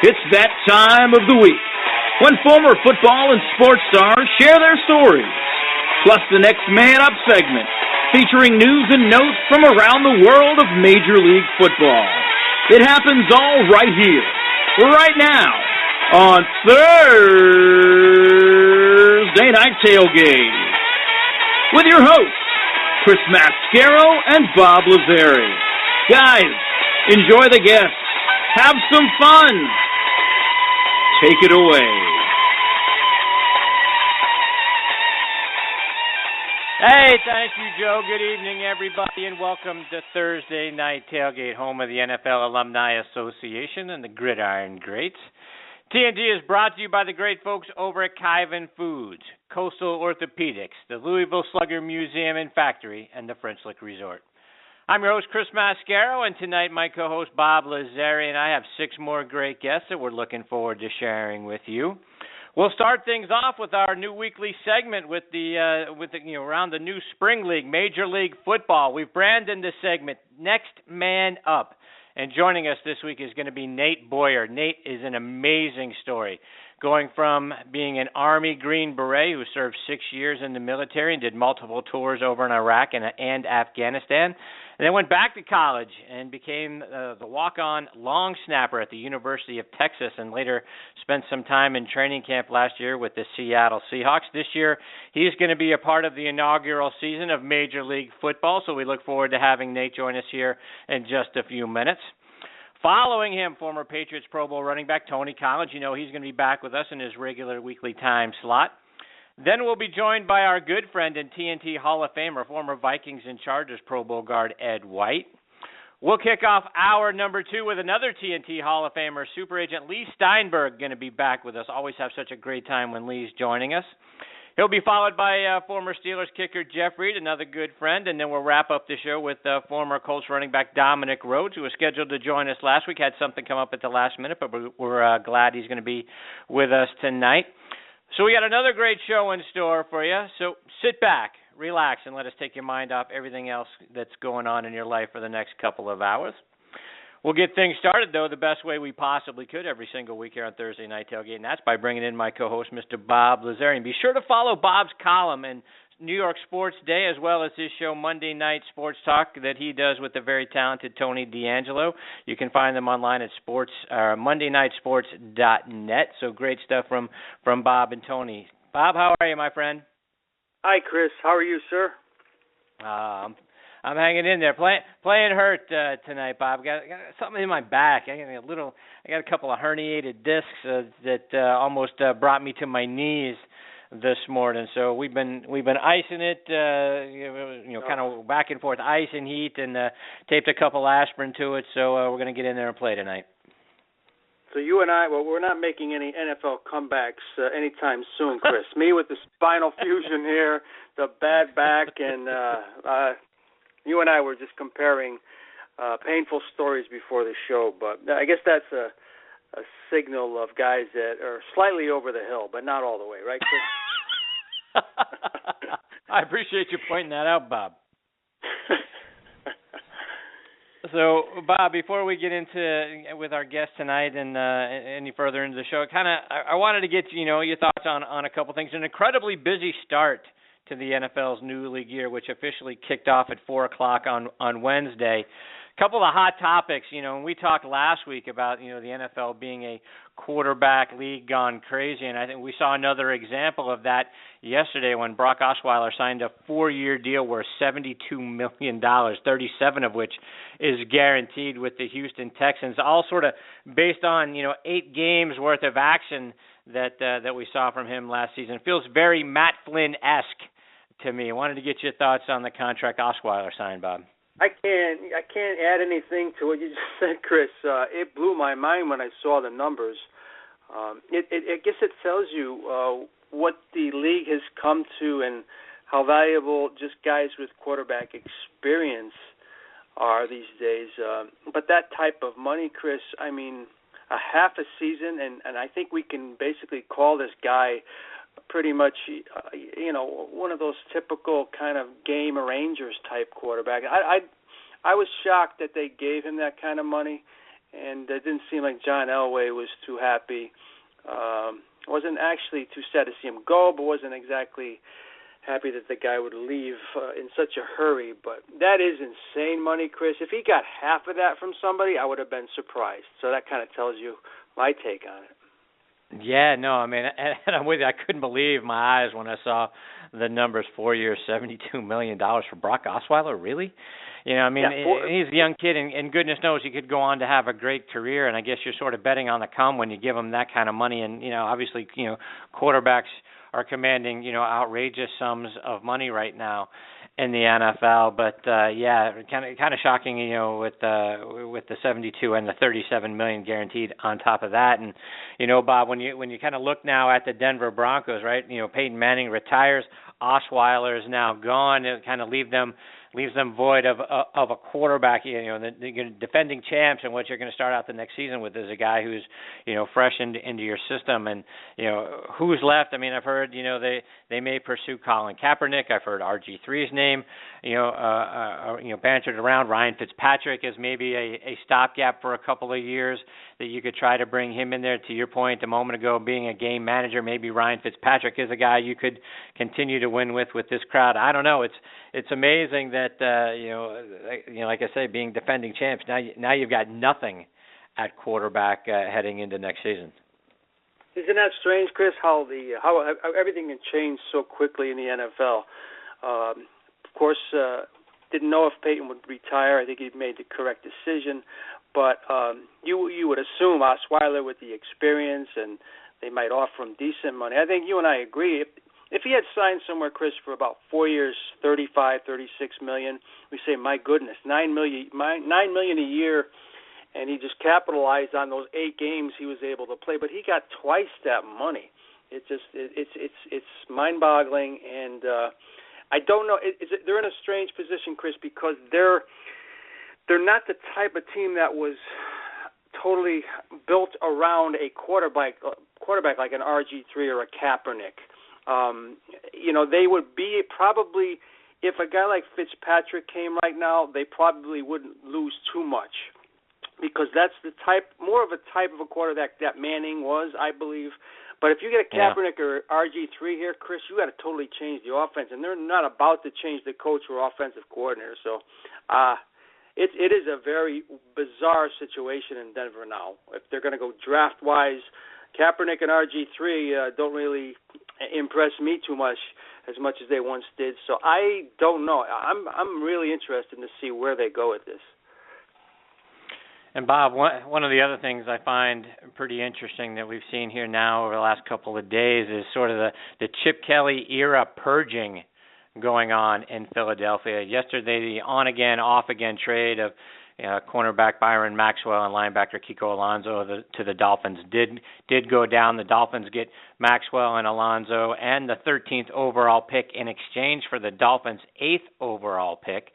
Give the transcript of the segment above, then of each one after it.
It's that time of the week when former football and sports stars share their stories, plus the Next Man Up segment featuring news and notes from around the world of Major League Football. It happens all right here, right now, on Thursday Night Tailgate, with your hosts, Chris-Mascaro and Bob-Lazzari. Guys, enjoy the guests. Have some fun. Take it away. Hey, thank you, Joe. Good evening, everybody, and welcome to Thursday Night Tailgate, home of the NFL Alumni Association and the Gridiron Greats. TNT is brought to you by the great folks over at Kyvan Foods, Coastal Orthopedics, the Louisville Slugger Museum and Factory, and the French Lick Resort. I'm your host, Chris Mascaro, and tonight my co-host, Bob Lazzari, and I have 6 more great guests that we're looking forward to sharing with you. We'll start things off with our new weekly segment with the around the new spring league, Major League Football. We've branded this segment Next Man Up, and joining us this week is going to be Nate Boyer. Nate is an amazing story, going from being an Army Green Beret who served 6 years in the military and did multiple tours over in Iraq and Afghanistan, and then went back to college and became the walk-on long snapper at the University of Texas, and later spent some time in training camp last year with the Seattle Seahawks. This year, he's going to be a part of the inaugural season of Major League Football, so we look forward to having Nate join us here in just a few minutes. Following him, former Patriots Pro Bowl running back Tony Collins. You know he's going to be back with us in his regular weekly time slot. Then we'll be joined by our good friend and TNT Hall of Famer, former Vikings and Chargers Pro Bowl guard Ed White. We'll kick off hour number 2 with another TNT Hall of Famer, super agent Leigh Steinberg, going to be back with us. Always have such a great time when Leigh's joining us. He'll be followed by former Steelers kicker Jeff Reed, another good friend, and then we'll wrap up the show with former Colts running back Dominic Rhodes, who was scheduled to join us last week. Had something come up at the last minute, but we're glad he's going to be with us tonight. So we got another great show in store for you. So sit back, relax, and let us take your mind off everything else that's going on in your life for the next couple of hours. We'll get things started, though, the best way we possibly could every single week here on Thursday Night Tailgate, and that's by bringing in my co-host, Mr. Bob Lazzari. And be sure to follow Bob's column in New York Sports Day, as well as his show Monday Night Sports Talk that he does with the very talented Tony D'Angelo. You can find them online at MondayNightSports.net. So great stuff from Bob and Tony. Bob, how are you, my friend? Hi, Chris. How are you, sir? I'm hanging in there, playing hurt tonight, Bob. Got something in my back. I got a couple of herniated discs that almost brought me to my knees this morning. So we've been icing it, kind of back and forth, ice and heat, and taped a couple aspirin to it. So we're going to get in there and play tonight. So you and I, we're not making any NFL comebacks anytime soon, Chris. Me with the spinal fusion here, the bad back, and you and I were just comparing painful stories before the show. But I guess that's a signal of guys that are slightly over the hill, but not all the way, right, Chris? I appreciate you pointing that out, Bob. So, Bob, before we get into with our guest tonight and any further into the show, I wanted to get your thoughts on a couple things. An incredibly busy start to the NFL's new league year, which officially kicked off at 4 o'clock on Wednesday. A couple of hot topics, and we talked last week about, the NFL being a quarterback league gone crazy, and I think we saw another example of that yesterday when Brock Osweiler signed a 4-year deal worth $72 million, 37 of which is guaranteed with the Houston Texans, all sort of based on, 8 games worth of action that we saw from him last season. It feels very Matt Flynn-esque to me. I wanted to get your thoughts on the contract Osweiler signed, Bob. I can't add anything to what you just said, Chris. It blew my mind when I saw the numbers. I guess it tells you what the league has come to and how valuable just guys with quarterback experience are these days. But that type of money, Chris, I mean, a half a season, and I think we can basically call this guy pretty much, one of those typical kind of game arrangers type quarterback. I was shocked that they gave him that kind of money, and it didn't seem like John Elway was too happy. Wasn't actually too sad to see him go, but wasn't exactly happy that the guy would leave in such a hurry. But that is insane money, Chris. If he got half of that from somebody, I would have been surprised. So that kind of tells you my take on it. Yeah, no, I mean, and I'm with you. I couldn't believe my eyes when I saw the numbers, 4 years, $72 million for Brock Osweiler. Really? You know, I mean, he's a young kid, and goodness knows he could go on to have a great career, and I guess you're sort of betting on the come when you give him that kind of money. And, you know, obviously, you know, quarterbacks are commanding, you know, outrageous sums of money right now in the NFL. But yeah, kind of shocking, you know, with the 72 and the 37 million guaranteed on top of that. And you know, Bob, when you kind of look now at the Denver Broncos, right? You know, Peyton Manning retires, Osweiler is now gone. It kind of leaves them void of a quarterback. You know, the defending champs, and what you're going to start out the next season with is a guy who's, you know, fresh into your system. And you know, who's left? I mean, I've heard, you know, they may pursue Colin Kaepernick. I've heard RG3's name, you know, bantered around. Ryan Fitzpatrick is maybe a stopgap for a couple of years that you could try to bring him in there. To your point a moment ago, being a game manager, maybe Ryan Fitzpatrick is a guy you could continue to win with this crowd. I don't know. It's amazing that you know, like I say, being defending champs, now you've got nothing at quarterback heading into next season. Isn't that strange, Chris? How everything can change so quickly in the NFL. Of course, didn't know if Peyton would retire. I think he made the correct decision. But you would assume Osweiler with the experience, and they might offer him decent money. I think you and I agree. If he had signed somewhere, Chris, for about 4 years, $35, $36 million, we say, my goodness, $9 million a year, and he just capitalized on those 8 games he was able to play. But he got twice that money. It's mind-boggling, and I don't know. They're in a strange position, Chris, because they're not the type of team that was totally built around a quarterback like an RG3 or a Kaepernick. You know, they would be probably, if a guy like Fitzpatrick came right now, they probably wouldn't lose too much, because that's more of a type of a quarterback that Manning was, I believe. But if you get a Kaepernick or RG3 here, Chris, you got to totally change the offense, and they're not about to change the coach or offensive coordinator. So, it is a very bizarre situation in Denver now. If they're going to go draft-wise, Kaepernick and RG3 don't really impress me too much as they once did. So I don't know. I'm really interested to see where they go with this. And Bob, one of the other things I find pretty interesting that we've seen here now over the last couple of days is sort of the Chip Kelly era purging going on in Philadelphia. Yesterday, the on-again, off-again trade of cornerback Byron Maxwell and linebacker Kiko Alonso to the Dolphins did go down. The Dolphins get Maxwell and Alonso and the 13th overall pick in exchange for the Dolphins' 8th overall pick.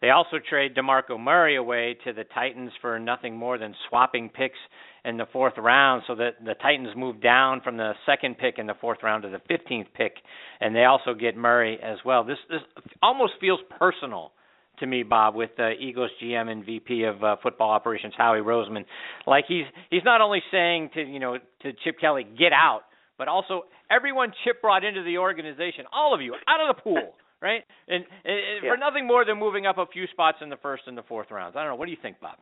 They also trade DeMarco Murray away to the Titans for nothing more than swapping picks in the 4th round, so that the Titans move down from the 2nd pick in the 4th round to the 15th pick, and they also get Murray as well. This almost feels personal to me, Bob, with Eagles GM and VP of football operations Howie Roseman. Like he's not only saying to Chip Kelly, get out, but also everyone Chip brought into the organization, all of you, out of the pool, right? And for nothing more than moving up a few spots in the 1st and the 4th rounds. I don't know. What do you think, Bob?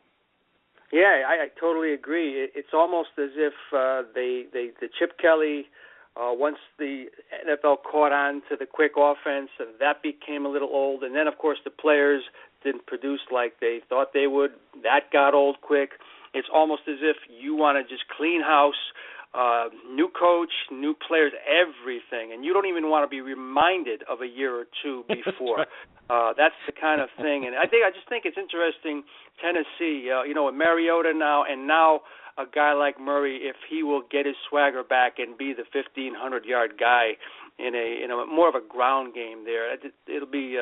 Yeah, I totally agree. It's almost as if the Chip Kelly, once the NFL caught on to the quick offense, that became a little old. And then, of course, the players didn't produce like they thought they would. That got old quick. It's almost as if you want to just clean house, new coach, new players, everything. And you don't even want to be reminded of a year or two before. That's the kind of thing. And I just think it's interesting, Tennessee, with Mariota now, and now a guy like Murray, if he will get his swagger back and be the 1,500-yard guy in a more of a ground game there. It'll be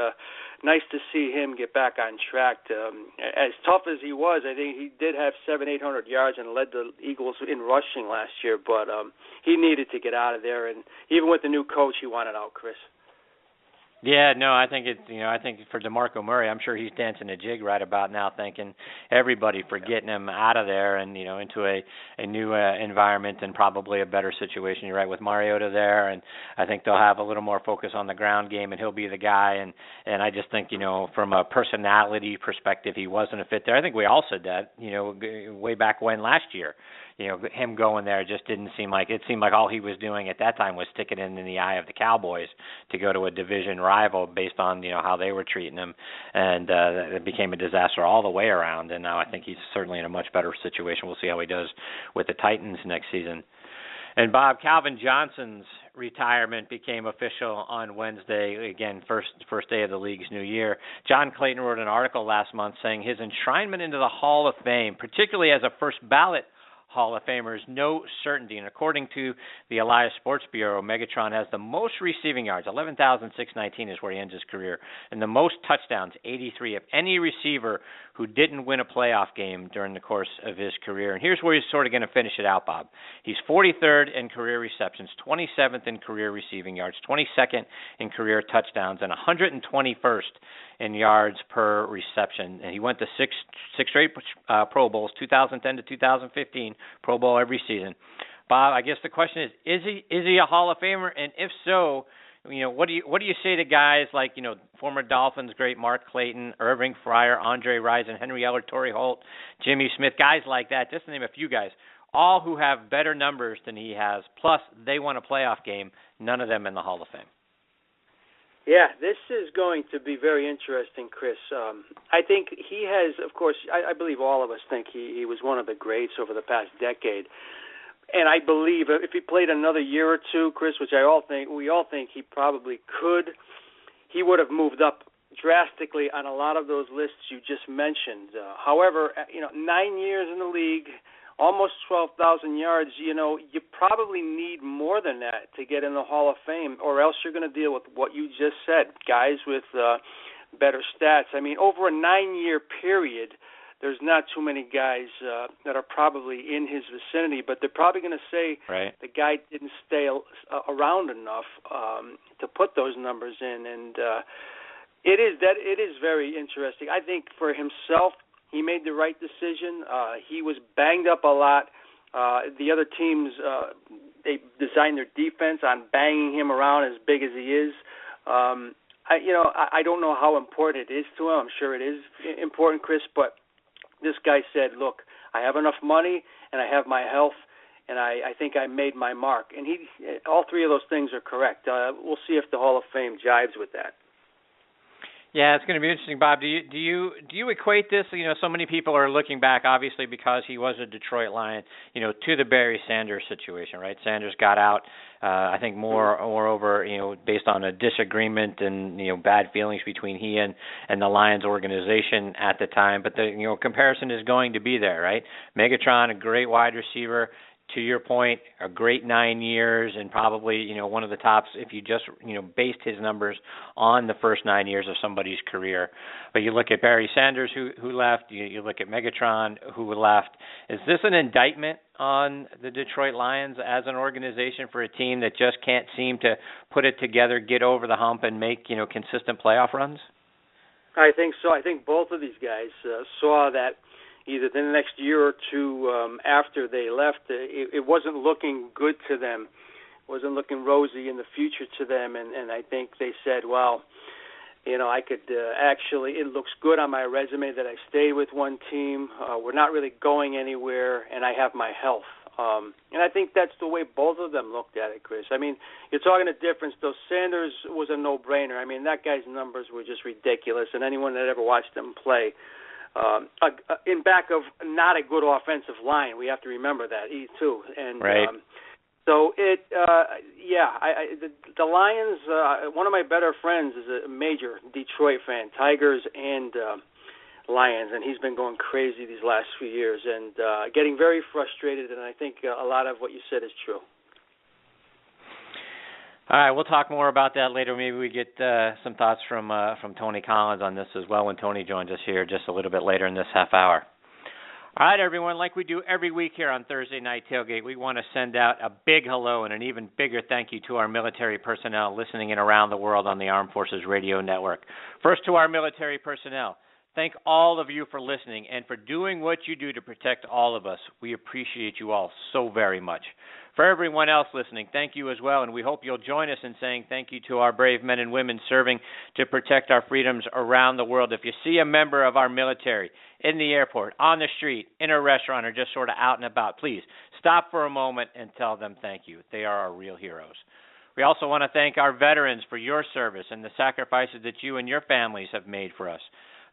nice to see him get back on track. As tough as he was, I think he did have 700-800 yards and led the Eagles in rushing last year, but he needed to get out of there. And even with the new coach, he wanted out, Chris. Yeah, no, I think I think for DeMarco Murray, I'm sure he's dancing a jig right about now, thanking everybody for getting him out of there and into a new environment and probably a better situation. You're right, with Mariota there, and I think they'll have a little more focus on the ground game, and he'll be the guy. And I just think from a personality perspective, he wasn't a fit there. I think we all said that way back when last year. Him going there just didn't seem like it seemed like all he was doing at that time was sticking it in the eye of the Cowboys to go to a division rival based on how they were treating him, and it became a disaster all the way around. And now I think he's certainly in a much better situation. We'll see how he does with the Titans next season. And Bob, Calvin Johnson's retirement became official on Wednesday, again, first day of the league's new year. John Clayton wrote an article last month saying his enshrinement into the Hall of Fame, particularly as a first ballot Hall of Famer, is no certainty. And according to the Elias Sports Bureau, Megatron has the most receiving yards, 11,619 is where he ends his career, and the most touchdowns, 83, of any receiver who didn't win a playoff game during the course of his career. And here's where he's sort of going to finish it out, Bob. He's 43rd in career receptions, 27th in career receiving yards, 22nd in career touchdowns, and 121st in yards per reception. And he went to six straight Pro Bowls, 2010 to 2015, Pro Bowl every season. Bob, I guess the question is he a Hall of Famer? And if so, what do you say to guys like former Dolphins great Mark Clayton, Irving Fryer, Andre Rison, Henry Eller, Torrey Holt, Jimmy Smith, guys like that, just to name a few guys, all who have better numbers than he has, plus they won a playoff game, none of them in the Hall of Fame? Yeah, this is going to be very interesting, Chris. I think he has, of course, I believe all of us think he was one of the greats over the past decade. And I believe if he played another year or two, Chris, which we all think he probably could, he would have moved up drastically on a lot of those lists you just mentioned. However, 9 years in the league, almost 12,000 yards, you probably need more than that to get in the Hall of Fame, or else you're going to deal with what you just said, guys with better stats. I mean, over a 9-year period, there's not too many guys that are probably in his vicinity, but they're probably going to say the guy didn't stay around enough to put those numbers in, and it is very interesting. I think for himself, he made the right decision. He was banged up a lot. The other teams, they designed their defense on banging him around as big as he is. I don't know how important it is to him. I'm sure it is important, Chris, but this guy said, look, I have enough money and I have my health, and I think I made my mark. And all three of those things are correct. We'll see if the Hall of Fame jives with that. Yeah, it's going to be interesting, Bob. Do you equate this? So many people are looking back, obviously, because he was a Detroit Lion, to the Barry Sanders situation, right? Sanders got out, I think, moreover, based on a disagreement and bad feelings between he and the Lions organization at the time. But the comparison is going to be there, right? Megatron, a great wide receiver. To your point, a great 9 years, and probably one of the tops if you just based his numbers on the first 9 years of somebody's career. But you look at Barry Sanders who left, you look at Megatron who left. Is this an indictment on the Detroit Lions as an organization for a team that just can't seem to put it together, get over the hump, and make consistent playoff runs? I think so. I think both of these guys saw that either the next year or two after they left, it wasn't looking good to them, wasn't looking rosy in the future to them, and I think they said, well, I could it looks good on my resume that I stayed with one team. We're not really going anywhere, and I have my health. And I think that's the way both of them looked at it, Chris. I mean, you're talking a difference, though. Sanders was a no-brainer. I mean, that guy's numbers were just ridiculous, and anyone that ever watched him play, in back of not a good offensive line. We have to remember that, too. And right. So the Lions, one of my better friends is a major Detroit fan, Tigers and Lions, and he's been going crazy these last few years and getting very frustrated, and I think a lot of what you said is true. All right, we'll talk more about that later. Maybe we get some thoughts from Tony Collins on this as well when Tony joins us here just a little bit later in this half hour. All right, everyone, like we do every week here on Thursday Night Tailgate, we want to send out a big hello and an even bigger thank you to our military personnel listening in around the world on the Armed Forces Radio Network. First, to our military personnel, thank all of you for listening and for doing what you do to protect all of us. We appreciate you all so very much. For everyone else listening, thank you as well, and we hope you'll join us in saying thank you to our brave men and women serving to protect our freedoms around the world. If you see a member of our military in the airport, on the street, in a restaurant, or just sort of out and about, please stop for a moment and tell them thank you. They are our real heroes. We also want to thank our veterans for your service and the sacrifices that you and your families have made for us.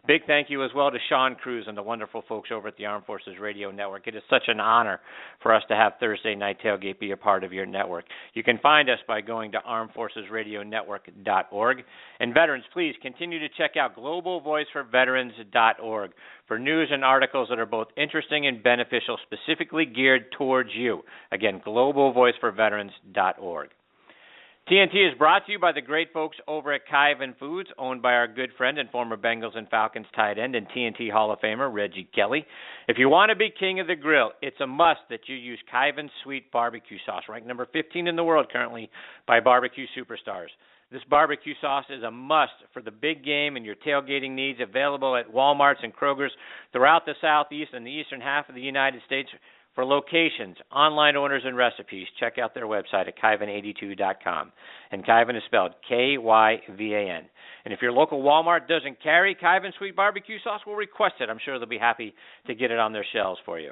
Big thank you as well to Sean Cruz and the wonderful folks over at the Armed Forces Radio Network. It is such an honor for us to have Thursday Night Tailgate be a part of your network. You can find us by going to armedforcesradionetwork.org. And veterans, please continue to check out globalvoiceforveterans.org for news and articles that are both interesting and beneficial, specifically geared towards you. Again, globalvoiceforveterans.org. TNT is brought to you by the great folks over at Kyvan Foods, owned by our good friend and former Bengals and Falcons tight end and TNT Hall of Famer, Reggie Kelly. If you want to be king of the grill, it's a must that you use Kyvan Sweet Barbecue Sauce, ranked number 15 in the world currently by Barbecue Superstars. This barbecue sauce is a must for the big game and your tailgating needs, available at Walmarts and Kroger's throughout the Southeast and the eastern half of the United States. For locations, online orders, and recipes, check out their website at Kyvan82.com. And Kyvan is spelled K-Y-V-A-N. And if your local Walmart doesn't carry Kyvan Sweet Barbecue Sauce, we'll request it. I'm sure they'll be happy to get it on their shelves for you.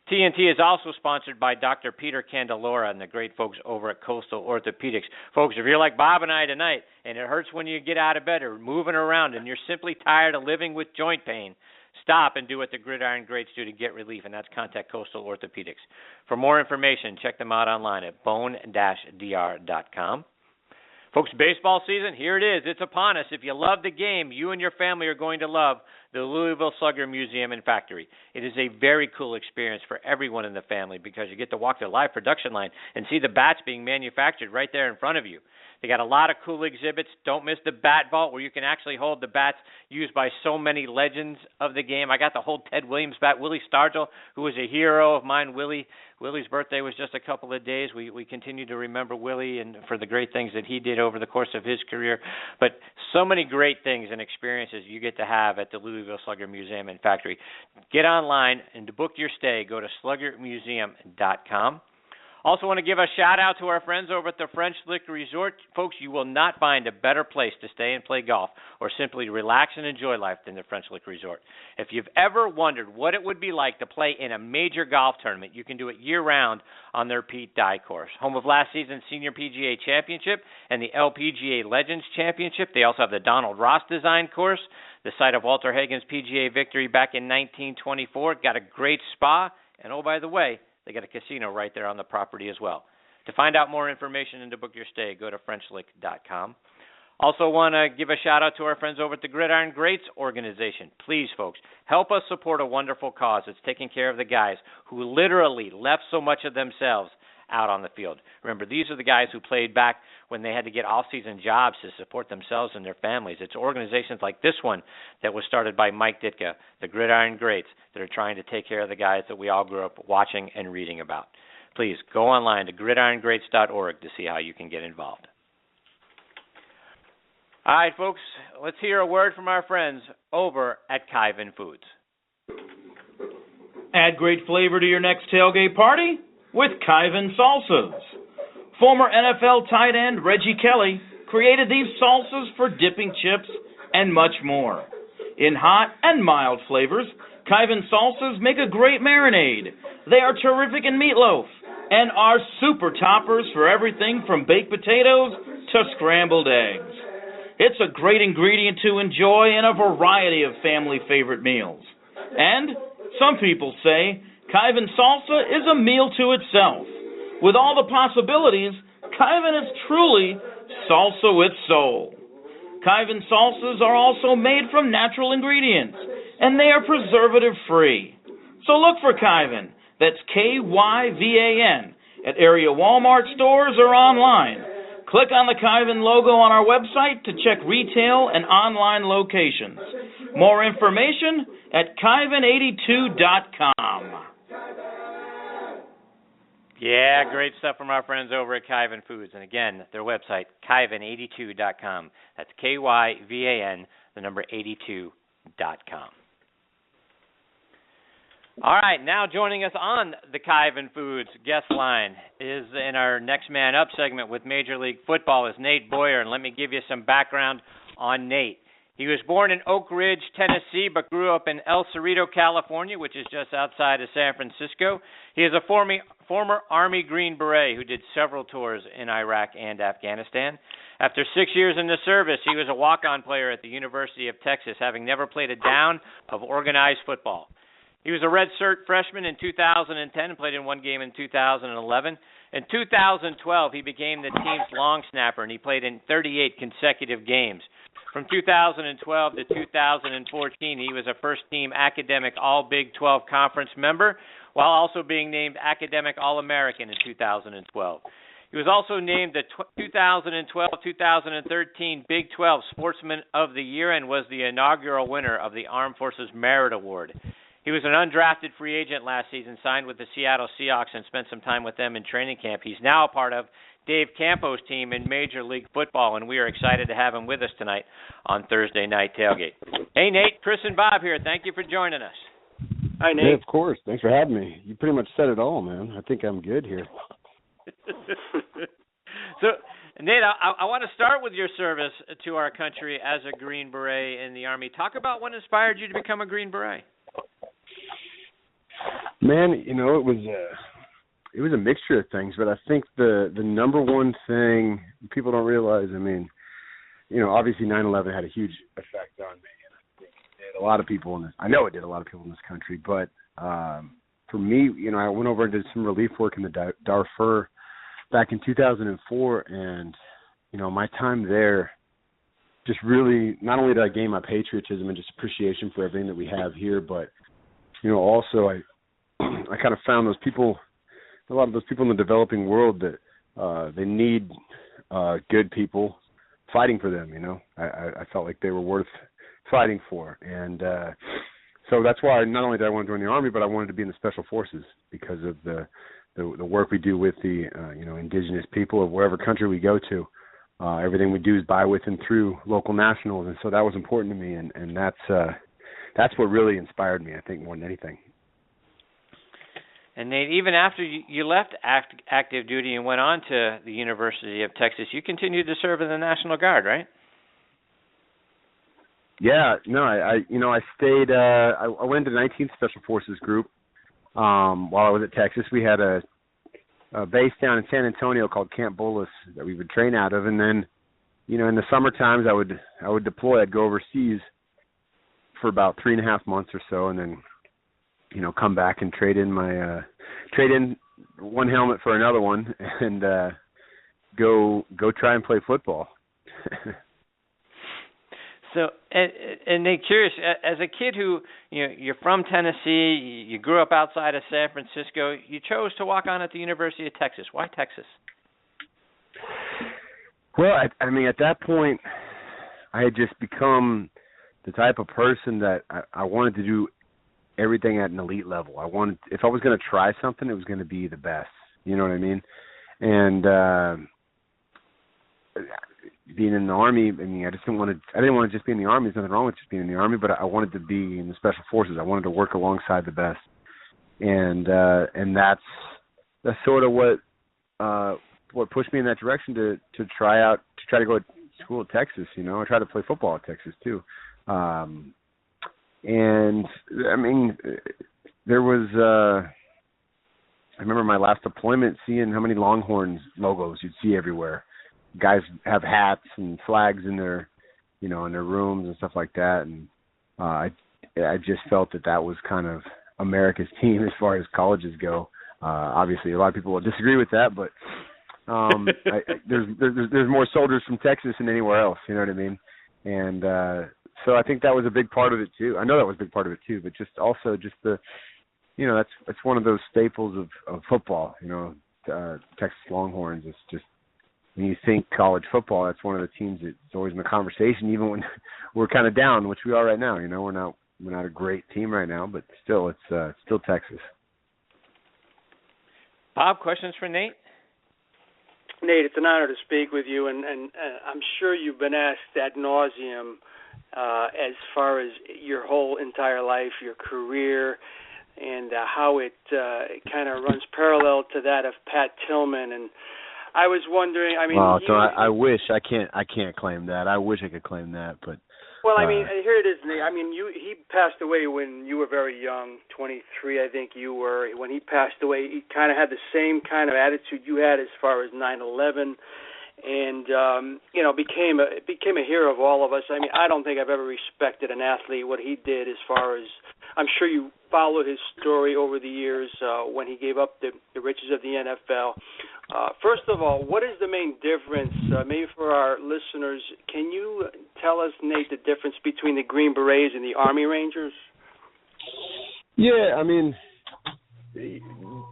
TNT is also sponsored by Dr. Peter Candelora and the great folks over at Coastal Orthopedics. Folks, if you're like Bob and I tonight, and it hurts when you get out of bed or moving around, and you're simply tired of living with joint pain, stop and do what the Gridiron Greats do to get relief, and that's contact Coastal Orthopedics. For more information, check them out online at bone-dr.com. Folks, baseball season, here it is. It's upon us. If you love the game, you and your family are going to love the Louisville Slugger Museum and Factory. It is a very cool experience for everyone in the family because you get to walk their live production line and see the bats being manufactured right there in front of you. They got a lot of cool exhibits. Don't miss the bat vault where you can actually hold the bats used by so many legends of the game. I got to hold Ted Williams' bat, Willie Stargell, who was a hero of mine. Willie's birthday was just a couple of days. We continue to remember Willie and for the great things that he did over the course of his career. But so many great things and experiences you get to have at the Louisville Slugger Museum and Factory. Get online and to book your stay, go to sluggermuseum.com. Also want to give a shout-out to our friends over at the French Lick Resort. Folks, you will not find a better place to stay and play golf or simply relax and enjoy life than the French Lick Resort. If you've ever wondered what it would be like to play in a major golf tournament, you can do it year-round on their Pete Dye course. Home of last season's Senior PGA Championship and the LPGA Legends Championship. They also have the Donald Ross Design course, the site of Walter Hagen's PGA victory back in 1924. Got a great spa, and oh, by the way, they got a casino right there on the property as well. To find out more information and to book your stay, go to FrenchLick.com. Also want to give a shout-out to our friends over at the Gridiron Greats organization. Please, folks, help us support a wonderful cause that's taking care of the guys who literally left so much of themselves out on the field. Remember, these are the guys who played back when they had to get off-season jobs to support themselves and their families. It's organizations like this one that was started by Mike Ditka, the Gridiron Greats, that are trying to take care of the guys that we all grew up watching and reading about. Please go online to gridirongreats.org to see how you can get involved. All right, folks, let's hear a word from our friends over at Kyvan Foods. Add great flavor to your next tailgate party with Kyvan salsas. Former NFL tight end Reggie Kelly created these salsas for dipping chips and much more. In hot and mild flavors, Kyvan salsas make a great marinade. They are terrific in meatloaf and are super toppers for everything from baked potatoes to scrambled eggs. It's a great ingredient to enjoy in a variety of family favorite meals. And some people say Kyvan salsa is a meal to itself. With all the possibilities, Kyvan is truly salsa with soul. Kyvan salsas are also made from natural ingredients, and they are preservative-free. So look for Kyvan, that's K-Y-V-A-N, at area Walmart stores or online. Click on the Kyvan logo on our website to check retail and online locations. More information at Kyvan82.com. Yeah, great stuff from our friends over at Kyvan Foods. And again, their website, Kyvan82.com. That's Kyvan, the number 82.com. All right, now joining us on the Kyvan Foods guest line is in our Next Man Up segment with Major League Football is Nate Boyer. And let me give you some background on Nate. He was born in Oak Ridge, Tennessee, but grew up in El Cerrito, California, which is just outside of San Francisco. He is a former Army Green Beret who did several tours in Iraq and Afghanistan. After 6 years in the service, he was a walk-on player at the University of Texas, having never played a down of organized football. He was a redshirt freshman in 2010 and played in one game in 2011. In 2012, he became the team's long snapper, and he played in 38 consecutive games. From 2012 to 2014, he was a first-team academic All-Big 12 Conference member, while also being named Academic All-American in 2012. He was also named the 2012-2013 Big 12 Sportsman of the Year and was the inaugural winner of the Armed Forces Merit Award. He was an undrafted free agent last season, signed with the Seattle Seahawks, and spent some time with them in training camp. He's now a part of Dave Campo's team in Major League Football, and we are excited to have him with us tonight on Thursday Night Tailgate. Hey, Nate, Chris and Bob here. Thank you for joining us. Hi, Nate. Yeah, of course. Thanks for having me. You pretty much said it all, man. I think I'm good here. So, Nate, I want to start with your service to our country as a Green Beret in the Army. Talk about what inspired you to become a Green Beret. Man, it was a mixture of things, but I think the number one thing people don't realize, obviously 9/11 had a huge effect on me, and I think it did a lot of people I know it did a lot of people in this country, but for me, I went over and did some relief work in the Darfur back in 2004, and, my time there just really, not only did I gain my patriotism and just appreciation for everything that we have here, but, also I kind of found those people, a lot of those people in the developing world that they need good people fighting for them, I felt like they were worth fighting for. And so that's why not only did I want to join the Army, but I wanted to be in the Special Forces because of the work we do with the, indigenous people of wherever country we go to. Everything we do is by, with, and through local nationals. And so that was important to me. And that's what really inspired me, I think, more than anything. And Nate, even after you left active duty and went on to the University of Texas, you continued to serve in the National Guard, right? Yeah, no, I stayed. I went to the 19th Special Forces Group while I was at Texas. We had a base down in San Antonio called Camp Bullis that we would train out of, and then, in the summer times I would deploy. I'd go overseas for about 3.5 months or so, and then, come back and trade in one helmet for another one, and go try and play football. So, and Nate, curious, as a kid who, you're from Tennessee, you grew up outside of San Francisco, you chose to walk on at the University of Texas. Why Texas? Well, at that point, I had just become the type of person that I wanted to do everything at an elite level. If I was going to try something, it was going to be the best. You know what I mean? And being in the Army, I didn't want to just be in the Army. There's nothing wrong with just being in the Army, but I wanted to be in the Special Forces. I wanted to work alongside the best. And that's sort of what pushed me in that direction to try to go to school at Texas. I tried to play football at Texas too. And there was, I remember my last deployment seeing how many Longhorns logos you'd see everywhere. Guys have hats and flags in their, in their rooms and stuff like that. And I just felt that was kind of America's team as far as colleges go. Obviously, a lot of people will disagree with that, but there's more soldiers from Texas than anywhere else. You know what I mean? And so I think that was a big part of it too. I know that was a big part of it too, but just the, that's one of those staples of football. Texas Longhorns. It's just, when you think college football, that's one of the teams that's always in the conversation, even when we're kind of down, which we are right now. We're not a great team right now, but still, it's still Texas. Bob, questions for Nate? Nate, it's an honor to speak with you, and I'm sure you've been asked ad nauseum as far as your whole entire life, your career, and how it kind of runs parallel to that of Pat Tillman. And I was wondering, I mean, I wish I can't claim that. I wish I could claim that, but. Well, I mean, here it is, Nate. I mean, he passed away when you were very young, 23, I think you were. When he passed away, he kind of had the same kind of attitude you had as far as 9/11, and became a hero of all of us. I mean, I don't think I've ever respected an athlete what he did as far as. I'm sure you followed his story over the years when he gave up the riches of the NFL. First of all, what is the main difference, maybe for our listeners, can you tell us, Nate, the difference between the Green Berets and the Army Rangers? Yeah, I mean,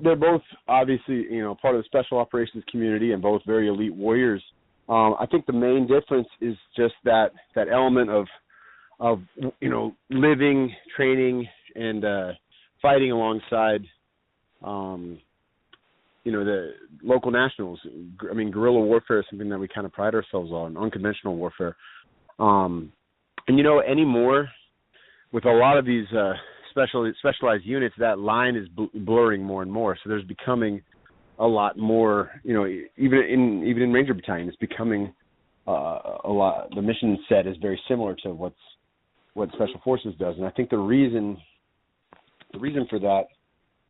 they're both obviously, part of the special operations community and both very elite warriors. I think the main difference is just that element of living, training, and fighting alongside the local nationals. I mean, guerrilla warfare is something that we kind of pride ourselves on, unconventional warfare. Anymore, with a lot of these specialized units, that line is blurring more and more. So there's becoming a lot more, even in Ranger Battalion, it's becoming a lot. The mission set is very similar to what Special Forces does. And I think the reason for that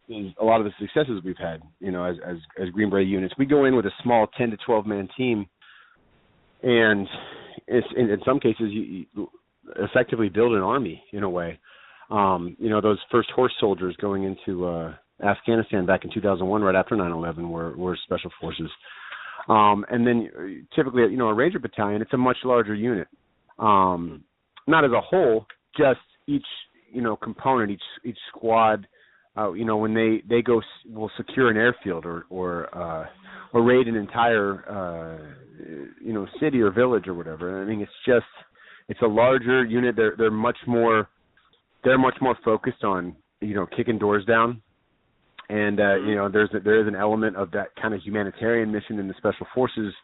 is a lot of the successes we've had, as Green Beret units. We go in with a small 10 to 12 man team, and in some cases you effectively build an army in a way. Those first horse soldiers going into Afghanistan back in 2001, right after 9/11, were Special Forces. And then typically, a Ranger Battalion, it's a much larger unit. Not as a whole, just each component, each squad. When they go, will secure an airfield or raid an entire city or village or whatever. I mean, it's a larger unit. They're much more focused on kicking doors down, and there is an element of that kind of humanitarian mission in the Special Forces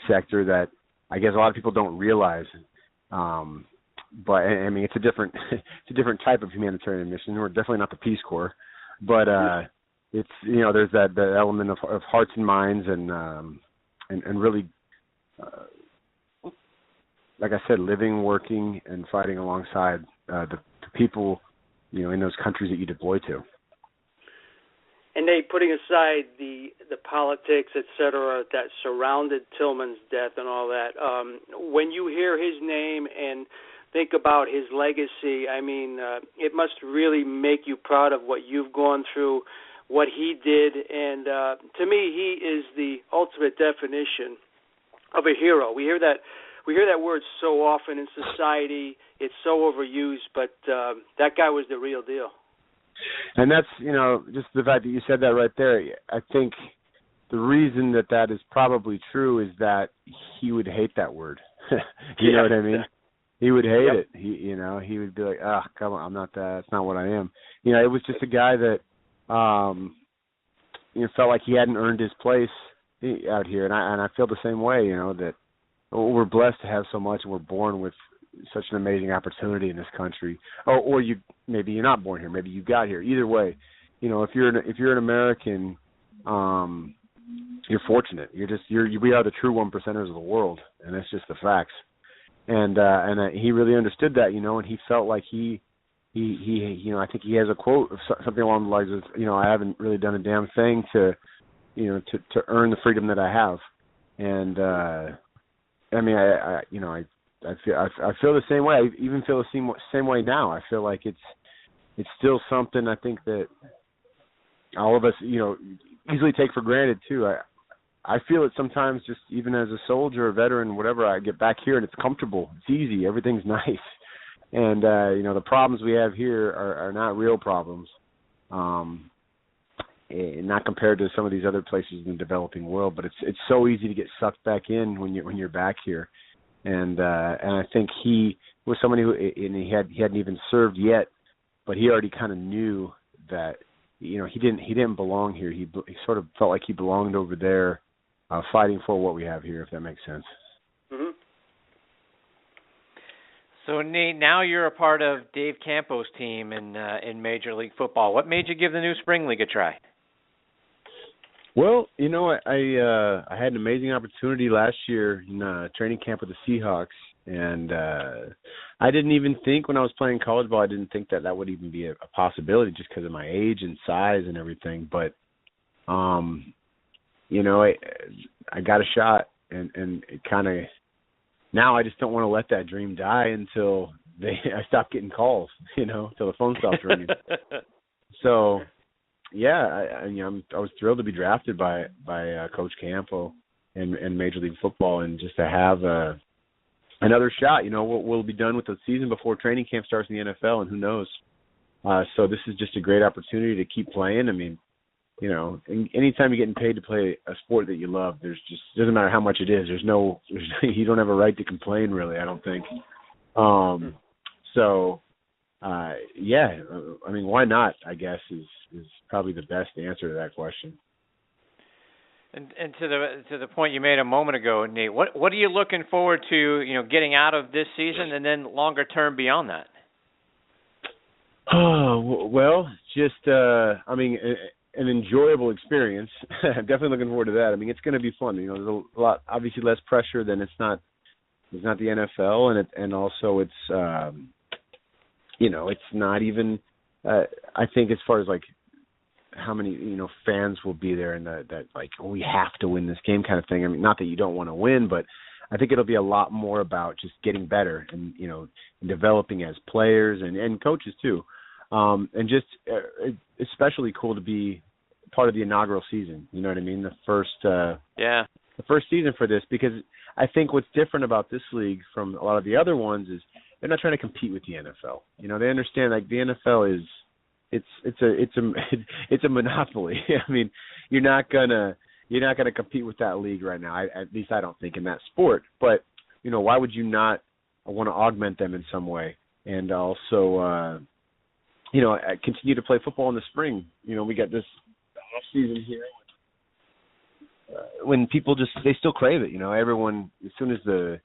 sector that I guess a lot of people don't realize. But I mean, it's a different type of humanitarian mission. We're definitely not the Peace Corps, but it's there's that element of hearts and minds and really, like I said, living, working, and fighting alongside the people in those countries that you deploy to. And Nate, putting aside the politics, et cetera, that surrounded Tillman's death and all that, when you hear his name and think about his legacy, I mean, it must really make you proud of what you've gone through, what he did, and to me, he is the ultimate definition of a hero. We hear that word so often in society; it's so overused, but that guy was the real deal. And that's just the fact that you said that right there. I think the reason that is probably true is that he would hate that word. You know what I mean? He would hate it. He would be like, "Oh, come on, I'm not that. That's not what I am." It was just a guy that, felt like he hadn't earned his place out here, and I feel the same way. That we're blessed to have so much, and we're born with such an amazing opportunity in this country. Or maybe you're not born here. Maybe you got here. Either way, if you're an American, you're fortunate. We are the true 1%ers of the world, and that's just the facts. And he really understood that, and he felt like he I think he has a quote of something along the lines of, I haven't really done a damn thing to earn the freedom that I have. And I mean, I feel the same way. I even feel the same way now. I feel like it's still something I think that all of us, easily take for granted too. I feel it sometimes, just even as a soldier, a veteran, whatever. I get back here and it's comfortable, it's easy, everything's nice, and the problems we have here are not real problems, not compared to some of these other places in the developing world. But it's so easy to get sucked back in when you're back here, and I think he was somebody who, and he hadn't even served yet, but he already kind of knew that he didn't belong here. He sort of felt like he belonged over there, fighting for what we have here, if that makes sense. Mm-hmm. So, Nate, now you're a part of Dave Campo's team in Major League Football. What made you give the new Spring League a try? Well, I had an amazing opportunity last year in training camp with the Seahawks, and I didn't even think when I was playing college ball, I didn't think that would even be a possibility just because of my age and size and everything. But, I got a shot, and it kind of – now I just don't want to let that dream die until I stop getting calls, till the phone stops ringing. So, yeah, I was thrilled to be drafted by Coach Campo in Major League Football, and just to have another shot. We'll be done with the season before training camp starts in the NFL, and who knows. So this is just a great opportunity to keep playing. I mean, anytime you're getting paid to play a sport that you love, doesn't matter how much it is. You don't have a right to complain, really, I don't think. I mean, why not, I guess, is probably the best answer to that question. And to the point you made a moment ago, Nate, what are you looking forward to, getting out of this season and then longer term beyond that? Oh, well, just an enjoyable experience. I'm definitely looking forward to that. I mean, it's going to be fun. There's a lot, obviously, less pressure than it's not the NFL, and also it's it's not even. I think as far as like how many fans will be there, and that like we have to win this game kind of thing. I mean, not that you don't want to win, but I think it'll be a lot more about just getting better and developing as players and coaches too. And just especially cool to be part of the inaugural season. You know what I mean? The first season for this, because I think what's different about this league from a lot of the other ones is they're not trying to compete with the NFL. They understand like the NFL is it's a monopoly. I mean, you're not gonna compete with that league right now. At least I don't think in that sport. But why would you not want to augment them in some way? And also continue to play football in the spring. We got this off season here when people they still crave it. Everyone, as soon as the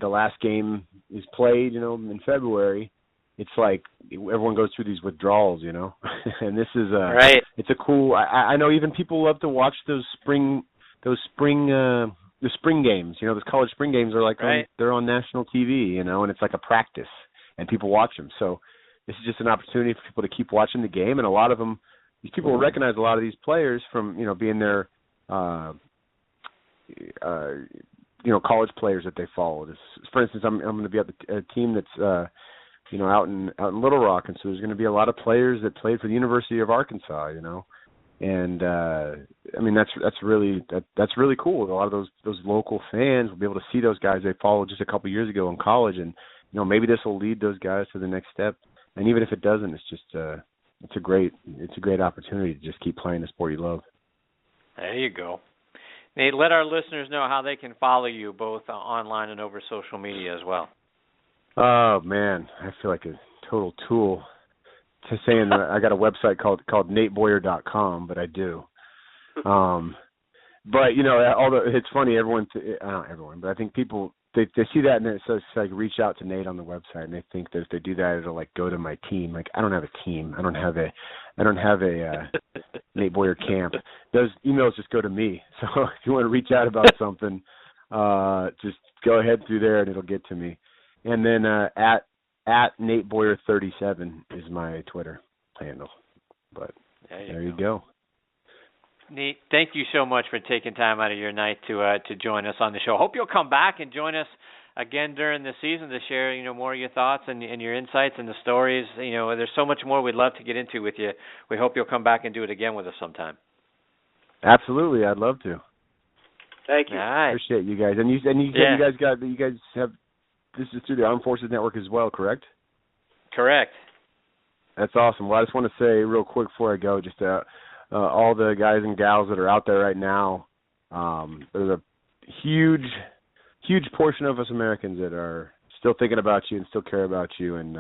last game is played, in February, it's like everyone goes through these withdrawals, and this is right. It's a cool. I know even people love to watch the spring games. Those college spring games are like right. they're on national TV, and it's like a practice, and people watch them. So this is just an opportunity for people to keep watching the game, and a lot of them, these people will recognize a lot of these players from being their college players that they follow. For instance, I'm going to be at a team that's out in Little Rock, and so there's going to be a lot of players that played for the University of Arkansas, and I mean that's really cool. A lot of those local fans will be able to see those guys they followed just a couple years ago in college, and maybe this will lead those guys to the next step. And even if it doesn't, it's just it's a great opportunity to just keep playing the sport you love. There you go. Nate, let our listeners know how they can follow you both online and over social media as well. Oh man, I feel like a total tool to saying that I got a website called nateboyer.com, but I do. But although it's funny, not everyone, but I think people they see that and it says like reach out to Nate on the website, and they think that if they do that, it'll like go to my team. Like I don't have a team. I don't have a Nate Boyer camp. Those emails just go to me. So if you want to reach out about something, just go ahead through there and it'll get to me. And then at Nate Boyer 37 is my Twitter handle. But there you go. Nate, thank you so much for taking time out of your night to join us on the show. Hope you'll come back and join us again during the season to share more of your thoughts and your insights and the stories. There's so much more we'd love to get into with you. We hope you'll come back and do it again with us sometime. Absolutely, I'd love to. Thank you. All right. Appreciate you guys. And you said you guys have this is through the Armed Forces Network as well, correct? Correct. That's awesome. Well, I just want to say real quick before I go, just all the guys and gals that are out there right now, there's a huge portion of us Americans that are still thinking about you and still care about you, and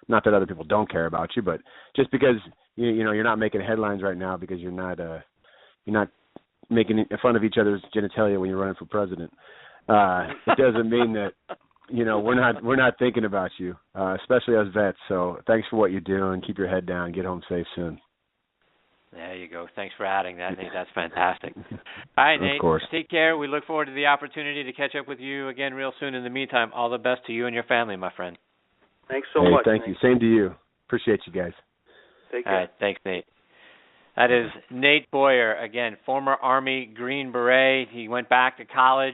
Not that other people don't care about you, but just because you know you're not making headlines right now because you're not making fun of each other's genitalia when you're running for president. It doesn't mean that we're not thinking about you, especially as vets. So thanks for what you do, and keep your head down. Get home safe soon. There you go. Thanks for adding that, Nate. That's fantastic. All right, Nate. Of course. Take care. We look forward to the opportunity to catch up with you again real soon. In the meantime, all the best to you and your family, my friend. Thanks so much. Thank you. Same to you. Appreciate you guys. Take care. All right. Thanks, Nate. That is Nate Boyer, again, former Army Green Beret. He went back to college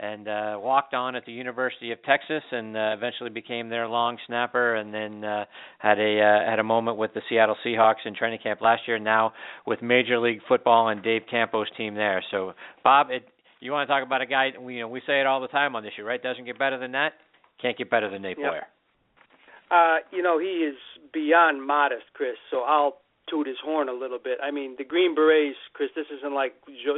and walked on at the University of Texas, and eventually became their long snapper, and then had a moment with the Seattle Seahawks in training camp last year. Now with Major League Football and Dave Campo's team there. So, Bob, you want to talk about a guy? We say it all the time on this show, right? Doesn't get better than that. Can't get better than Nate Boyer. He is beyond modest, Chris. So I'll toot his horn a little bit. I mean, the Green Berets, Chris, this isn't like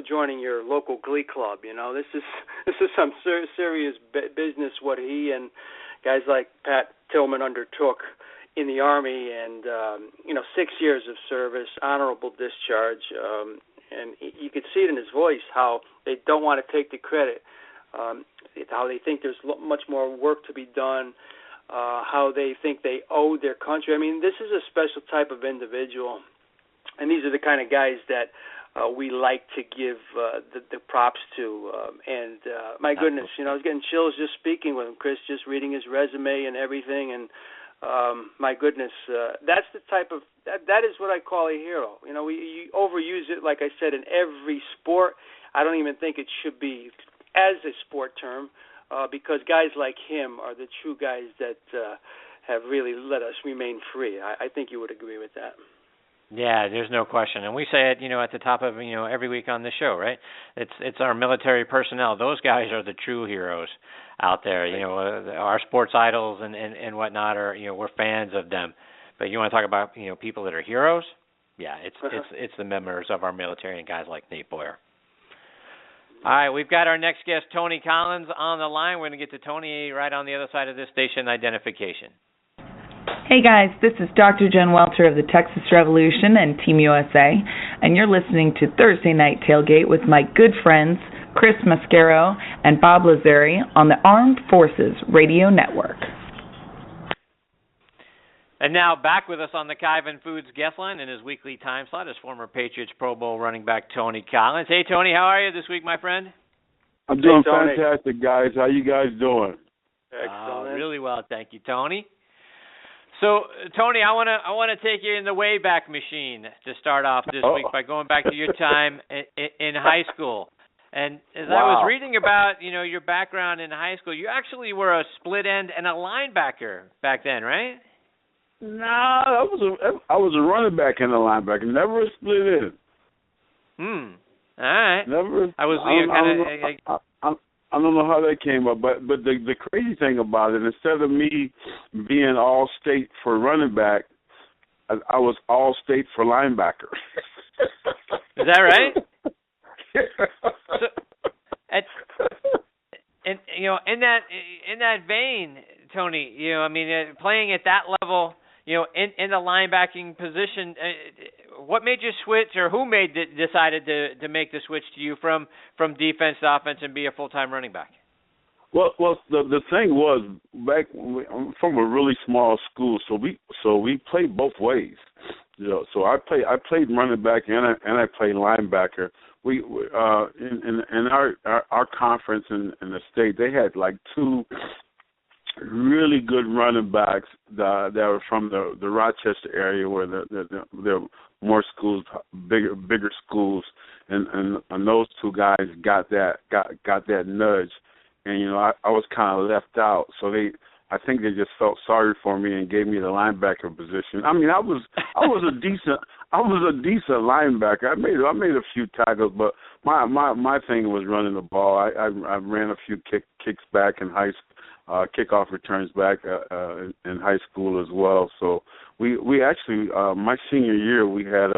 joining your local glee club, This is some serious business what he and guys like Pat Tillman undertook in the Army, and 6 years of service, honorable discharge, and you could see it in his voice how they don't want to take the credit, how they think there's much more work to be done, how they think they owe their country. I mean, this is a special type of individual, and these are the kind of guys that we like to give the props to. My goodness, I was getting chills just speaking with him, Chris, just reading his resume and everything, and my goodness, that's the type of that is what I call a hero. We overuse it, like I said, in every sport. I don't even think it should be as a sport term. Because guys like him are the true guys that have really let us remain free. I think you would agree with that. Yeah, there's no question. And we say it, at the top of, every week on the show, right? It's our military personnel. Those guys are the true heroes out there. Our sports idols and whatnot are, we're fans of them. But you want to talk about, people that are heroes? Yeah, it's the members of our military and guys like Nate Boyer. All right, we've got our next guest, Tony Collins, on the line. We're going to get to Tony right on the other side of this station identification. Hey, guys. This is Dr. Jen Welter of the Texas Revolution and Team USA, and you're listening to Thursday Night Tailgate with my good friends, Chris-Mascaro and Bob-Lazzari on the Armed Forces Radio Network. And now back with us on the Kyvan Foods guest line in his weekly time slot is former Patriots Pro Bowl running back Tony Collins. Hey, Tony, how are you this week, my friend? I'm doing fantastic, guys. How you guys doing? Excellent. Really well, thank you, Tony. So, Tony, I want to take you in the Wayback Machine to start off this week by going back to your time in high school. And as I was reading about, your background in high school, you actually were a split end and a linebacker back then, right? No, I was a running back and a linebacker, never a split end. All right. Never. I don't know how that came up, but the crazy thing about it, instead of me being all state for running back, I was all state for linebacker. Is that right? So, and in that vein, Tony, playing at that level. In the linebacking position, what made you switch, or who decided to make the switch to you from defense to offense and be a full-time running back? Well, the thing was, I'm from a really small school, so we played both ways. So I played running back and I played linebacker. We in our conference in the state, they had like two really good running backs that were from the Rochester area, where there are more schools, bigger schools, and those two guys got that nudge, and I was kind of left out, so I think they just felt sorry for me and gave me the linebacker position. I mean, I was a decent linebacker. I made a few tackles, but my thing was running the ball. I ran a few kicks back in high school. Kickoff returns back in high school as well. So we actually my senior year we had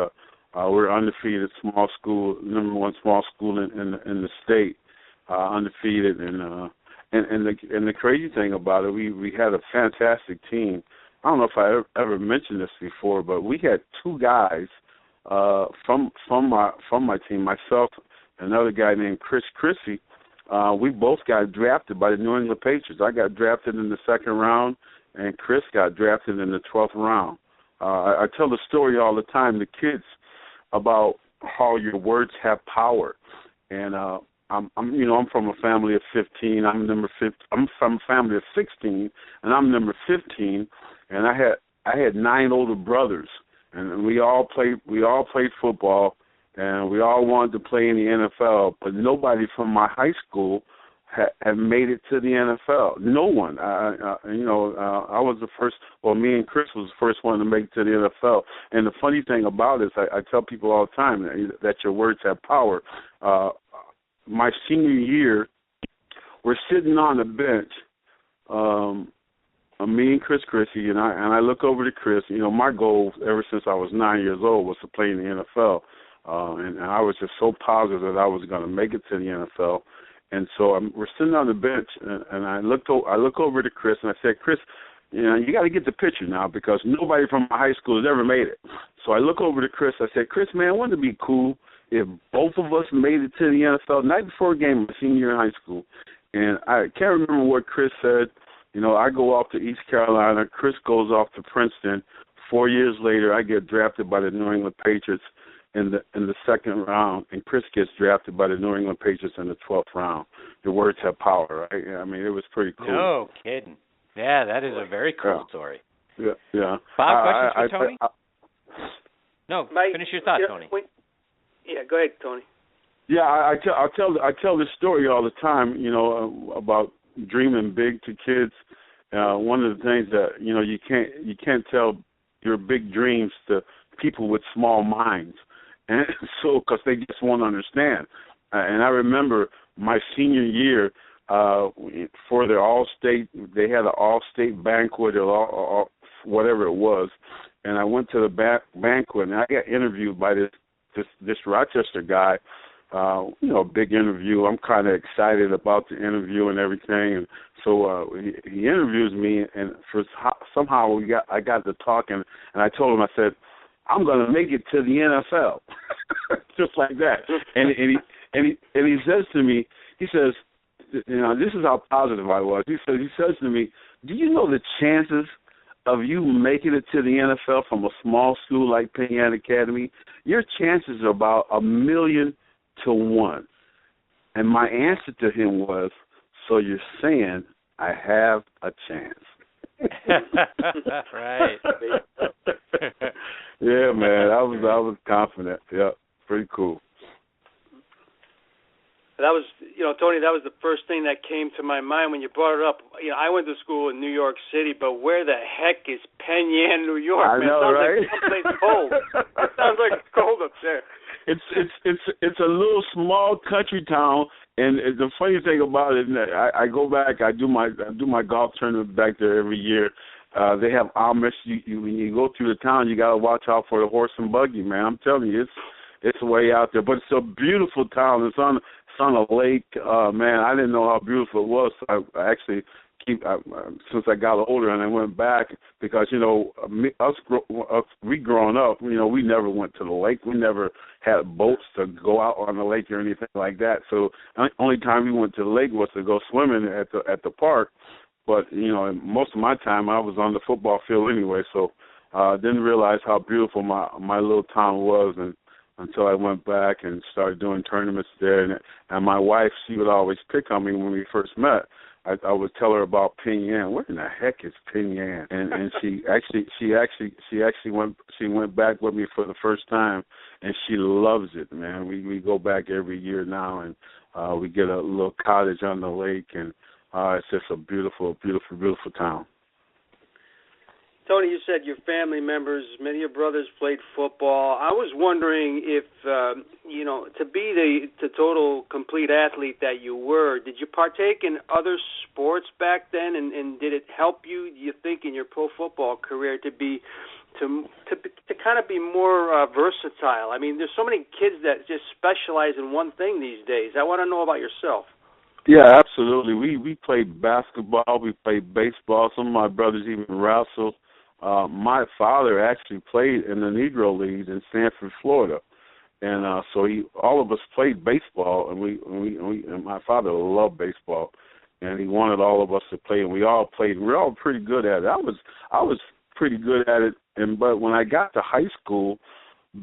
we're undefeated small school, number one small school in the state, undefeated, and the crazy thing about it, we had a fantastic team. I don't know if I ever mentioned this before, but we had two guys from my team, myself and another guy named Chris Chrissy. We both got drafted by the New England Patriots. I got drafted in the second round, and Chris got drafted in the 12th round. I tell the story all the time to kids about how your words have power. And I'm from a family of 15. I'm from a family of 16, and I'm number 15. And I had 9 older brothers, and we all played football, and we all wanted to play in the NFL. But nobody from my high school had made it to the NFL. No one. I was the first. Well, me and Chris was the first one to make it to the NFL. And the funny thing about it is, I tell people all the time that your words have power. My senior year, we're sitting on the bench. Me and Chris Chrissy, and I look over to Chris. My goal ever since I was 9 years old was to play in the NFL, and I was just so positive that I was going to make it to the NFL. And so we're sitting on the bench, and I look over to Chris, and I said, Chris, you got to get the picture now because nobody from my high school has ever made it. So I look over to Chris. I said, Chris, man, wouldn't it be cool if both of us made it to the NFL night before a game my senior year in high school? And I can't remember what Chris said. I go off to East Carolina. Chris goes off to Princeton. 4 years later, I get drafted by the New England Patriots in the second round, and Chris gets drafted by the New England Patriots in the 12th round. The words have power, right? I mean, it was pretty cool. No kidding. Yeah, that is a very cool story. Yeah. Bob, questions for Tony? No, finish your thought, Tony. Yeah, go ahead, Tony. Yeah, I tell this story all the time, about dreaming big to kids. One of the things that you can't tell your big dreams to people with small minds, and so because they just won't understand. And I remember my senior year for their all-state, they had an all-state banquet or whatever it was, and I went to the banquet and I got interviewed by this Rochester guy. Big interview. I'm kind of excited about the interview and everything, and so he interviews me, and somehow I got to talking, and I told him, I said, I'm going to make it to the NFL, just like that. And he says to me, he says, this is how positive I was. He says to me, do you know the chances of you making it to the NFL from a small school like Penn Yan Academy? Your chances are about 1,000,000 to 1. And my answer to him was, so you're saying I have a chance. Right. Yeah, man, I was confident. Yeah, pretty cool. That was, Tony, that was the first thing that came to my mind when you brought it up. I went to school in New York City, but where the heck is Penn Yan, New York? I know, sounds right? Like someplace cold. It sounds like it's cold up there. It's a little small country town, and the funny thing about it, I go back, I do my golf tournament back there every year. They have Amish. When you go through the town, you got to watch out for the horse and buggy, man. I'm telling you, it's way out there, but it's a beautiful town. It's on a lake. Man, I didn't know how beautiful it was. So I actually since I got older, and I went back because we growing up, we never went to the lake. We never had boats to go out on the lake or anything like that. So the only time we went to the lake was to go swimming at the park. But most of my time I was on the football field anyway. So didn't realize how beautiful my little town was, and until I went back and started doing tournaments there. And my wife, she would always pick on me when we first met. I would tell her about Penn Yan. What in the heck is Penn Yan? And she went back with me for the first time, and she loves it, man. We go back every year now, and we get a little cottage on the lake, and it's just a beautiful, beautiful, beautiful town. Tony, you said your family members, many of your brothers played football. I was wondering if, to be the total complete athlete that you were, did you partake in other sports back then, and did it help you think, in your pro football career to kind of be more versatile? I mean, there's so many kids that just specialize in one thing these days. I want to know about yourself. Yeah, absolutely. We played basketball. We played baseball. Some of my brothers even wrestled. my father actually played in the Negro League in Sanford, Florida, and so all of us played baseball, and my father loved baseball, and he wanted all of us to play, and we all played. We were all pretty good at it. I was pretty good at it, but when I got to high school,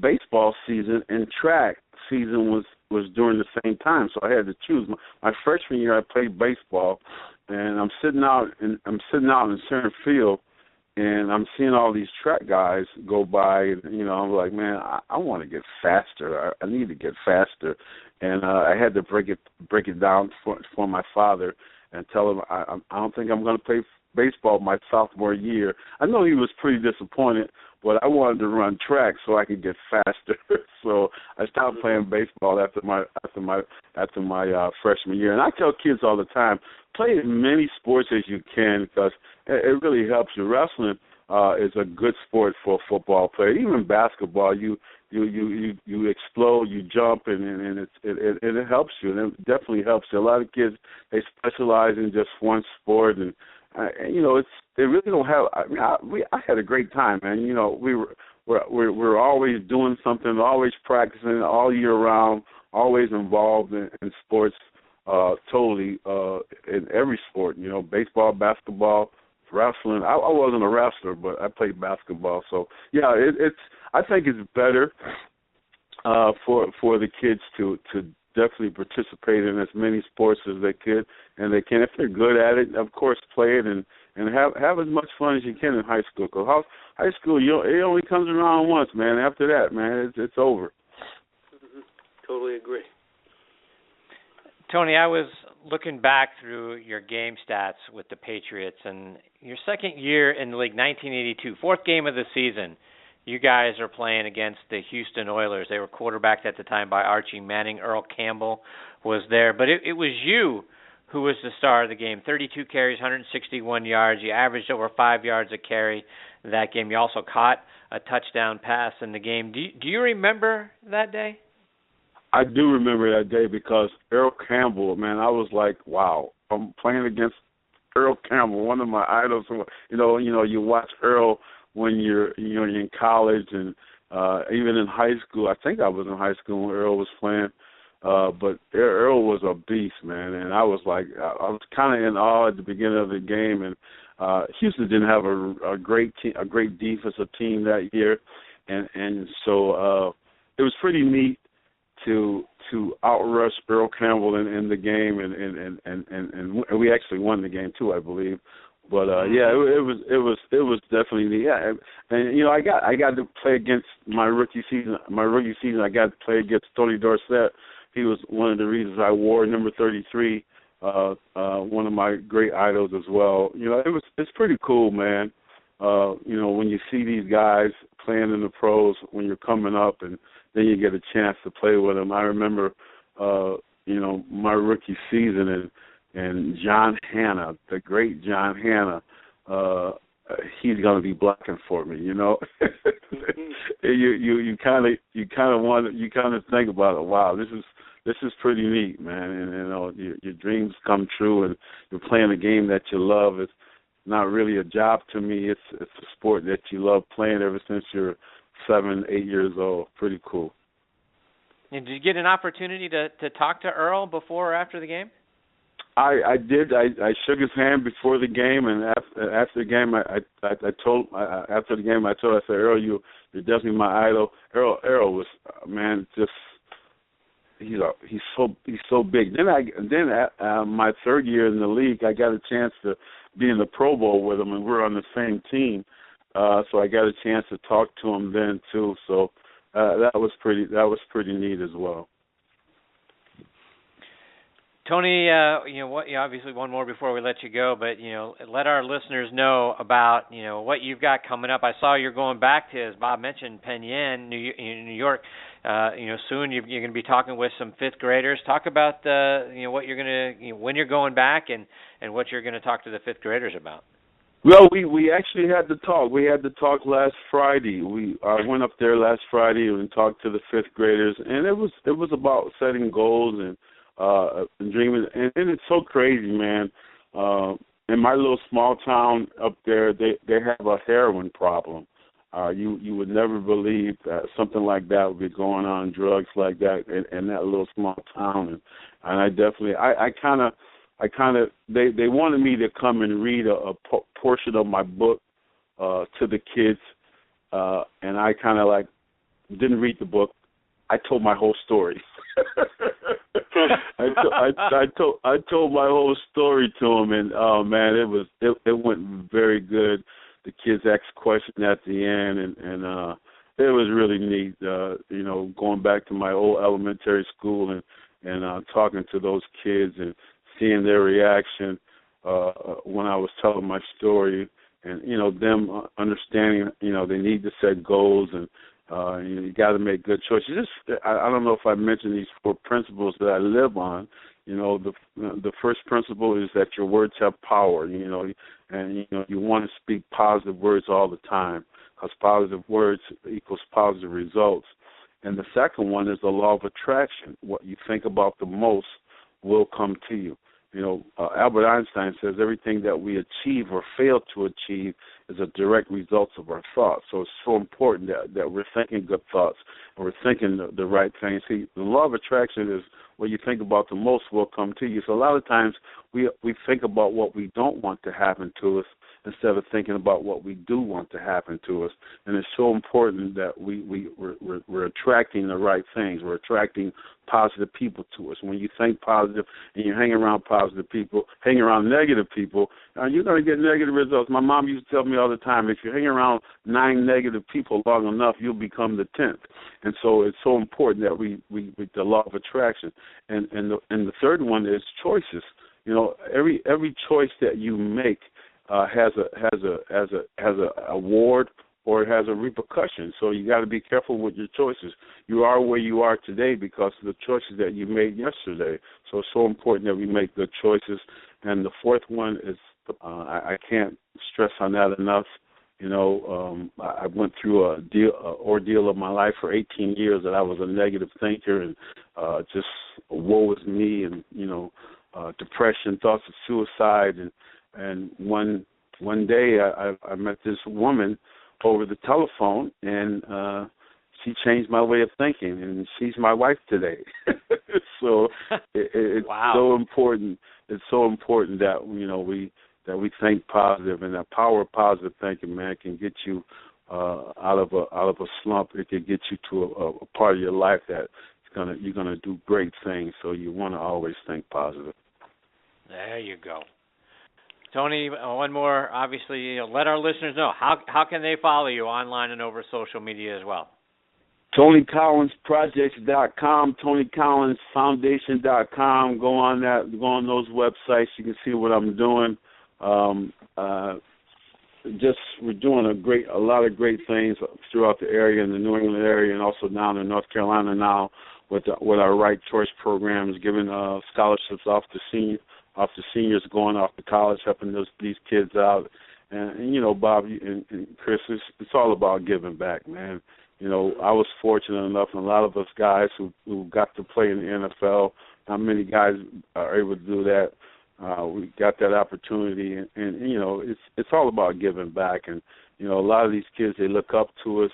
baseball season and track season was during the same time, so I had to choose. My freshman year, I played baseball, and I'm sitting out in center field, and I'm seeing all these track guys go by, and I'm like, man, I want to get faster. I need to get faster, and I had to break it down for my father and tell him I don't think I'm going to play baseball my sophomore year. I know he was pretty disappointed, but I wanted to run track so I could get faster. So I stopped playing baseball after my freshman year. And I tell kids all the time, play as many sports as you can because it really helps you. Wrestling is a good sport for a football player. Even basketball, you explode, you jump, and it helps you. And it definitely helps you. A lot of kids, they specialize in just one sport, and they really don't have. I had a great time, man. We're always doing something, always practicing all year round, always involved in sports, totally in every sport. Baseball, basketball, wrestling. I wasn't a wrestler, but I played basketball. So yeah, I think it's better for the kids to definitely participate in as many sports as they could, and they can. If they're good at it, of course, play it and have as much fun as you can in high school. Because high school, it only comes around once, man. After that, man, it's over. Mm-hmm. Totally agree. Tony, I was looking back through your game stats with the Patriots, and your second year in the league, 1982, fourth game of the season, you guys are playing against the Houston Oilers. They were quarterbacked at the time by Archie Manning. Earl Campbell was there. But it was you who was the star of the game. 32 carries, 161 yards. You averaged over 5 yards a carry that game. You also caught a touchdown pass in the game. Do you remember that day? I do remember that day because Earl Campbell, man, I was like, wow, I'm playing against Earl Campbell, one of my idols. You watch Earl when you're in college and even in high school. I think I was in high school when Earl was playing, but Earl was a beast, man. And I was like, I was kind of in awe at the beginning of the game. And Houston didn't have a great defensive team that year, and so it was pretty neat to outrush Earl Campbell in the game, and we actually won the game too, I believe. But yeah, it was definitely neat. Yeah, and I got to play against my rookie season. I got to play against Tony Dorsett. He was one of the reasons I wore number 33. One of my great idols as well. It's pretty cool, man. When you see these guys playing in the pros when you're coming up, and then you get a chance to play with them. I remember, my rookie season and John Hanna, the great John Hanna, he's going to be blocking for me. You kind of think about it. Wow, this is pretty neat, man. And your dreams come true, and you're playing a game that you love. It's not really a job to me. It's a sport that you love playing ever since you're 7, 8 years old. Pretty cool. And did you get an opportunity to talk to Earl before or after the game? I did. I shook his hand before the game, and after the game, I said, Earl, you're definitely my idol. Earl was, man, just he's so big. Then my third year in the league, I got a chance to be in the Pro Bowl with him, and we're on the same team. So I got a chance to talk to him then too. So that was pretty neat as well. Tony, obviously one more before we let you go, but let our listeners know about what you've got coming up. I saw you're going back to, as Bob mentioned, Penn Yan, New York. Soon you're going to be talking with some fifth graders. Talk about what you're going to when you're going back and what you're going to talk to the fifth graders about. Well, we actually had the talk. We had the talk last Friday. I went up there last Friday and talked to the fifth graders, and it was about setting goals and dreaming. And it's so crazy, man. in my little small town up there, they have a heroin problem. You would never believe that something like that would be going on, drugs like that in that little small town. And I definitely, I kind of, they wanted me to come and read a portion of my book to the kids, and I kind of like didn't read the book. I told my whole story. I told my whole story to them, and oh man, it went very good. The kids asked questions at the end, and it was really neat. Going back to my old elementary school and talking to those kids and seeing their reaction when I was telling my story, and them understanding they need to set goals and you got to make good choices. I don't know if I mentioned these 4 principles that I live on. The first principle is that your words have power. And you want to speak positive words all the time, because positive words equals positive results. And the second one is the law of attraction. What you think about the most will come to you. Albert Einstein says everything that we achieve or fail to achieve is a direct result of our thoughts. So it's so important that we're thinking good thoughts and we're thinking the right things. See, the law of attraction is what you think about the most will come to you. So a lot of times we think about what we don't want to happen to us instead of thinking about what we do want to happen to us. And it's so important that we're attracting the right things. We're attracting positive people to us. When you think positive and you hang around positive people, hang around negative people, you're going to get negative results. My mom used to tell me all the time, if you hang around 9 negative people long enough, you'll become the 10th. And so it's so important that we the law of attraction. And the third one is choices. Every choice that you make has a award or it has a repercussion. So you got to be careful with your choices. You are where you are today because of the choices that you made yesterday. So it's so important that we make good choices. And the fourth one is I can't stress on that enough. I went through an ordeal of my life for 18 years that I was a negative thinker and just woe is me and depression, thoughts of suicide, and one day I met this woman over the telephone, and she changed my way of thinking, and she's my wife today. So it's wow. so important. It's so important that we think positive, and that power of positive thinking, man, can get you out of a slump. It can get you to a part of your life that you're gonna do great things. So you want to always think positive. There you go. Tony, one more. Obviously, let our listeners know how can they follow you online and over social media as well. TonyCollinsProjects.com, TonyCollinsFoundation.com. Go on those websites. You can see what I'm doing. We're doing a lot of great things throughout the area, in the New England area, and also down in North Carolina now with our Right Choice programs, giving scholarships off to seniors going off to college, helping these kids out. And Bob and Chris, it's all about giving back, man. I was fortunate enough, and a lot of us guys who got to play in the NFL, not many guys are able to do that. We got that opportunity, and it's all about giving back. And a lot of these kids, they look up to us.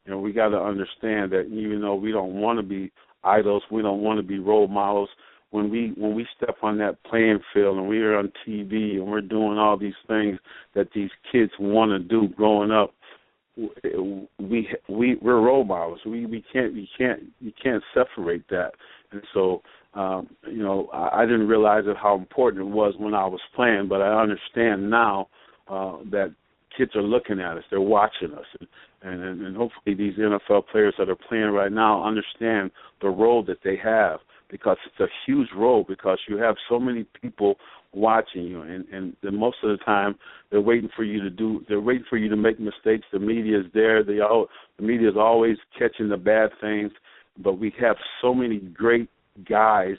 We got to understand that even though we don't want to be idols, we don't want to be role models. When we step on that playing field and we're on TV and we're doing all these things that these kids want to do growing up, we're role models. You can't separate that. And so I didn't realize how important it was when I was playing, but I understand now that kids are looking at us, they're watching us, and hopefully these NFL players that are playing right now understand the role that they have, because it's a huge role, because you have so many people watching you, and most of the time they're waiting for you to make mistakes. The media is there. The media is always catching the bad things, but we have so many great guys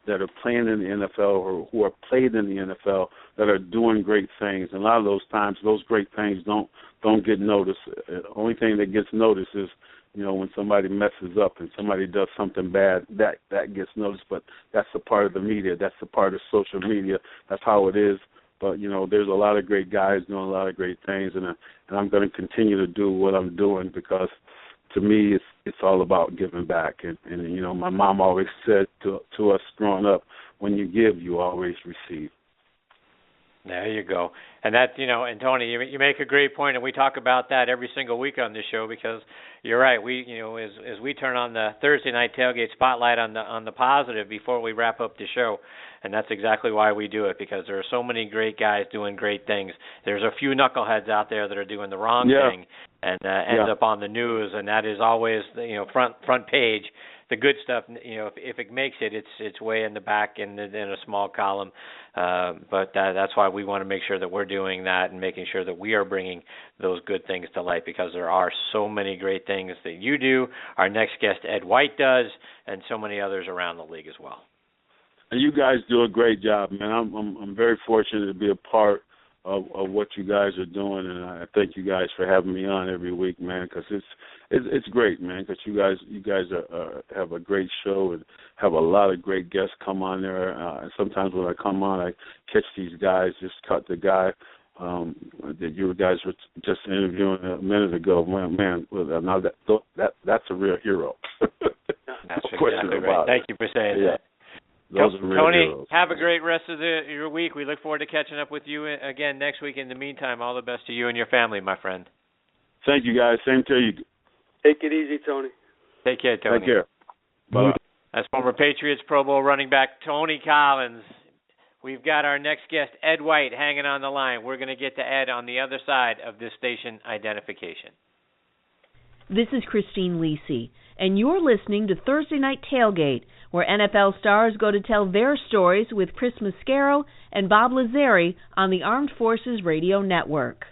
that are playing in the NFL or who are played in the NFL that are doing great things. And a lot of those times, those great things don't get noticed. The only thing that gets noticed is when somebody messes up and somebody does something bad, that gets noticed. But that's the part of the media. That's the part of social media. That's how it is. But there's a lot of great guys doing a lot of great things, and I'm going to continue to do what I'm doing because, to me, it's all about giving back. And my mom always said to us growing up, when you give, you always receive. There you go. And that, and Tony, you make a great point, and we talk about that every single week on this show because you're right. We, as we turn on the Thursday night tailgate spotlight on the positive before we wrap up the show, and that's exactly why we do it, because there are so many great guys doing great things. There's a few knuckleheads out there that are doing the wrong thing and ends up on the news, and that is always front page. The good stuff, if it makes it, it's way in the back in a small column. But that's why we want to make sure that we're doing that and making sure that we are bringing those good things to light, because there are so many great things that you do, our next guest Ed White does, and so many others around the league as well. And you guys do a great job, man. I'm very fortunate to be a part of what you guys are doing, and I thank you guys for having me on every week, man, because it's great, man, because you guys have a great show and have a lot of great guests come on there. And sometimes when I come on, I catch these guys, just cut the guy that you guys were just interviewing a minute ago. Man, now that's a real hero. That's exactly right. Thank you for saying that. Tony, heroes. Have a great rest of your week. We look forward to catching up with you again next week. In the meantime, all the best to you and your family, my friend. Thank you, guys. Same to you. Take it easy, Tony. Take care, Tony. Take care. Bye. As former Patriots Pro Bowl running back Tony Collins, we've got our next guest, Ed White, hanging on the line. We're going to get to Ed on the other side of this station identification. This is Christine Lisi, and you're listening to Thursday Night Tailgate, where NFL stars go to tell their stories with Chris Mascaro and Bob Lazzari on the Armed Forces Radio Network.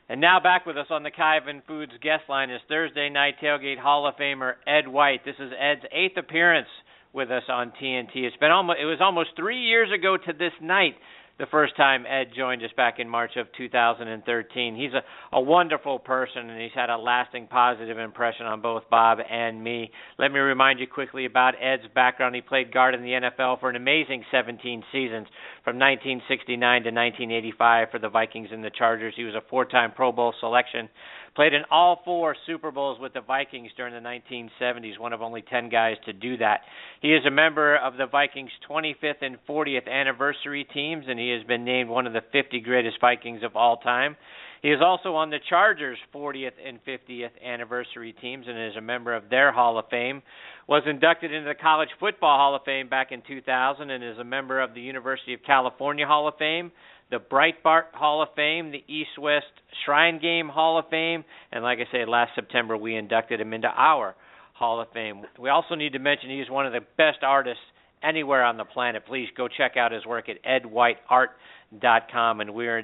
And now back with us on the Kaiven Foods guest line is Thursday Night Tailgate Hall of Famer Ed White. This is Ed's 8th appearance with us on TNT. It was almost 3 years ago to this night the first time Ed joined us back in March of 2013. He's a wonderful person, and he's had a lasting positive impression on both Bob and me. Let me remind you quickly about Ed's background. He played guard in the NFL for an amazing 17 seasons, from 1969 to 1985 for the Vikings and the Chargers. He was a 4-time Pro Bowl selection. Played in all 4 Super Bowls with the Vikings during the 1970s, one of only 10 guys to do that. He is a member of the Vikings' 25th and 40th anniversary teams, and he has been named one of the 50 greatest Vikings of all time. He is also on the Chargers' 40th and 50th anniversary teams and is a member of their Hall of Fame. Was inducted into the College Football Hall of Fame back in 2000 and is a member of the University of California Hall of Fame, the Breitbart Hall of Fame, the East-West Shrine Game Hall of Fame, and like I said, last September we inducted him into our Hall of Fame. We also need to mention he's one of the best artists anywhere on the planet. Please go check out his work at edwhiteart.com, and we're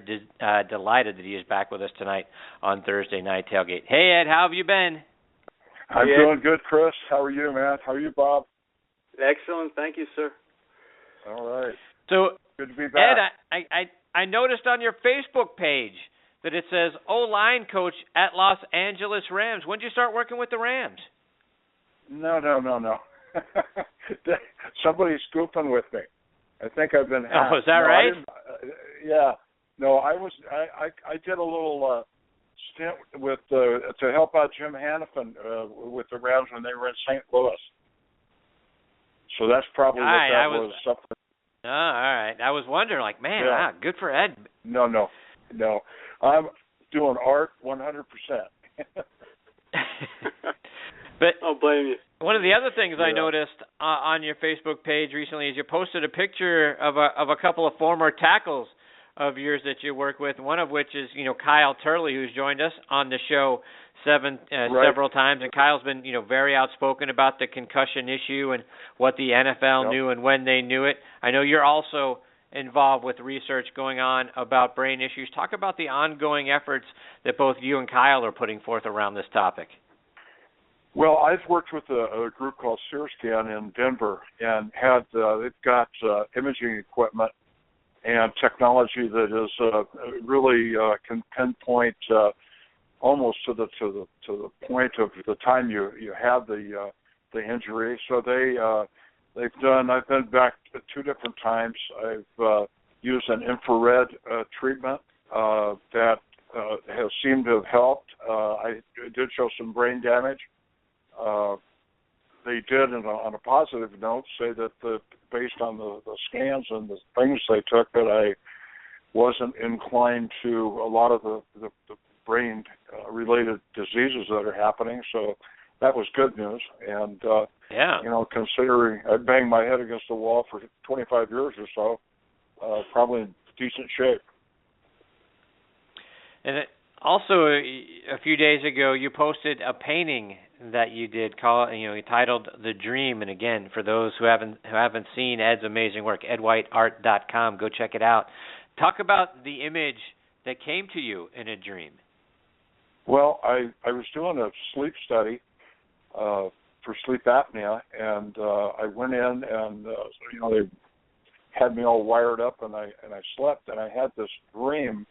delighted that he is back with us tonight on Thursday Night Tailgate. Hey, Ed, how have you been? I'm doing good, Chris. How are you, man? How are you, Bob? Excellent. Thank you, sir. All right. So, good to be back. Ed, I noticed on your Facebook page that it says O-line coach at Los Angeles Rams. When did you start working with the Rams? No. Somebody's scooping with me. I think I've been hacked. Oh, is that right? Yeah. No, I did a little stint with to help out Jim Hannafin with the Rams when they were in St. Louis. So that's probably what that was. Something. Oh, all right. I was wondering, man, good for Ed. No. I'm doing art 100%. But I'll blame you. One of the other things I noticed on your Facebook page recently is you posted a picture of a couple of former tackles of yours that you work with, one of which is, Kyle Turley, who's joined us on the show several times, and Kyle's been, very outspoken about the concussion issue and what the NFL knew and when they knew it. I know you're also involved with research going on about brain issues. Talk about the ongoing efforts that both you and Kyle are putting forth around this topic. Well, I've worked with a group called SearScan in Denver, and they've got imaging equipment and technology that is really can pinpoint almost to the point of the time you had the injury. So they've done. I've been back 2 different times. I've used an infrared treatment that has seemed to have helped. I did show some brain damage. They did, on a positive note, say that based on the scans and the things they took, that I wasn't inclined to a lot of the brain-related diseases that are happening. So that was good news. And, considering I banged my head against the wall for 25 years or so, probably in decent shape. And also, a few days ago, you posted a painting that you did, titled "The Dream." And again, for those who haven't seen Ed's amazing work, edwhiteart.com, go check it out. Talk about the image that came to you in a dream. Well, I was doing a sleep study for sleep apnea, and I went in and they had me all wired up, and I slept, and I had this dream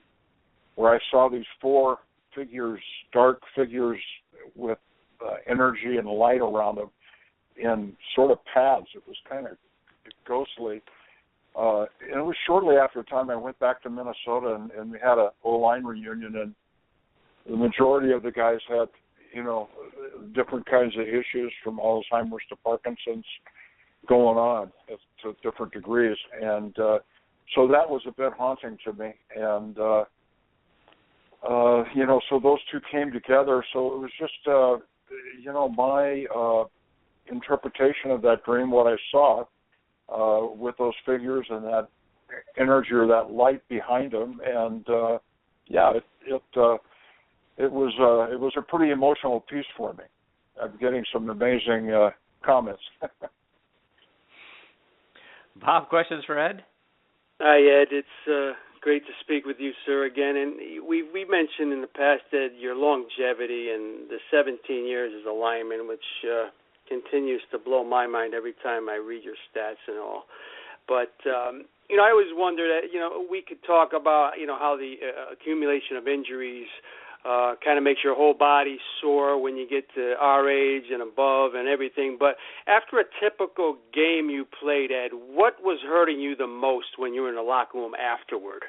where I saw these four figures, dark figures with energy and light around them in sort of paths. It was kind of ghostly. And it was shortly after the time I went back to Minnesota, and we had a O-line reunion, and the majority of the guys had, different kinds of issues from Alzheimer's to Parkinson's going on to different degrees. And so that was a bit haunting to me. And, so those two came together. So it was just, my interpretation of that dream, what I saw with those figures and that energy or that light behind them. And, it was a pretty emotional piece for me. I'm getting some amazing comments. Bob, questions for Ed? Hi, Ed. It's great to speak with you, sir, again. And we mentioned in the past, Ed, your longevity and the 17 years as a lineman, which continues to blow my mind every time I read your stats and all. But, I always wonder that, we could talk about, how the accumulation of injuries kind of makes your whole body sore when you get to our age and above and everything. But after a typical game you played, Ed, what was hurting you the most when you were in the locker room afterward?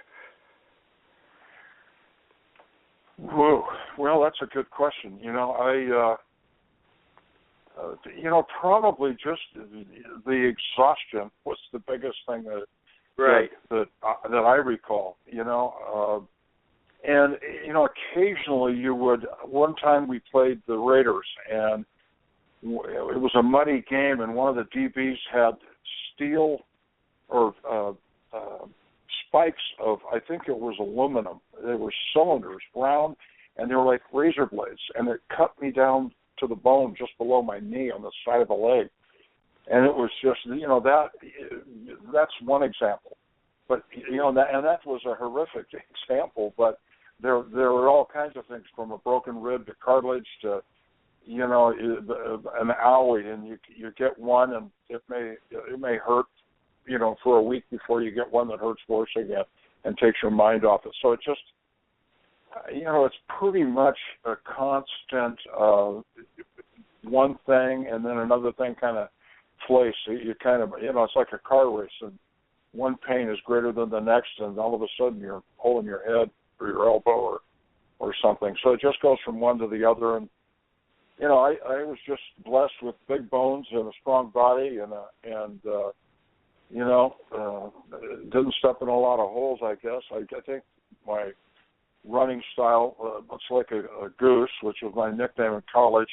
Whoa. Well, that's a good question. Probably just the exhaustion was the biggest thing that I recall. And, occasionally you would, one time we played the Raiders, and it was a muddy game, and one of the DBs had steel or spikes of, I think it was aluminum. They were cylinders, round, and they were like razor blades, and it cut me down to the bone just below my knee on the side of the leg. And it was just, that's one example. But, that was a horrific example, but there were all kinds of things, from a broken rib to cartilage to, an owie, and you get one, and it may hurt, for a week before you get one that hurts worse again and takes your mind off it. So it just, it's pretty much a constant one thing and then another thing kind of place. You kind of, it's like a car race, and one pain is greater than the next, and all of a sudden you're holding your head or your elbow or something. So it just goes from one to the other. And, I was just blessed with big bones and a strong body and didn't step in a lot of holes, I guess. I think my running style, much like a goose, which was my nickname in college,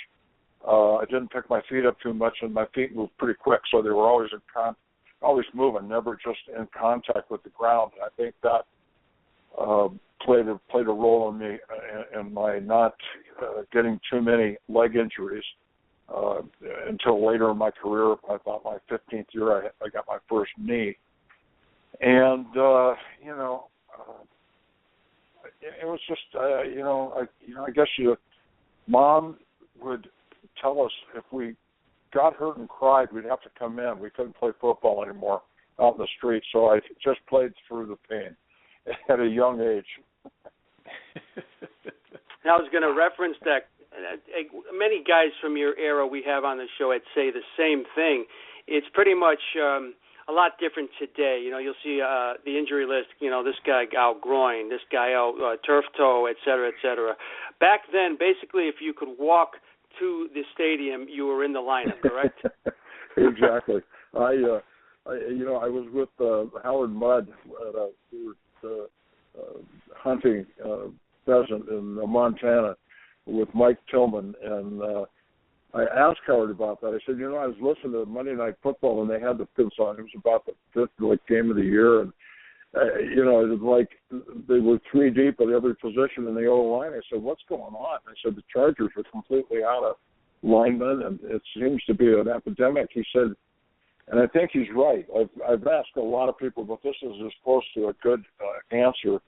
I didn't pick my feet up too much, and my feet moved pretty quick, so they were always always moving, never just in contact with the ground. And I think that played a role in me in my not getting too many leg injuries until later in my career. About my 15th year, I got my first knee, and it was just I guess Mom would tell us if we got hurt and cried, we'd have to come in. We couldn't play football anymore out in the street, so I just played through the pain at a young age. I was going to reference that. Many guys from your era we have on the show, I'd say the same thing. It's pretty much a lot different today. You'll see the injury list. This guy out groin, this guy out turf toe, et cetera, et cetera. Back then, basically, if you could walk to the stadium, you were in the lineup, correct? Exactly. I was with Howard Mudd. We were hunting pheasant in Montana with Mike Tillman, and I asked Howard about that. I said, I was listening to Monday Night Football, and they had the fifth on. It was about the fifth game of the year, and it was like they were 3 deep at every position in the O-line. I said, what's going on? I said, the Chargers are completely out of linemen, and it seems to be an epidemic. He said, and I think he's right. I've asked a lot of people, but this is as close to a good answer,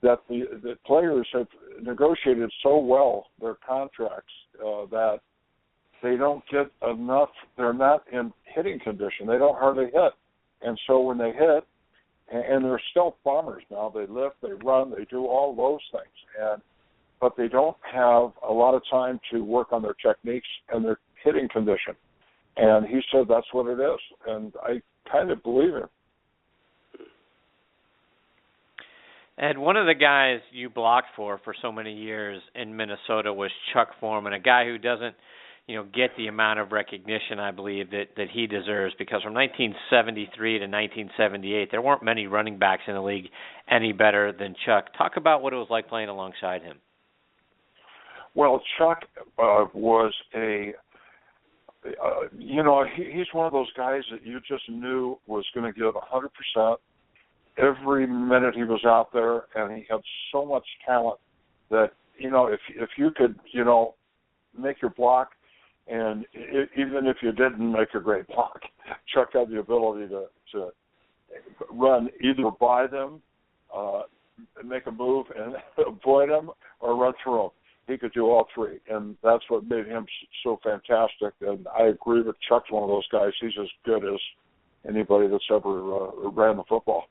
that the players have negotiated so well their contracts that they don't get enough. They're not in hitting condition. They don't hardly hit. And so when they hit, and they're stealth bombers now, they lift, they run, they do all those things. But they don't have a lot of time to work on their techniques and their hitting condition. And he said that's what it is. And I kind of believe him. Ed, one of the guys you blocked for so many years in Minnesota was Chuck Foreman, a guy who doesn't, get the amount of recognition, I believe, that he deserves, because from 1973 to 1978, there weren't many running backs in the league any better than Chuck. Talk about what it was like playing alongside him. Well, Chuck was he's one of those guys that you just knew was going to give 100% every minute he was out there, and he had so much talent that, if you could, make your block, and even if you didn't make a great block, Chuck had the ability to run either by them, make a move and avoid them, or run through them. He could do all three, and that's what made him so fantastic. And I agree with Chuck's one of those guys. He's as good as anybody that's ever ran the football.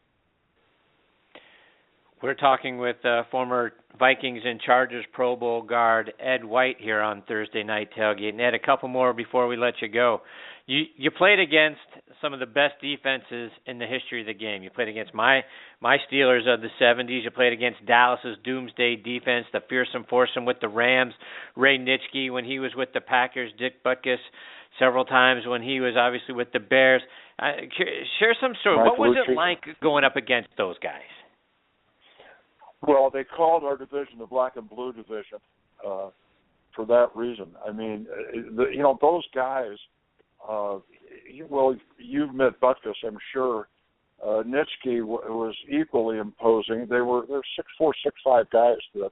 We're talking with former Vikings and Chargers Pro Bowl guard Ed White here on Thursday Night Tailgate. And Ed, a couple more before we let you go. You played against some of the best defenses in the history of the game. You played against my Steelers of the 70s. You played against Dallas's doomsday defense, the fearsome foursome with the Rams, Ray Nitschke when he was with the Packers, Dick Butkus several times when he was obviously with the Bears. Share some story. What was it like going up against those guys? Well, they called our division the Black and Blue division for that reason. I mean, those guys. You've met Butkus, I'm sure. Nitschke was equally imposing. They're 6'4", 6'5" guys that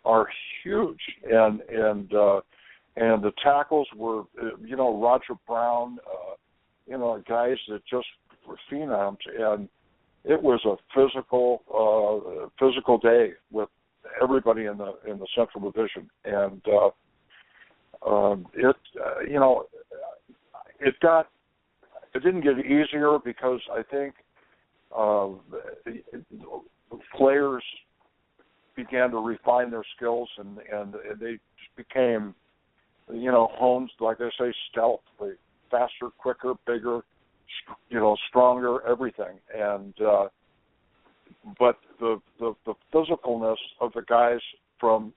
are huge, and the tackles were Roger Brown, guys that just were phenoms, and it was a physical day with everybody in the Central Division, and it didn't get easier because I think players began to refine their skills and they became honed, like I say, stealth, faster, quicker, bigger, stronger, everything. And but the physicalness of the guys from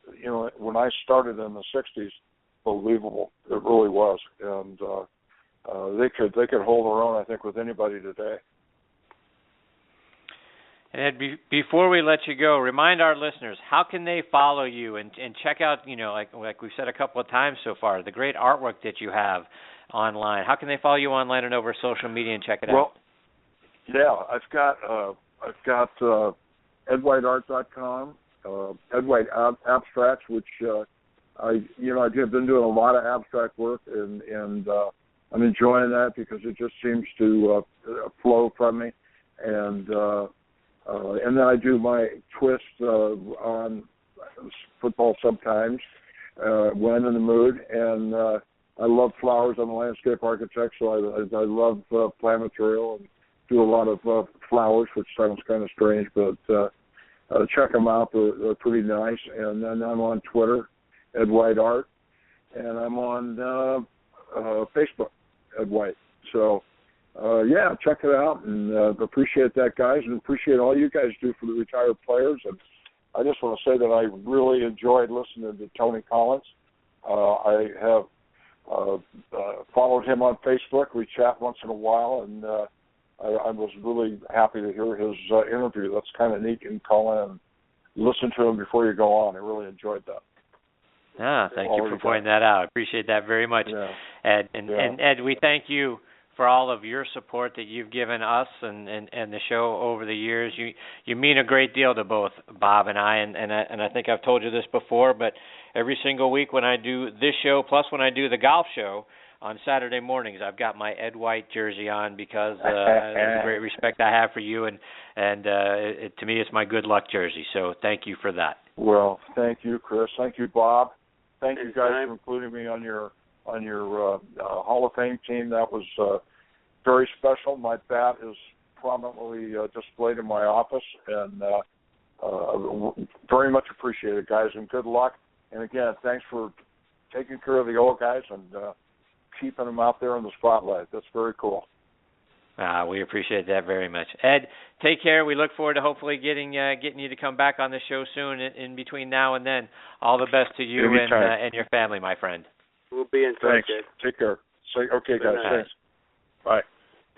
when I started in the 60s, believable. It really was, and they could hold their own, I think, with anybody today. And Ed, before we let you go, remind our listeners, how can they follow you and check out, like we've said a couple of times so far, the great artwork that you have online. How can they follow you online and over social media and check it out? Yeah, I've got edwhiteart.com, Ed White Abstracts, which I've been doing a lot of abstract work, and I'm enjoying that because it just seems to flow from me, and then I do my twist on football sometimes when I'm in the mood, and I love flowers. I'm a landscape architect, so I love plant material and do a lot of flowers, which sounds kind of strange, but check them out. They're pretty nice. And then I'm on Twitter, Ed White Art, and I'm on Facebook, Ed White. So yeah, check it out, and appreciate that, guys, and appreciate all you guys do for the retired players. And I just want to say that I really enjoyed listening to Tony Collins. I have followed him on Facebook. We chat once in a while, and I was really happy to hear his interview. That's kind of neat. You can call in and listen to him before you go on. I really enjoyed that. Thank you for pointing that out. I appreciate that very much, Ed. And Ed, we thank you for all of your support that you've given us and the show over the years. You mean a great deal to both Bob and I, and I think I've told you this before, but every single week when I do this show, plus when I do the golf show on Saturday mornings, I've got my Ed White jersey on because of the great respect I have for you, and to me it's my good luck jersey. So thank you for that. Well, thank you, Chris. Thank you, Bob. Thank you guys for including me on your Hall of Fame team. That was very special. My bat is prominently displayed in my office, and very much appreciated, guys, and good luck. And again, thanks for taking care of the old guys and keeping them out there in the spotlight. That's very cool. We appreciate that very much. Ed, take care. We look forward to hopefully getting you to come back on the show soon. In between now and then, all the best to you and your family, my friend. We'll be in touch. Thanks. Take care. Okay, guys. Thanks. Bye.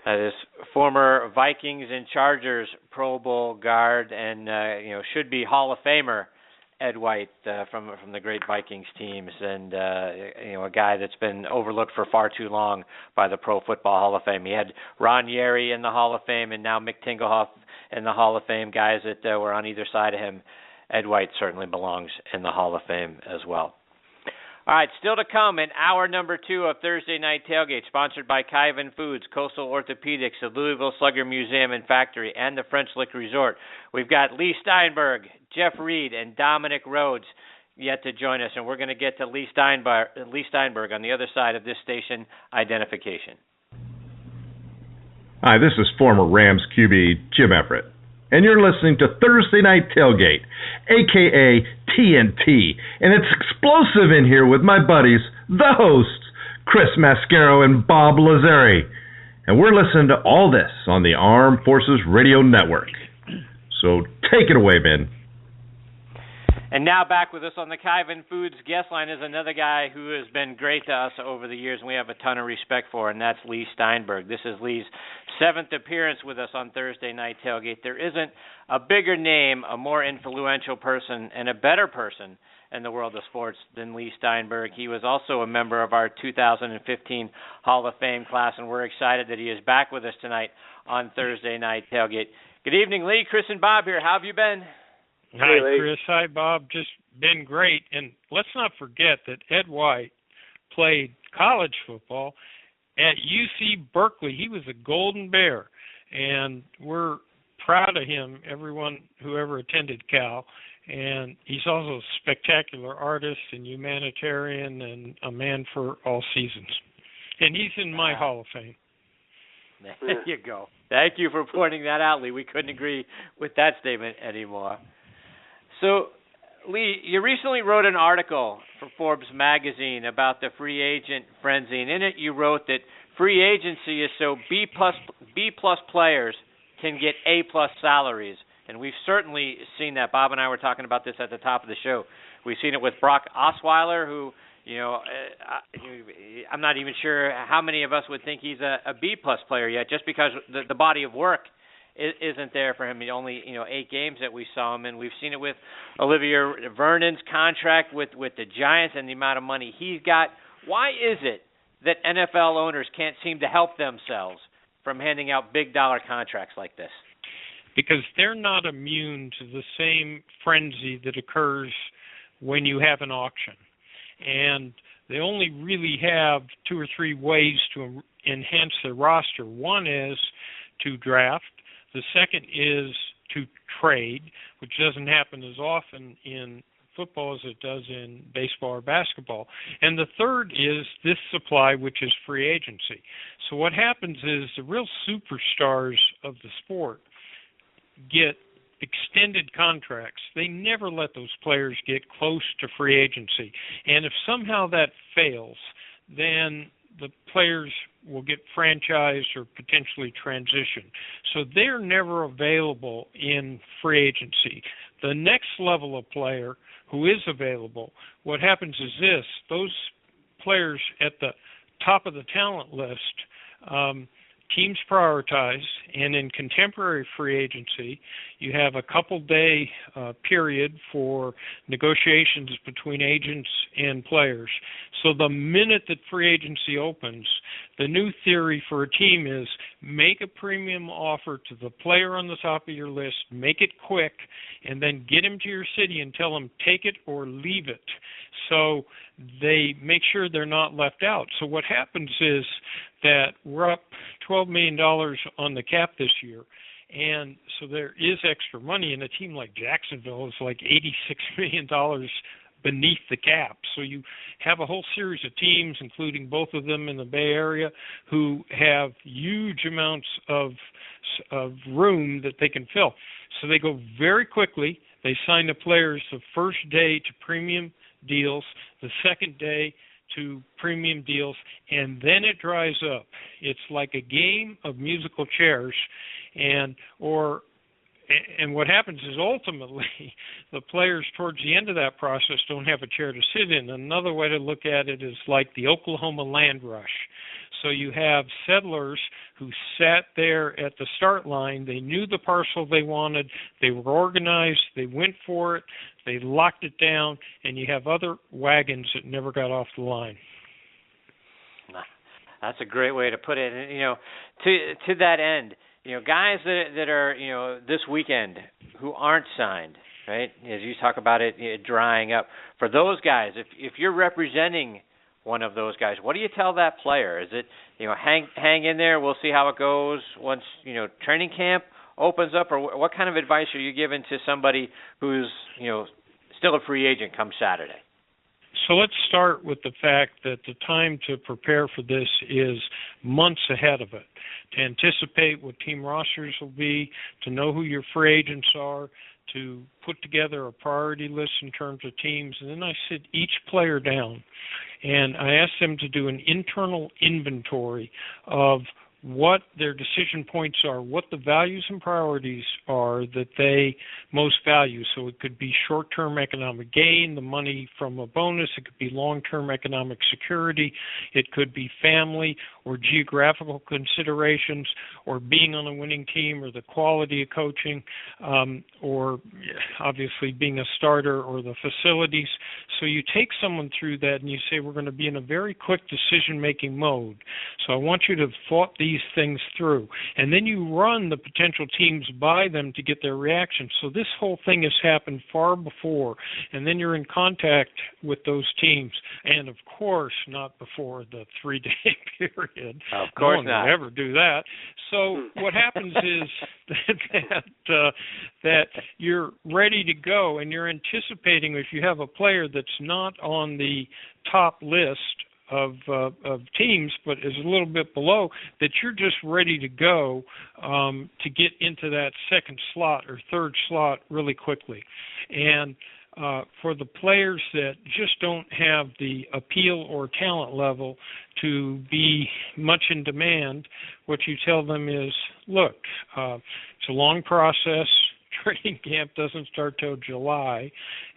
That is former Vikings and Chargers Pro Bowl guard and should be Hall of Famer Ed White from the great Vikings teams, and a guy that's been overlooked for far too long by the Pro Football Hall of Fame. He had Ron Yeri in the Hall of Fame, and now Mick Tingelhoff in the Hall of Fame. Guys that were on either side of him. Ed White certainly belongs in the Hall of Fame as well. All right, still to come in hour number 2 of Thursday Night Tailgate, sponsored by Kaiven Foods, Coastal Orthopedics, the Louisville Slugger Museum and Factory, and the French Lick Resort. We've got Leigh Steinberg, Jeff Reed, and Dominic Rhodes yet to join us, and we're going to get to Leigh Steinberg on the other side of this station identification. Hi, this is former Rams QB Jim Everett, and you're listening to Thursday Night Tailgate, a.k.a. TNT, and it's explosive in here with my buddies, the hosts, Chris-Mascaro and bob-lazzari, and we're listening to all this on the Armed Forces Radio Network. So take it away, Ben. And now back with us on the Kaiven Foods guest line is another guy who has been great to us over the years, and we have a ton of respect for, and that's Leigh Steinberg. This is Leigh's 7th appearance with us on Thursday Night Tailgate. There isn't a bigger name, a more influential person, and a better person in the world of sports than Leigh Steinberg. He was also a member of our 2015 Hall of Fame class, and we're excited that he is back with us tonight on Thursday Night Tailgate. Good evening, Leigh. Chris and Bob here. How have you been? Hi, Chris. Hi, Bob. Just been great. And let's not forget that Ed White played college football at UC Berkeley. He was a Golden Bear, and we're proud of him, whoever attended Cal. And he's also a spectacular artist and humanitarian and a man for all seasons. And he's in my Hall of Fame. There you go. Thank you for pointing that out, Leigh. We couldn't agree with that statement anymore. So, Leigh, you recently wrote an article for Forbes magazine about the free agent frenzy, and in it you wrote that free agency is so B plus players can get A plus salaries, and we've certainly seen that. Bob and I were talking about this at the top of the show. We've seen it with Brock Osweiler, who, I'm not even sure how many of us would think he's a B plus player yet, just because the body of work isn't there for him. Only 8 games that we saw him, and we've seen it with Olivier Vernon's contract with the Giants and the amount of money he's got. Why is it that NFL owners can't seem to help themselves from handing out big dollar contracts like this? Because they're not immune to the same frenzy that occurs when you have an auction. And they only really have 2 or 3 ways to enhance their roster. One is to draft. The second is to trade, which doesn't happen as often in football as it does in baseball or basketball. And the third is this supply, which is free agency. So what happens is the real superstars of the sport get extended contracts. They never let those players get close to free agency. And if somehow that fails, then the players will get franchised or potentially transitioned. So they're never available in free agency. The next level of player who is available, what happens is this: those players at the top of the talent list, teams prioritize, and in contemporary free agency, you have a couple-day period for negotiations between agents and players. So the minute that free agency opens, the new theory for a team is make a premium offer to the player on the top of your list, make it quick, and then get him to your city and tell him take it or leave it. So they make sure they're not left out. So what happens is that we're up $12 million on the cap this year, and so there is extra money, and a team like Jacksonville is like $86 million beneath the cap. So you have a whole series of teams, including both of them in the Bay Area, who have huge amounts of room that they can fill. So they go very quickly. They sign the players the first day to premium deals, the second day to premium deals, and then it dries up. It's like a game of musical chairs, and what happens is ultimately the players towards the end of that process don't have a chair to sit in. Another way to look at it is like the Oklahoma land rush. So you have settlers who sat there at the start line. They knew the parcel they wanted. They were organized. They went for it. They locked it down. And you have other wagons that never got off the line. That's a great way to put it. And, to that end, guys that are, this weekend who aren't signed, right? As you talk about it drying up. For those guys, if you're representing one of those guys, what do you tell that player? Is it, hang in there, we'll see how it goes once, training camp opens up, or what kind of advice are you giving to somebody who's, still a free agent come Saturday? So let's start with the fact that the time to prepare for this is months ahead of it, to anticipate what team rosters will be, to know who your free agents are, to put together a priority list in terms of teams, and then I sit each player down and I ask them to do an internal inventory of what their decision points are, what the values and priorities are that they most value. So it could be short-term economic gain, the money from a bonus. It could be long-term economic security. It could be family or geographical considerations, or being on a winning team, or the quality of coaching, or obviously being a starter, or the facilities. So you take someone through that and you say, we're going to be in a very quick decision-making mode. So I want you to have thought these things through. And then you run the potential teams by them to get their reaction. So this whole thing has happened far before. And then you're in contact with those teams. And, of course, not before the 3-day period. Of course no one would ever do that. So what happens is that you're ready to go, and you're anticipating, if you have a player that's not on the top list of teams, but is a little bit below, that you're just ready to go to get into that second slot or third slot really quickly. And for the players that just don't have the appeal or talent level to be much in demand, what you tell them is, look, it's a long process. Training camp doesn't start till July,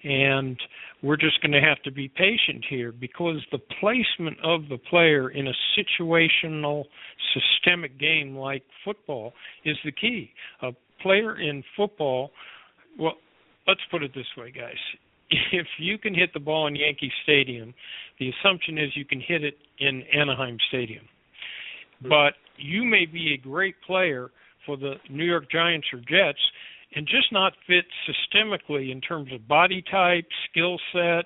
and we're just going to have to be patient here, because the placement of the player in a situational, systemic game like football is the key. A player in football, well, let's put it this way, guys. If you can hit the ball in Yankee Stadium, the assumption is you can hit it in Anaheim Stadium. But you may be a great player for the New York Giants or Jets and just not fit systemically in terms of body type, skill set,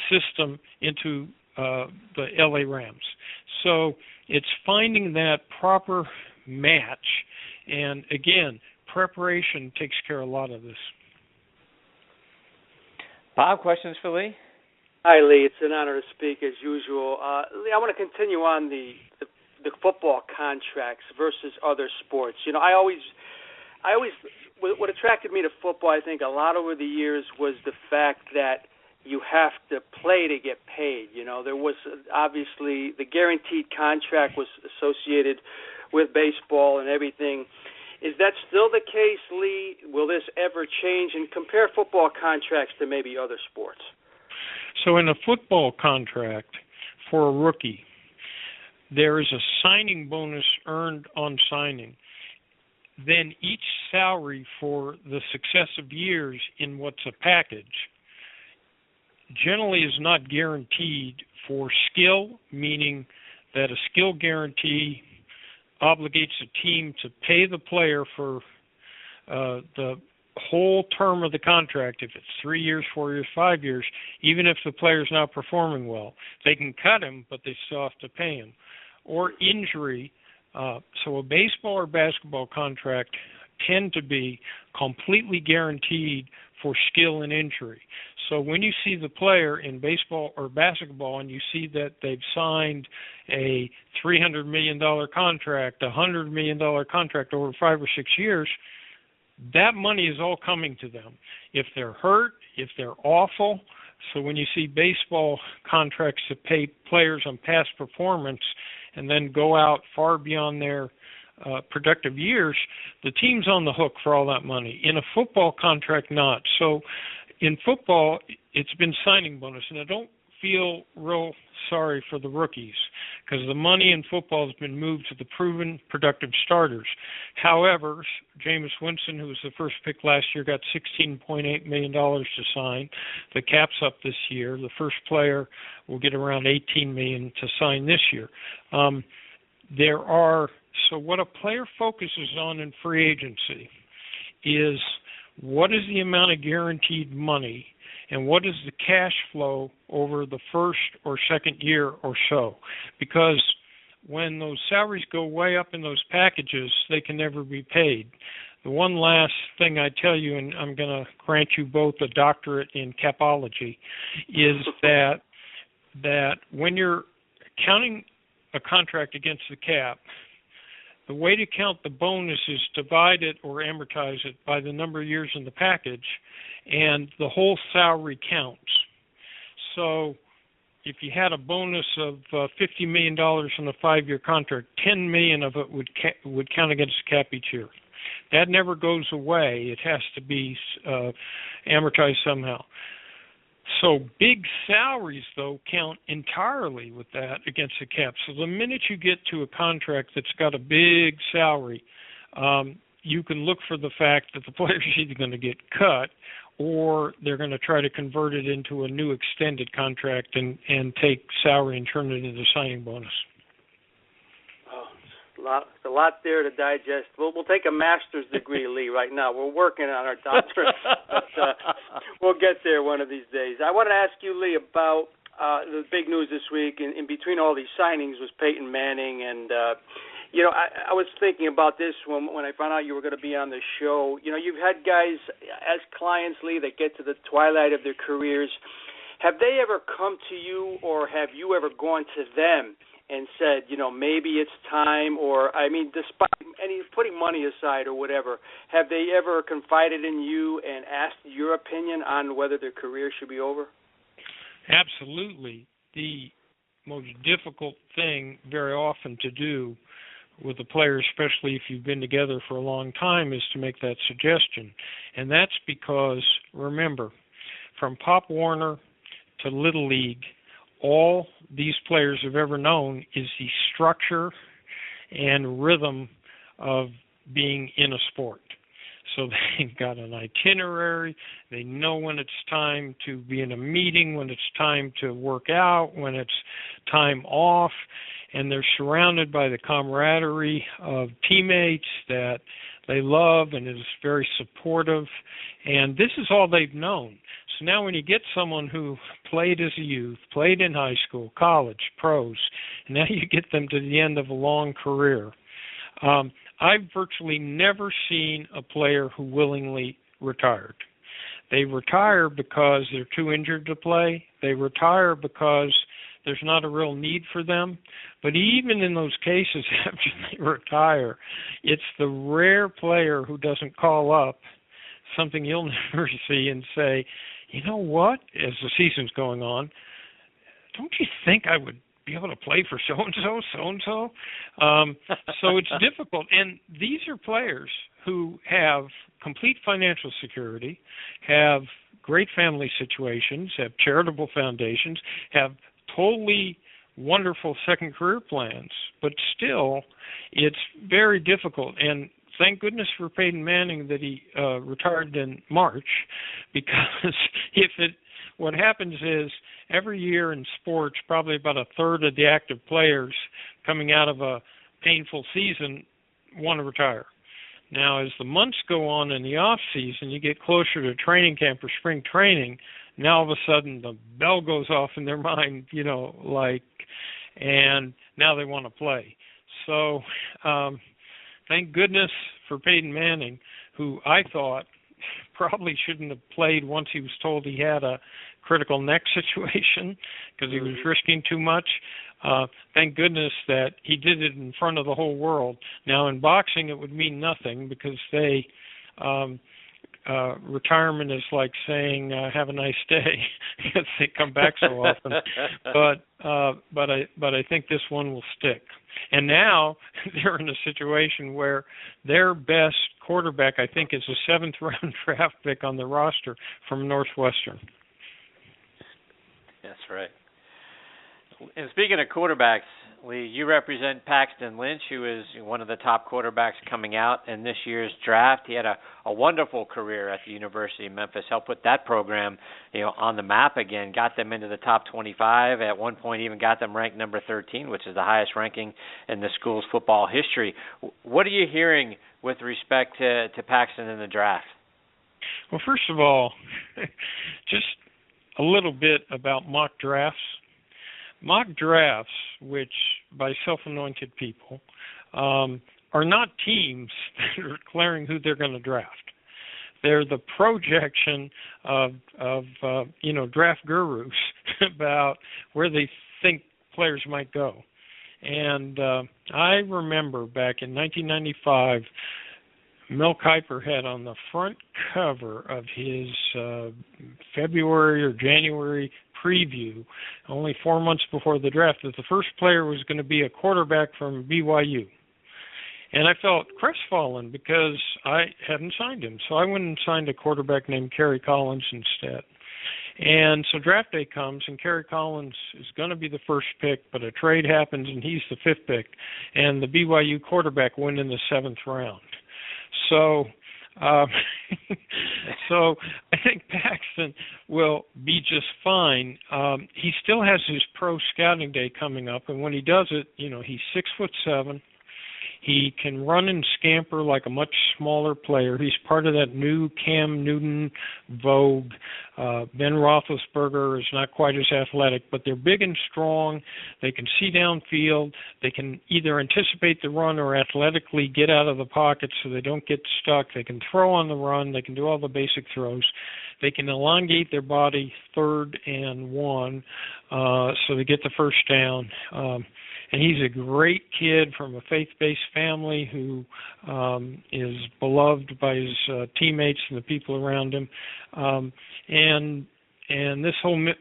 system into the LA Rams. So it's finding that proper match. And, again, preparation takes care of a lot of this. Bob, questions for Leigh? Hi, Leigh. It's an honor to speak as usual. Leigh, I want to continue on the football contracts versus other sports. I always what attracted me to football, I think, a lot over the years was the fact that, you have to play to get paid. There was obviously the guaranteed contract was associated with baseball and everything. Is that still the case, Leigh? Will this ever change? And compare football contracts to maybe other sports. So in a football contract for a rookie, there is a signing bonus earned on signing. Then each salary for the successive years in what's a package generally is not guaranteed for skill, meaning that a skill guarantee obligates a team to pay the player for the whole term of the contract. If it's 3 years, 4 years, 5 years, even if the player's not performing well, they can cut him, but they still have to pay him. Or injury. So a baseball or basketball contract tend to be completely guaranteed for skill and injury. So when you see the player in baseball or basketball and you see that they've signed a $300 million contract, a $100 million contract over 5 or 6 years, that money is all coming to them. If they're hurt, if they're awful. So when you see baseball contracts that pay players on past performance and then go out far beyond their productive years, the team's on the hook for all that money. In a football contract, not. So in football, it's been signing bonus, and I don't feel real sorry for the rookies because the money in football has been moved to the proven productive starters. However, Jameis Winston, who was the first pick last year, got $16.8 million to sign. The cap's up this year. The first player will get around $18 million to sign this year. So what a player focuses on in free agency is what is the amount of guaranteed money and what is the cash flow over the first or second year or so. Because when those salaries go way up in those packages, they can never be paid. The one last thing I tell you, and I'm going to grant you both a doctorate in capology, is that when you're counting a contract against the cap, the way to count the bonus is divide it or amortize it by the number of years in the package, and the whole salary counts. So if you had a bonus of $50 million in a 5-year contract, $10 million of it would count against the cap each year. That never goes away. It has to be amortized somehow. So big salaries, though, count entirely with that against the cap. So the minute you get to a contract that's got a big salary, you can look for the fact that the player's either going to get cut or they're going to try to convert it into a new extended contract and take salary and turn it into signing bonus. A lot there to digest. We'll take a master's degree, Leigh, right now. We're working on our doctorate, but we'll get there one of these days. I want to ask you, Leigh, about the big news this week. In between all these signings was Peyton Manning, and I was thinking about this when I found out you were going to be on the show. You've had guys as clients, Leigh, that get to the twilight of their careers. Have they ever come to you, or have you ever gone to them and said, maybe it's time, or, despite putting money aside or whatever, have they ever confided in you and asked your opinion on whether their career should be over? Absolutely. The most difficult thing very often to do with a player, especially if you've been together for a long time, is to make that suggestion. And that's because, remember, from Pop Warner to Little League, all these players have ever known is the structure and rhythm of being in a sport. So they've got an itinerary. They know when it's time to be in a meeting, when it's time to work out, when it's time off, and they're surrounded by the camaraderie of teammates that they love and is very supportive. And this is all they've known. So now when you get someone who played as a youth, played in high school, college, pros, and now you get them to the end of a long career, I've virtually never seen a player who willingly retired. They retire because they're too injured to play. They retire because there's not a real need for them. But even in those cases after they retire, it's the rare player who doesn't call up, something you'll never see, and say, you know what, as the season's going on, don't you think I would be able to play for so-and-so, so-and-so? So it's difficult. And these are players who have complete financial security, have great family situations, have charitable foundations, have totally wonderful second career plans, but still it's very difficult. And thank goodness for Peyton Manning that he retired in March, because what happens is every year in sports, probably about a third of the active players coming out of a painful season want to retire. Now, as the months go on in the off season, you get closer to training camp or spring training. Now, all of a sudden, the bell goes off in their mind, and now they want to play. So, thank goodness for Peyton Manning, who I thought probably shouldn't have played once he was told he had a critical neck situation because he was risking too much. Thank goodness that he did it in front of the whole world. Now, in boxing, it would mean nothing because retirement is like saying have a nice day because they come back so often. But I think this one will stick. And now they're in a situation where their best quarterback, I think, is a 7th-round draft pick on the roster from Northwestern. That's right. And speaking of quarterbacks, Lee, you represent Paxton Lynch, who is one of the top quarterbacks coming out in this year's draft. He had a wonderful career at the University of Memphis, helped put that program, on the map again, got them into the top 25. At one point, even got them ranked number 13, which is the highest ranking in the school's football history. What are you hearing with respect to Paxton in the draft? Well, first of all, just a little bit about mock drafts. Mock drafts, which by self-anointed people, are not teams that are declaring who they're going to draft. They're the projection of draft gurus about where they think players might go. And I remember back in 1995, Mel Kiper had on the front cover of his February or January preview, only 4 months before the draft, that the first player was going to be a quarterback from BYU. And I felt crestfallen because I hadn't signed him. So I went and signed a quarterback named Kerry Collins instead. And so draft day comes, and Kerry Collins is going to be the first pick, but a trade happens, and he's the 5th pick. And the BYU quarterback went in the 7th round. So so I think Paxton will be just fine. He still has his pro scouting day coming up, and when he does it, he's 6'7". He can run and scamper like a much smaller player. He's part of that new Cam Newton vogue. Ben Roethlisberger is not quite as athletic, but they're big and strong. They can see downfield. They can either anticipate the run or athletically get out of the pocket so they don't get stuck. They can throw on the run. They can do all the basic throws. They can elongate their body 3rd and 1 so they get the first down. And he's a great kid from a faith-based family who is beloved by his teammates and the people around him. And this whole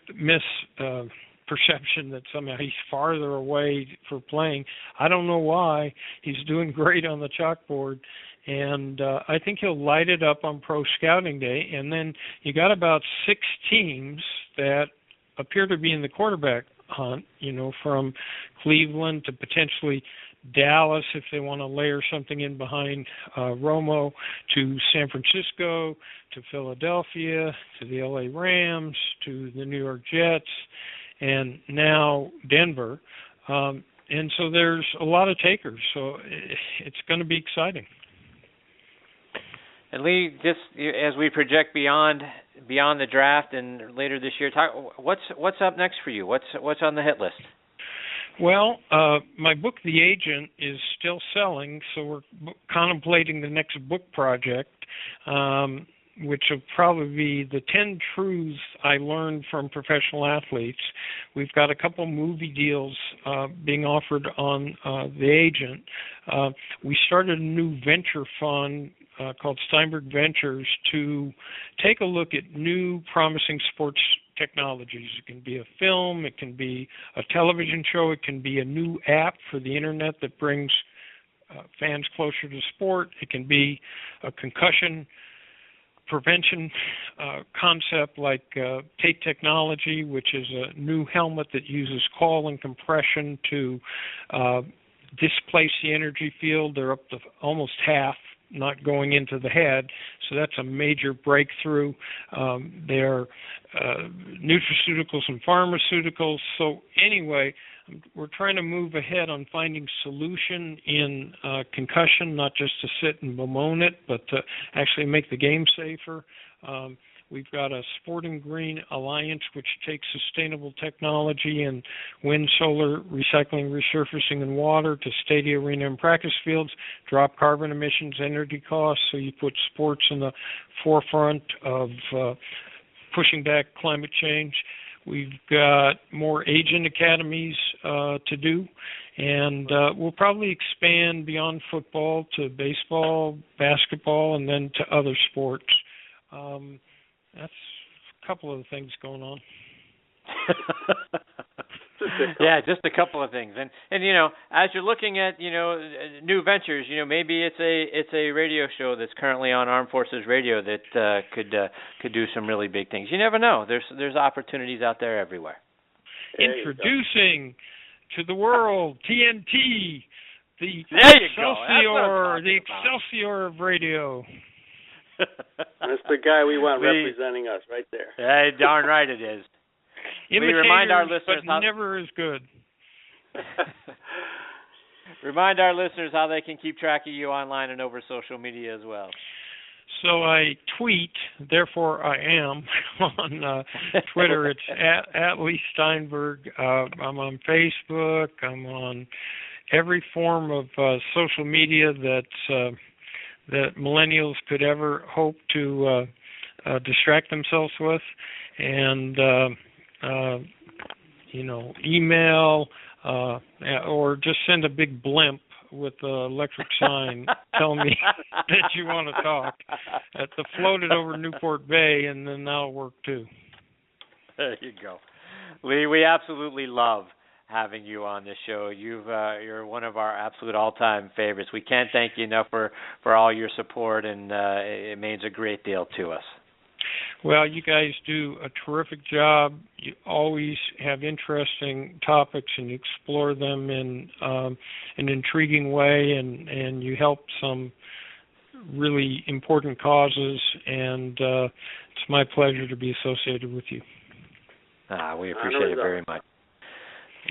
perception that somehow he's farther away for playing, I don't know why. He's doing great on the chalkboard. And I think he'll light it up on Pro Scouting Day. And then you got about 6 teams that appear to be in the quarterback hunt, from Cleveland to potentially Dallas if they want to layer something in behind Romo, to San Francisco, to Philadelphia, to the LA Rams, to the New York Jets, and now Denver. And so there's a lot of takers, so it's going to be exciting. And Lee, just as we project beyond the draft and later this year, what's up next for you? What's on the hit list? Well, my book, The Agent, is still selling, so we're contemplating the next book project, which will probably be the 10 truths I learned from professional athletes. We've got a couple movie deals being offered on The Agent. We started a new venture fund called Steinberg Ventures to take a look at new promising sports technologies. It can be a film, it can be a television show, it can be a new app for the internet that brings fans closer to sport. It can be a concussion prevention concept like Tate Technology, which is a new helmet that uses call and compression to displace the energy field. They're up to almost half, not going into the head, so that's a major breakthrough. They're nutraceuticals and pharmaceuticals. So anyway, we're trying to move ahead on finding solution in concussion, not just to sit and bemoan it, but to actually make the game safer. We've got a Sporting Green Alliance, which takes sustainable technology and wind, solar, recycling, resurfacing, and water to stadium, arena, and practice fields, drop carbon emissions, energy costs, so you put sports in the forefront of pushing back climate change. We've got more agent academies to do, and we'll probably expand beyond football to baseball, basketball, and then to other sports. That's a couple of the things going on. Yeah, just a couple of things. And you know, as you're looking at, you know, new ventures, you know, maybe it's a radio show that's currently on Armed Forces Radio that could do some really big things. You never know. There's opportunities out there everywhere. Introducing to the world TNT, the Excelsior of radio. That's the guy we want representing us right there. Hey, darn right it is. We remind our listeners but never as good. Remind our listeners how they can keep track of you online and over social media as well. So I tweet, therefore I am, on Twitter. It's at Leigh Steinberg. I'm on Facebook. I'm on every form of social media that millennials could ever hope to distract themselves with, and you know, email or just send a big blimp with an electric sign. Tell me that you want to talk. To float it over Newport Bay, and then that'll work too. There you go, Leigh. We absolutely love having you on this show. You're one of our absolute all-time favorites. We can't thank you enough for all your support, and it means a great deal to us. Well, you guys do a terrific job. You always have interesting topics, and you explore them in an intriguing way, and you help some really important causes, and it's my pleasure to be associated with you. We appreciate it very much.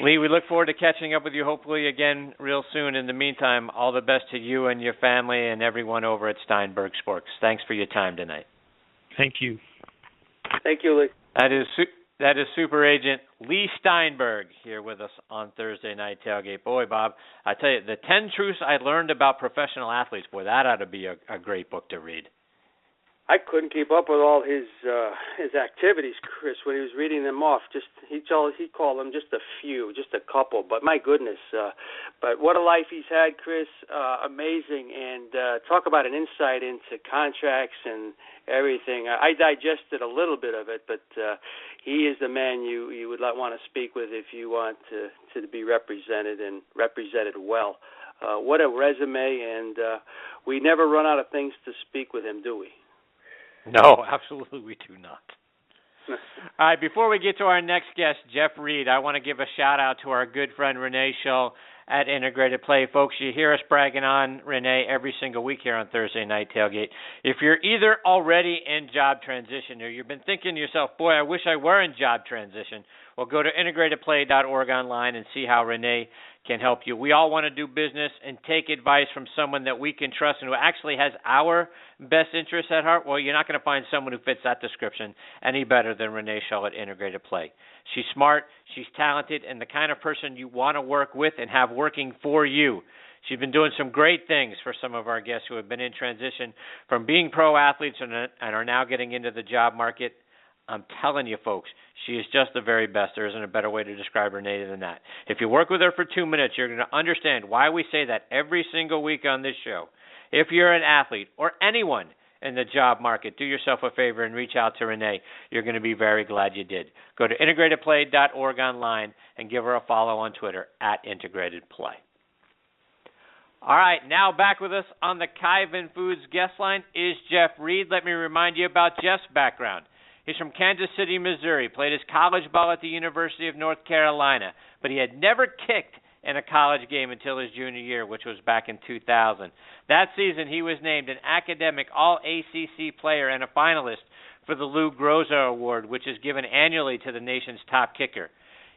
Leigh, we look forward to catching up with you hopefully again real soon. In the meantime, all the best to you and your family and everyone over at Steinberg Sports. Thanks for your time tonight. Thank you. Thank you, Leigh. That is Super Agent Leigh Steinberg here with us on Thursday Night Tailgate. Boy, Bob, I tell you, the 10 Truths I Learned About Professional Athletes, boy, that ought to be a great book to read. I couldn't keep up with all his activities, Chris, when he was reading them off. He called them just a few, just a couple. But my goodness, but what a life he's had, Chris. Amazing, and talk about an insight into contracts and everything. I digested a little bit of it, but he is the man you would want to speak with if you want to be represented and represented well. What a resume, and we never run out of things to speak with him, do we? No, absolutely we do not. All right, before we get to our next guest, Jeff Reed, I want to give a shout-out to our good friend Renee Shull at Integrated Play. Folks, you hear us bragging on Renee every single week here on Thursday Night Tailgate. If you're either already in job transition or you've been thinking to yourself, boy, I wish I were in job transition, well, go to integratedplay.org online and see how Renee can help you. We all want to do business and take advice from someone that we can trust and who actually has our best interests at heart. Well, you're not going to find someone who fits that description any better than Renee Shull at Integrated Play. She's smart, she's talented, and the kind of person you want to work with and have working for you. She's been doing some great things for some of our guests who have been in transition from being pro athletes and are now getting into the job market. I'm telling you, folks, she is just the very best. There isn't a better way to describe Renee than that. If you work with her for 2 minutes, you're going to understand why we say that every single week on this show. If you're an athlete or anyone in the job market, do yourself a favor and reach out to Renee. You're going to be very glad you did. Go to integratedplay.org online and give her a follow on Twitter @integratedplay. All right, now back with us on the Kyvan Foods guest line is Jeff Reed. Let me remind you about Jeff's background. He's from Kansas City, Missouri, played his college ball at the University of North Carolina, but he had never kicked in a college game until his junior year, which was back in 2000. That season, he was named an academic All-ACC player and a finalist for the Lou Groza Award, which is given annually to the nation's top kicker.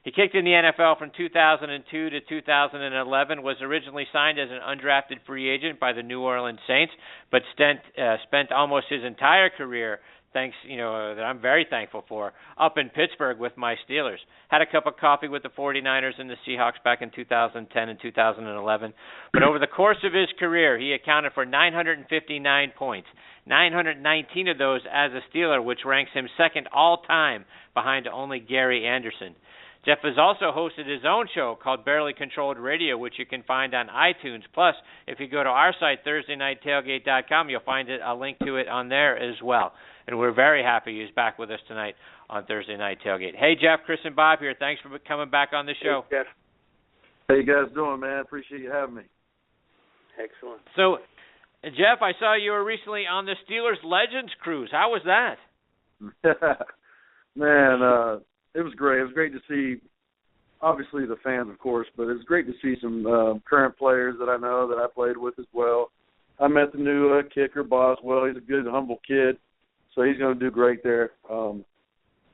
He kicked in the NFL from 2002 to 2011, was originally signed as an undrafted free agent by the New Orleans Saints, but spent almost his entire career, that I'm very thankful for, up in Pittsburgh with my Steelers. Had a cup of coffee with the 49ers and the Seahawks back in 2010 and 2011. But over the course of his career, he accounted for 959 points, 919 of those as a Steeler, which ranks him second all-time behind only Gary Anderson. Jeff has also hosted his own show called Barely Controlled Radio, which you can find on iTunes. Plus, if you go to our site, thursday-night-tailgate.com, you'll find a link to it on there as well. And we're very happy he's back with us tonight on Thursday Night Tailgate. Hey, Jeff, Chris, and Bob here. Thanks for coming back on the show. Hey, Jeff. How you guys doing, man? Appreciate you having me. Excellent. So, Jeff, I saw you were recently on the Steelers Legends Cruise. How was that? Man, it was great. It was great to see, obviously, the fans, of course, but it was great to see some current players that I know that I played with as well. I met the new kicker, Boswell. He's a good, humble kid, so he's going to do great there.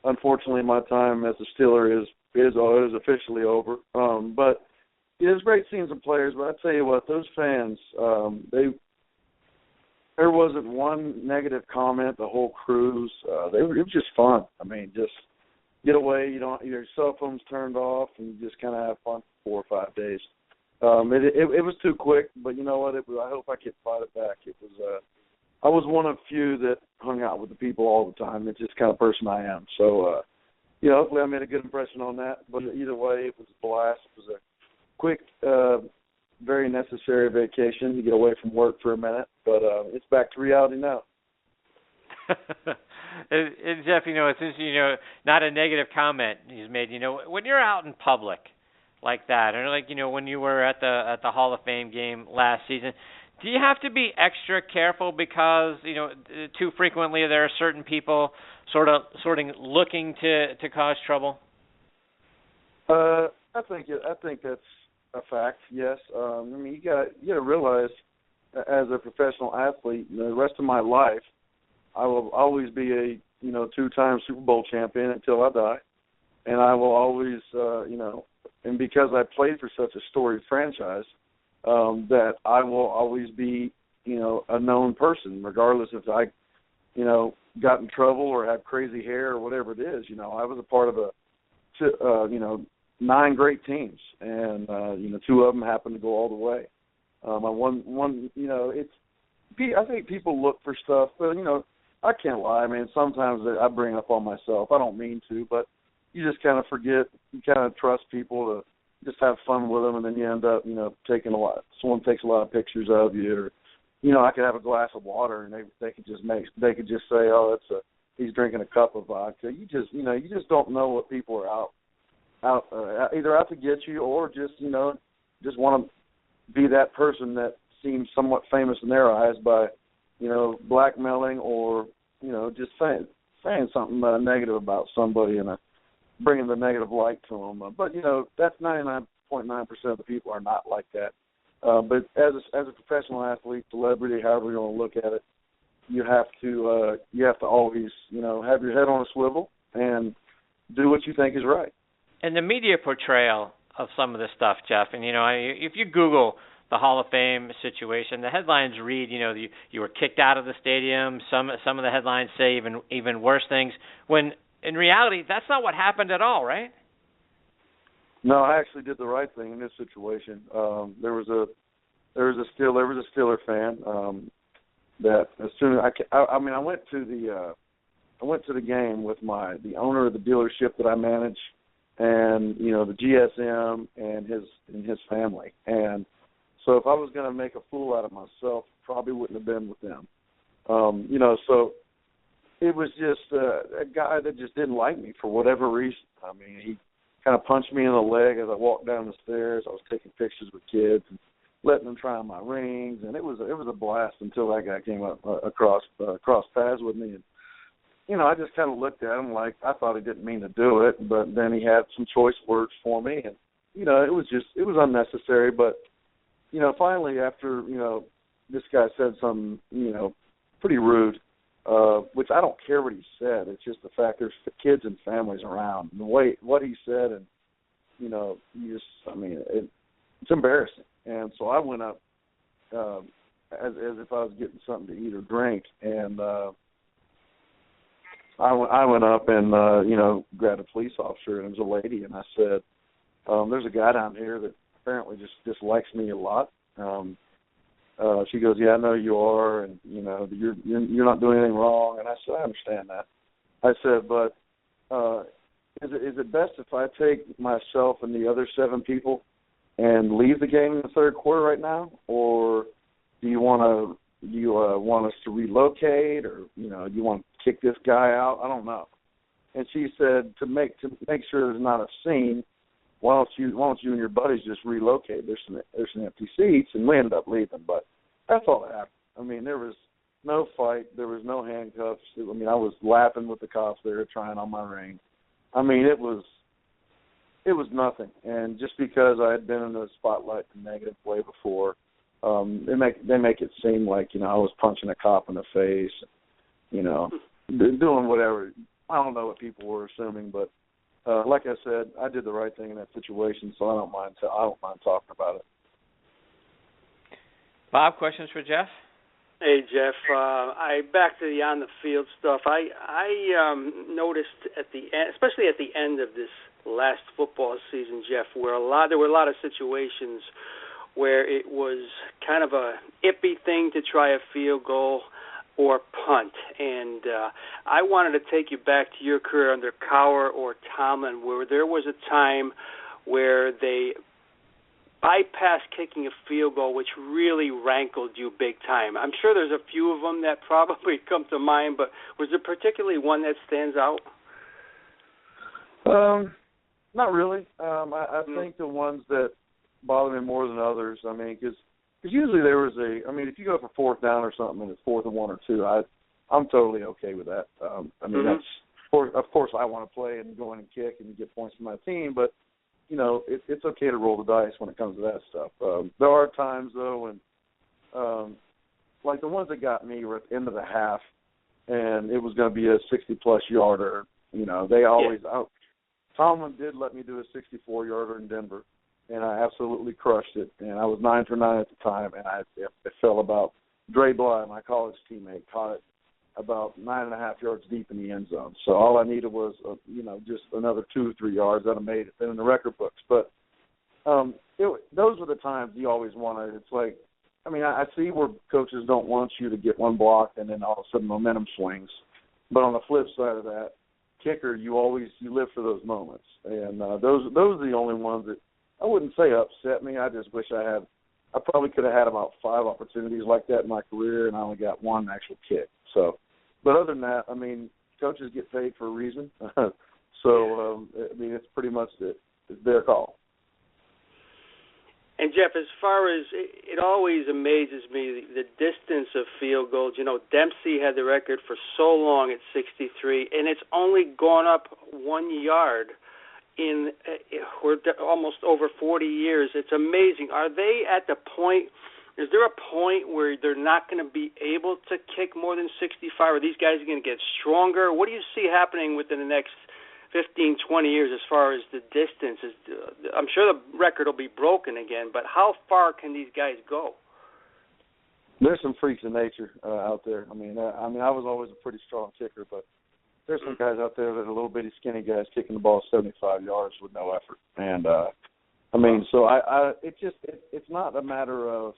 Unfortunately, my time as a Steeler is officially over. But it was great seeing some players. But I tell you what, those fans, there wasn't one negative comment the whole cruise. It was just fun. I mean, just get away. Your cell phone's turned off, and you just kind of have fun for 4 or 5 days. It was too quick, but you know what? I hope I can fight it back. It was. I was one of few that hung out with the people all the time. It's just the kind of person I am. So, hopefully I made a good impression on that. But either way, it was a blast. It was a quick, very necessary vacation to get away from work for a minute. But it's back to reality now. And Jeff, since not a negative comment he's made. When you're out in public like that, or when you were at the Hall of Fame game last season, do you have to be extra careful because too frequently there are certain people sort of looking to cause trouble? I think that's a fact. Yes. You got to realize, as a professional athlete, the rest of my life, I will always be a 2-time Super Bowl champion until I die, and I will always and because I played for such a storied franchise, that I will always be a known person, regardless if I got in trouble or had crazy hair or whatever it is. I was a part of 9 great teams, and 2 of them happened to go all the way. I won. I think people look for stuff, but I can't lie. I mean, sometimes I bring up on myself. I don't mean to, but you just kind of forget. You kind of trust people to just have fun with them, and then you end up, taking a lot. Someone takes a lot of pictures of you, or I could have a glass of water, and they could just say, oh, he's drinking a cup of vodka. You just don't know what people are either out to get you, or just want to be that person that seems somewhat famous in their eyes by blackmailing or just saying something negative about somebody and bringing the negative light to them. But that's 99.9% of the people are not like that. But as a professional athlete, celebrity, however you want to look at it, you have to always have your head on a swivel and do what you think is right. And the media portrayal of some of this stuff, Jeff, and if you Google the Hall of Fame situation, the headlines read, you were kicked out of the stadium. Some of the headlines say even worse things. When in reality, that's not what happened at all, right? No, I actually did the right thing in this situation. There was a Steeler fan that as soon as I went to the game with the owner of the dealership that I manage, and the GSM and his family. And So if I was going to make a fool out of myself, probably wouldn't have been with them. So it was just a guy that just didn't like me for whatever reason. I mean, he kind of punched me in the leg as I walked down the stairs. I was taking pictures with kids and letting them try on my rings, and it was a blast until that guy came up across paths with me. And, I just kind of looked at him like I thought he didn't mean to do it, but then he had some choice words for me, and, it was unnecessary. But, finally after, this guy said something, pretty rude, which I don't care what he said. It's just the fact there's kids and families around. And the way what he said, and it's embarrassing. And so I went up as if I was getting something to eat or drink, and I went up and grabbed a police officer, and it was a lady, and I said, "There's a guy down here that apparently just dislikes me a lot." She goes, "Yeah, I know you are, and you're not doing anything wrong." And I said, "I understand that." I said, "But is it best if I take myself and the other 7 people and leave the game in the third quarter right now, or do you want us to relocate, or you want to kick this guy out? I don't know." And she said, to make sure there's not a scene, why don't you and your buddies just relocate? There's some empty seats, and we ended up leaving. But that's all that happened. I mean, there was no fight, there was no handcuffs. I was laughing with the cops there trying on my ring. I mean, it was nothing. And just because I had been in the spotlight in a negative way before, they make it seem like I was punching a cop in the face, doing whatever. I don't know what people were assuming, but. Like I said, I did the right thing in that situation, so I don't mind talking about it. Bob, questions for Jeff? Hey, Jeff. Back to the on the field stuff. I noticed at the end, especially at the end of this last football season, Jeff, where there were a lot of situations where it was kind of a iffy thing to try a field goal or punt. And I wanted to take you back to your career under Cowher or Tomlin, where there was a time where they bypassed kicking a field goal, which really rankled you big time. I'm sure there's a few of them that probably come to mind, but was there particularly one that stands out? Not really. I think the ones that bother me more than others, because usually there was if you go for 4th down or something and it's 4th and 1 or 2, I'm totally okay with that. That's of course I want to play and go in and kick and get points for my team, but it's okay to roll the dice when it comes to that stuff. There are times though when, like the ones that got me were at the end of the half, and it was going to be a 60-plus yarder. They always Tomlin did let me do a 64-yarder in Denver. And I absolutely crushed it. And I was 9 for 9 at the time, and it fell about Dre Bly, my college teammate, caught it about 9.5 yards deep in the end zone. So all I needed was, just another 2 or 3 yards. That have made it in the record books. But those were the times you always wanted. It's like, I see where coaches don't want you to get one block and then all of a sudden momentum swings. But on the flip side of that, kicker, you live for those moments. And those are the only ones that I wouldn't say upset me. I just wish I probably could have had about 5 opportunities like that in my career, and I only got 1 actual kick. So, but other than that, coaches get paid for a reason. So, it's pretty much it's their call. And, Jeff, as far as it always amazes me, the distance of field goals. Dempsey had the record for so long at 63, and it's only gone up 1 yard we're almost over 40 years. It's amazing. Are they at the point, is there a point where they're not going to be able to kick more than 65? Are these guys going to get stronger? What do you see happening within the next 15, 20 years as far as the distance? I'm sure the record will be broken again, but how far can these guys go? There's some freaks of nature out there. I was always a pretty strong kicker, but there's some guys out there that are little bitty skinny guys kicking the ball 75 yards with no effort. And it's not a matter of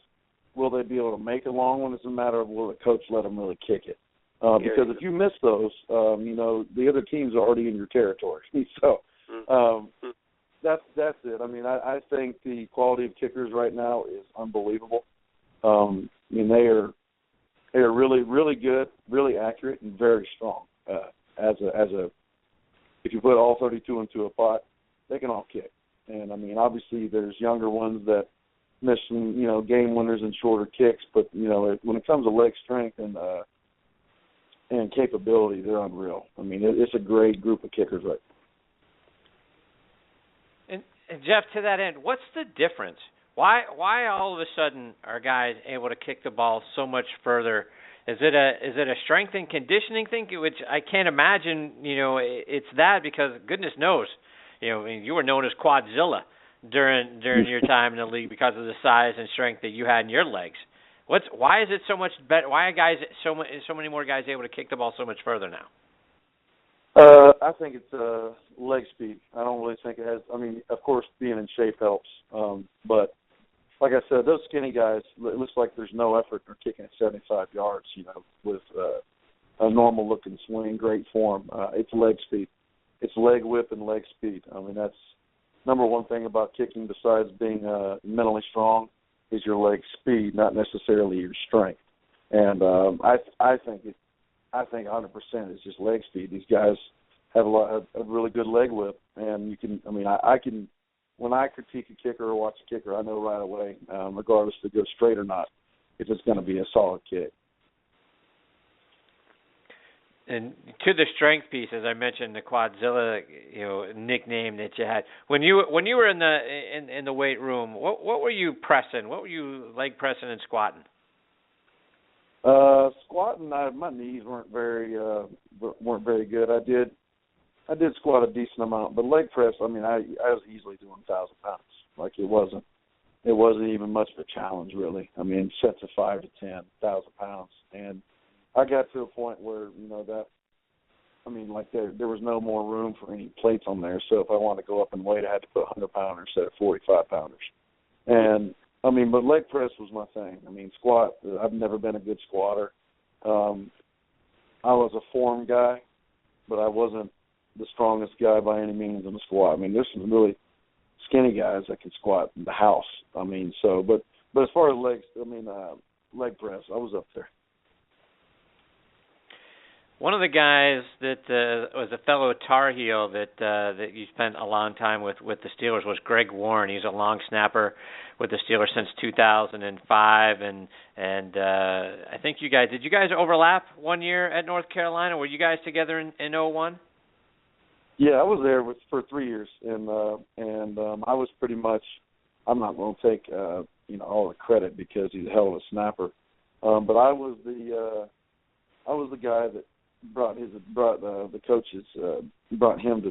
will they be able to make a long one. It's a matter of will the coach let them really kick it. Because if you miss those, the other teams are already in your territory. So that's it. I mean, I think the quality of kickers right now is unbelievable. I mean, they are really, really good, really accurate, and very strong. If you put all 32 into a pot, they can all kick. And I mean, obviously, there's younger ones that miss some, game winners and shorter kicks. But when it comes to leg strength and capability, they're unreal. I mean, it's a great group of kickers right now. And Jeff, to that end, what's the difference? Why all of a sudden are guys able to kick the ball so much further? Is it a strength and conditioning thing? Which I can't imagine. It's that, because goodness knows, you were known as Quadzilla during your time in the league because of the size and strength that you had in your legs. Why is it so much better? Why are so many more guys able to kick the ball so much further now? I think it's leg speed. I don't really think it has. I mean, of course, being in shape helps, but like I said, those skinny guys, it looks like there's no effort. They're kicking at 75 yards, with a normal-looking swing, great form. It's leg speed. It's leg whip and leg speed. I mean, that's number one thing about kicking besides being mentally strong is your leg speed, not necessarily your strength. And I think 100% is just leg speed. These guys have a really good leg whip, and I can. When I critique a kicker or watch a kicker, I know right away, regardless if it goes straight or not, if it's going to be a solid kick. And to the strength piece, as I mentioned, the Quadzilla, nickname that you had when you were in the weight room, what were you pressing? What were you leg pressing and squatting? Squatting, my knees weren't very good. I did squat a decent amount, but leg press, I mean, I was easily doing 1,000 pounds. Like it wasn't even much of a challenge, really. I mean, sets of 5 to 10, 1,000 pounds, and I got to a point where there was no more room for any plates on there. So if I wanted to go up in weight, I had to put 100 pounders instead of 45 pounders. And I mean, but leg press was my thing. I mean, squat. I've never been a good squatter. I was a form guy, but I wasn't the strongest guy by any means in the squat. I mean, there's some really skinny guys that can squat in the house. I mean, but as far as leg press, I was up there. One of the guys that was a fellow Tar Heel that you spent a long time with the Steelers was Greg Warren. He's a long snapper with the Steelers since 2005, and I think did you guys overlap 1 year at North Carolina? Were you guys together in 2001? Yeah, I was there for 3 years, and I was pretty much. I'm not going to take all the credit because he's a hell of a snapper, but I was the guy that brought him to the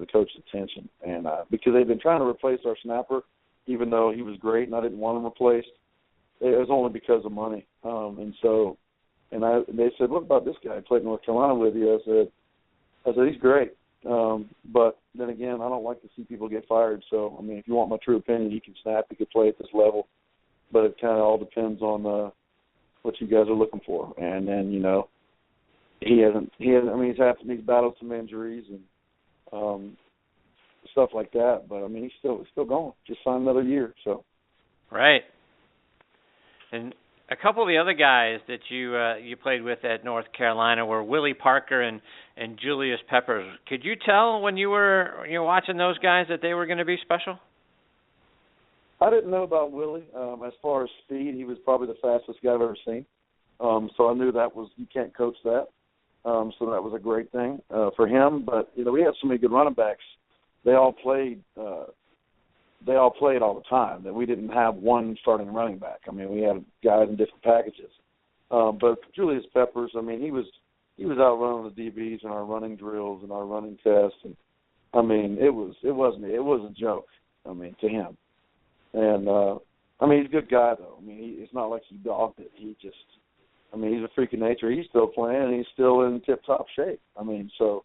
coach's attention, and because they've been trying to replace our snapper, even though he was great and I didn't want him replaced, it was only because of money. They said, "What about this guy? I played North Carolina with you." I said, "He's great." But then again, I don't like to see people get fired. So, I mean, if you want my true opinion, he can snap, he can play at this level, but it kind of all depends on what you guys are looking for. And then, he hasn't. I mean, he's battled some injuries and stuff like that. But I mean, he's still going. Just signed another year. So. Right. And a couple of the other guys that you played with at North Carolina were Willie Parker and Julius Peppers. Could you tell when you were watching those guys that they were going to be special? I didn't know about Willie. As far as speed, he was probably the fastest guy I've ever seen. So I knew you can't coach that. So that was a great thing for him. But we had so many good running backs. They all played all the time. That we didn't have one starting running back. I mean, we had guys in different packages. But Julius Peppers, I mean, he was outrunning the DBs in our running drills and our running tests. And I mean, it was a joke. I mean, to him. And I mean, he's a good guy though. I mean, it's not like he dogged it. He's a freak of nature. He's still playing, and he's still in tip-top shape. I mean, so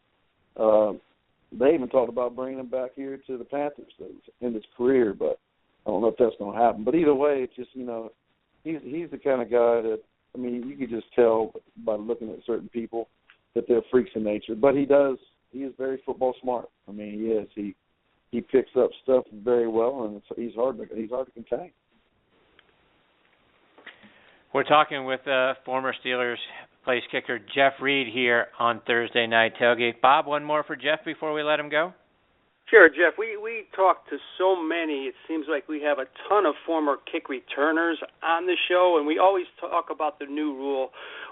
they even talked about bringing him back here to the Panthers in his career, but I don't know if that's going to happen. But either way, it's just, he's the kind of guy that, I mean, you can just tell by looking at certain people that they're freaks in nature. But he is very football smart. I mean, he is. he picks up stuff very well, and he's hard to contain. We're talking with former Steelers place kicker Jeff Reed here on Thursday Night Tailgate. Bob, one more for Jeff before we let him go? Sure, Jeff. We talk to so many. It seems like we have a ton of former kick returners on the show, and we always talk about the new rule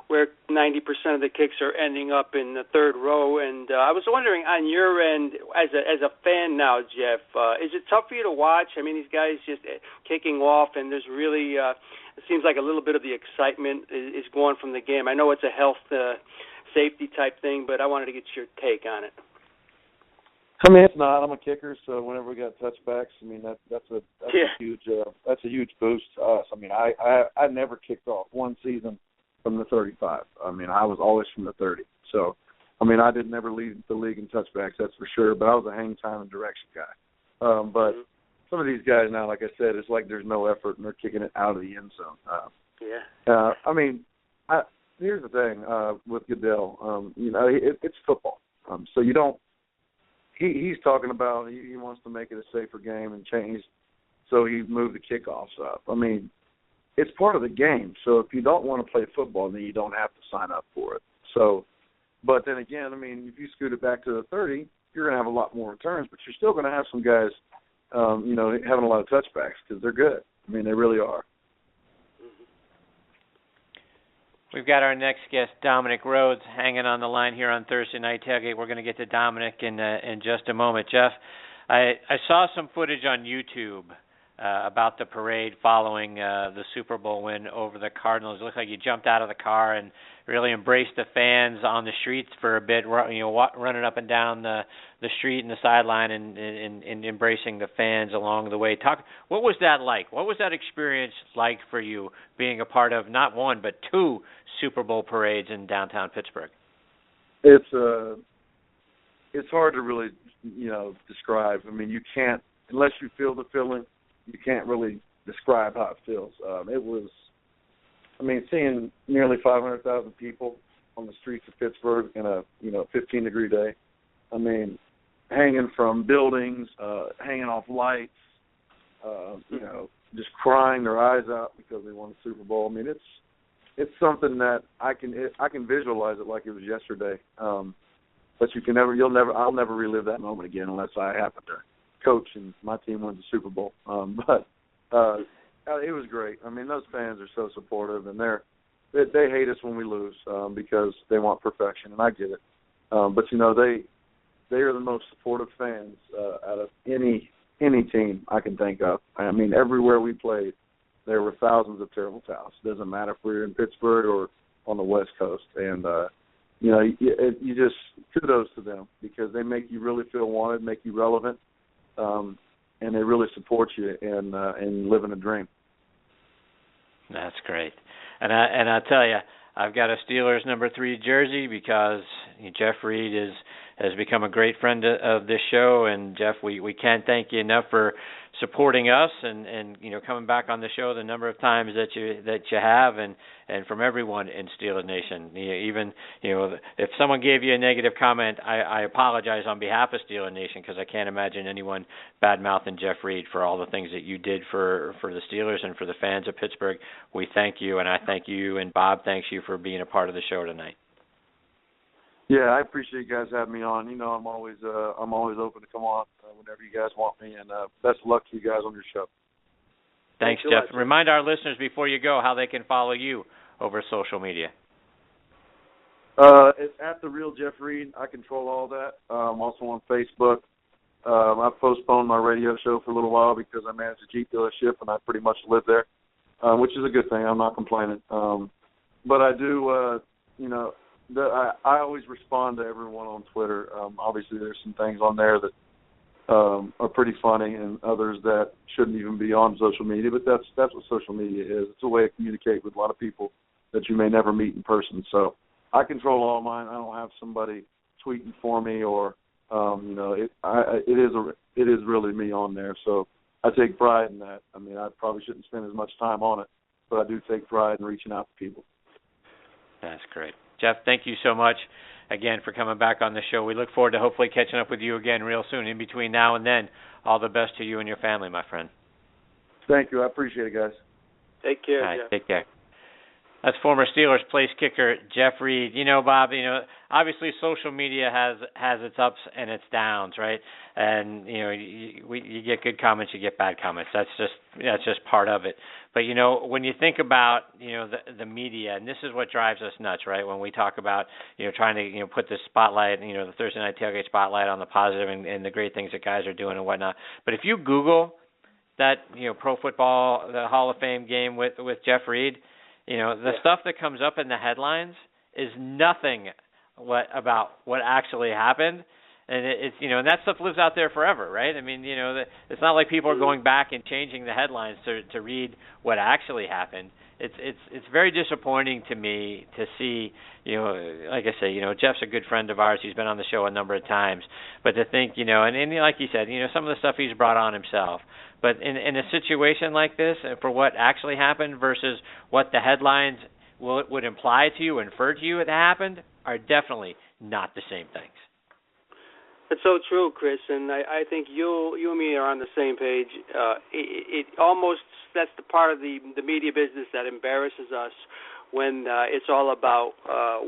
where 90% of the kicks are ending up in the third row. And I was wondering, on your end, as a fan now, Jeff, is it tough for you to watch? I mean, these guys just kicking off, and there's really it seems like a little bit of the excitement is gone from the game. I know it's a health safety type thing, but I wanted to get your take on it. I mean, it's not. I'm a kicker, so whenever we got touchbacks, I mean that's a huge boost to us. I mean, I never kicked off one season from the 35. I mean, I was always from the 30. So, I mean, I didn't ever lead the league in touchbacks, that's for sure. But I was a hang time and direction guy. But some of these guys now, like I said, it's like there's no effort and they're kicking it out of the end zone. I mean, here's the thing with Goodell. You know, it's football, so you don't. He's talking about he wants to make it a safer game and change, so he moved the kickoffs up. I mean, it's part of the game. So if you don't want to play football, then you don't have to sign up for it. So, but then again, I mean, if you scoot it back to the 30, you're going to have a lot more returns, but you're still going to have some guys, you know, having a lot of touchbacks because they're good. I mean, they really are. We've got our next guest, Dominic Rhodes, hanging on the line here on Thursday Night Tailgate. We're going to get to Dominic in just a moment. Jeff, I saw some footage on YouTube about the parade following the Super Bowl win over the Cardinals. It looked like you jumped out of the car and really embraced the fans on the streets for a bit, you know, running up and down the street and the sideline and embracing the fans along the way. What was that like? What was that experience like for you, being a part of not one but two Super Bowl parades in downtown Pittsburgh? It's hard to really, you know, describe. I mean, you can't, unless you feel the feeling, you can't really describe how it feels. It was, I mean, seeing nearly 500,000 people on the streets of Pittsburgh in a 15-degree day. I mean, hanging from buildings, hanging off lights, you know, just crying their eyes out because they won the Super Bowl. I mean, it's something that I can visualize it like it was yesterday. But I'll never relive that moment again unless I happen to coach and my team wins the Super Bowl. But it was great. I mean, those fans are so supportive, and they hate us when we lose because they want perfection, and I get it. But you know, they are the most supportive fans out of any team I can think of. I mean, everywhere we played, there were thousands of terrible towels. Doesn't matter if we're in Pittsburgh or on the West Coast, and you know, you just kudos to them because they make you really feel wanted, make you relevant. And they really support you in living a dream. That's great. And I tell you, I've got a Steelers number 3 jersey because Jeff Reed has become a great friend of this show. And Jeff, we can't thank you enough for supporting us and you know, coming back on the show the number of times that you have, and from everyone in Steelers Nation. Even, you know, if someone gave you a negative comment, I apologize on behalf of Steelers Nation because I can't imagine anyone bad-mouthing Jeff Reed for all the things that you did for the Steelers and for the fans of Pittsburgh. We thank you, and I thank you, and Bob thanks you for being a part of the show tonight. Yeah, I appreciate you guys having me on. You know, I'm always open to come on whenever you guys want me, and best of luck to you guys on your show. Thanks, Jeff. Remind our listeners before you go how they can follow you over social media. It's at The Real Jeff Reed. I control all that. I'm also on Facebook. I postponed my radio show for a little while because I managed a Jeep dealership, and I pretty much live there, which is a good thing. I'm not complaining. But I do, you know, I always respond to everyone on Twitter. Obviously, there's some things on there that are pretty funny and others that shouldn't even be on social media, but that's what social media is. It's a way to communicate with a lot of people that you may never meet in person. So I control all mine. I don't have somebody tweeting for me or, you know, it is really me on there. So I take pride in that. I mean, I probably shouldn't spend as much time on it, but I do take pride in reaching out to people. That's great. Jeff, thank you so much. again, for coming back on the show. We look forward to hopefully catching up with you again real soon. In between now and then, all the best to you and your family, my friend. Thank you. I appreciate it, guys. Take care, All right, Jeff. take care. That's former Steelers place kicker Jeff Reed. You know, Bob, obviously social media has its ups and its downs, right? And you get good comments, you get bad comments. That's just part of it. But when you think about the media, and this is what drives us nuts, right? When we talk about trying to put the spotlight, the Thursday Night Tailgate spotlight on the positive and the great things that guys are doing and whatnot. But if you Google that pro football, the Hall of Fame game with Jeff Reed, the stuff that comes up in the headlines is nothing about what actually happened, and it's and that stuff lives out there forever, right? I mean, it's not like people are going back and changing the headlines to read what actually happened. It's very disappointing to me to see, like I say, Jeff's a good friend of ours. He's been on the show a number of times, but to think, and like he said, some of the stuff he's brought on himself. But in a situation like this, for what actually happened versus what the headlines would imply to you, infer to you that happened, are definitely not the same things. It's so true, Chris, and I think you and me are on the same page. It almost, that's the part of the media business that embarrasses us when it's all about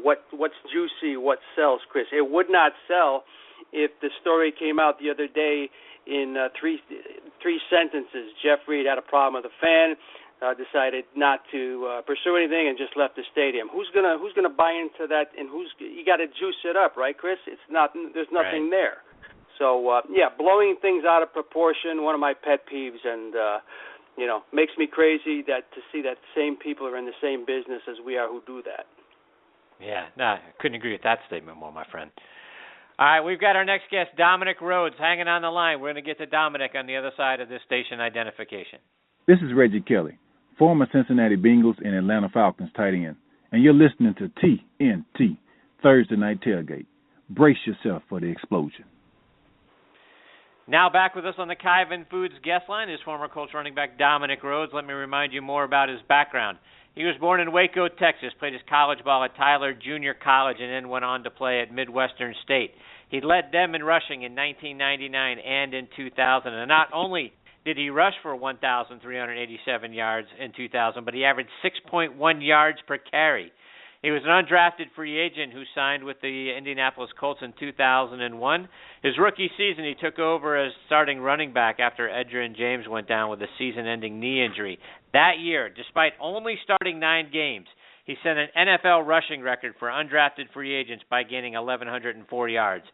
what's juicy, what sells, Chris. It would not sell if the story came out the other day in three sentences. Jeff Reed had a problem with a fan, decided not to pursue anything, and just left the stadium. Who's gonna buy into that? And you got to juice it up, right, Chris? It's not. There's nothing there. So blowing things out of proportion, one of my pet peeves, and makes me crazy to see that same people are in the same business as we are who do that. Yeah, I couldn't agree with that statement more, my friend. All right, we've got our next guest, Dominic Rhodes, hanging on the line. We're going to get to Dominic on the other side of this station identification. This is Reggie Kelly, former Cincinnati Bengals and Atlanta Falcons tight end, and you're listening to TNT, Thursday Night Tailgate. Brace yourself for the explosion. Now back with us on the Kyvan Foods guest line is former Colts running back Dominic Rhodes. Let me remind you more about his background. He was born in Waco, Texas, played his college ball at Tyler Junior College, and then went on to play at Midwestern State. He led them in rushing in 1999 and in 2000. And not only did he rush for 1,387 yards in 2000, but he averaged 6.1 yards per carry. He was an undrafted free agent who signed with the Indianapolis Colts in 2001. His rookie season, he took over as starting running back after Edgerrin James went down with a season-ending knee injury. That year, despite only starting 9 games, he set an NFL rushing record for undrafted free agents by gaining 1,104 yards.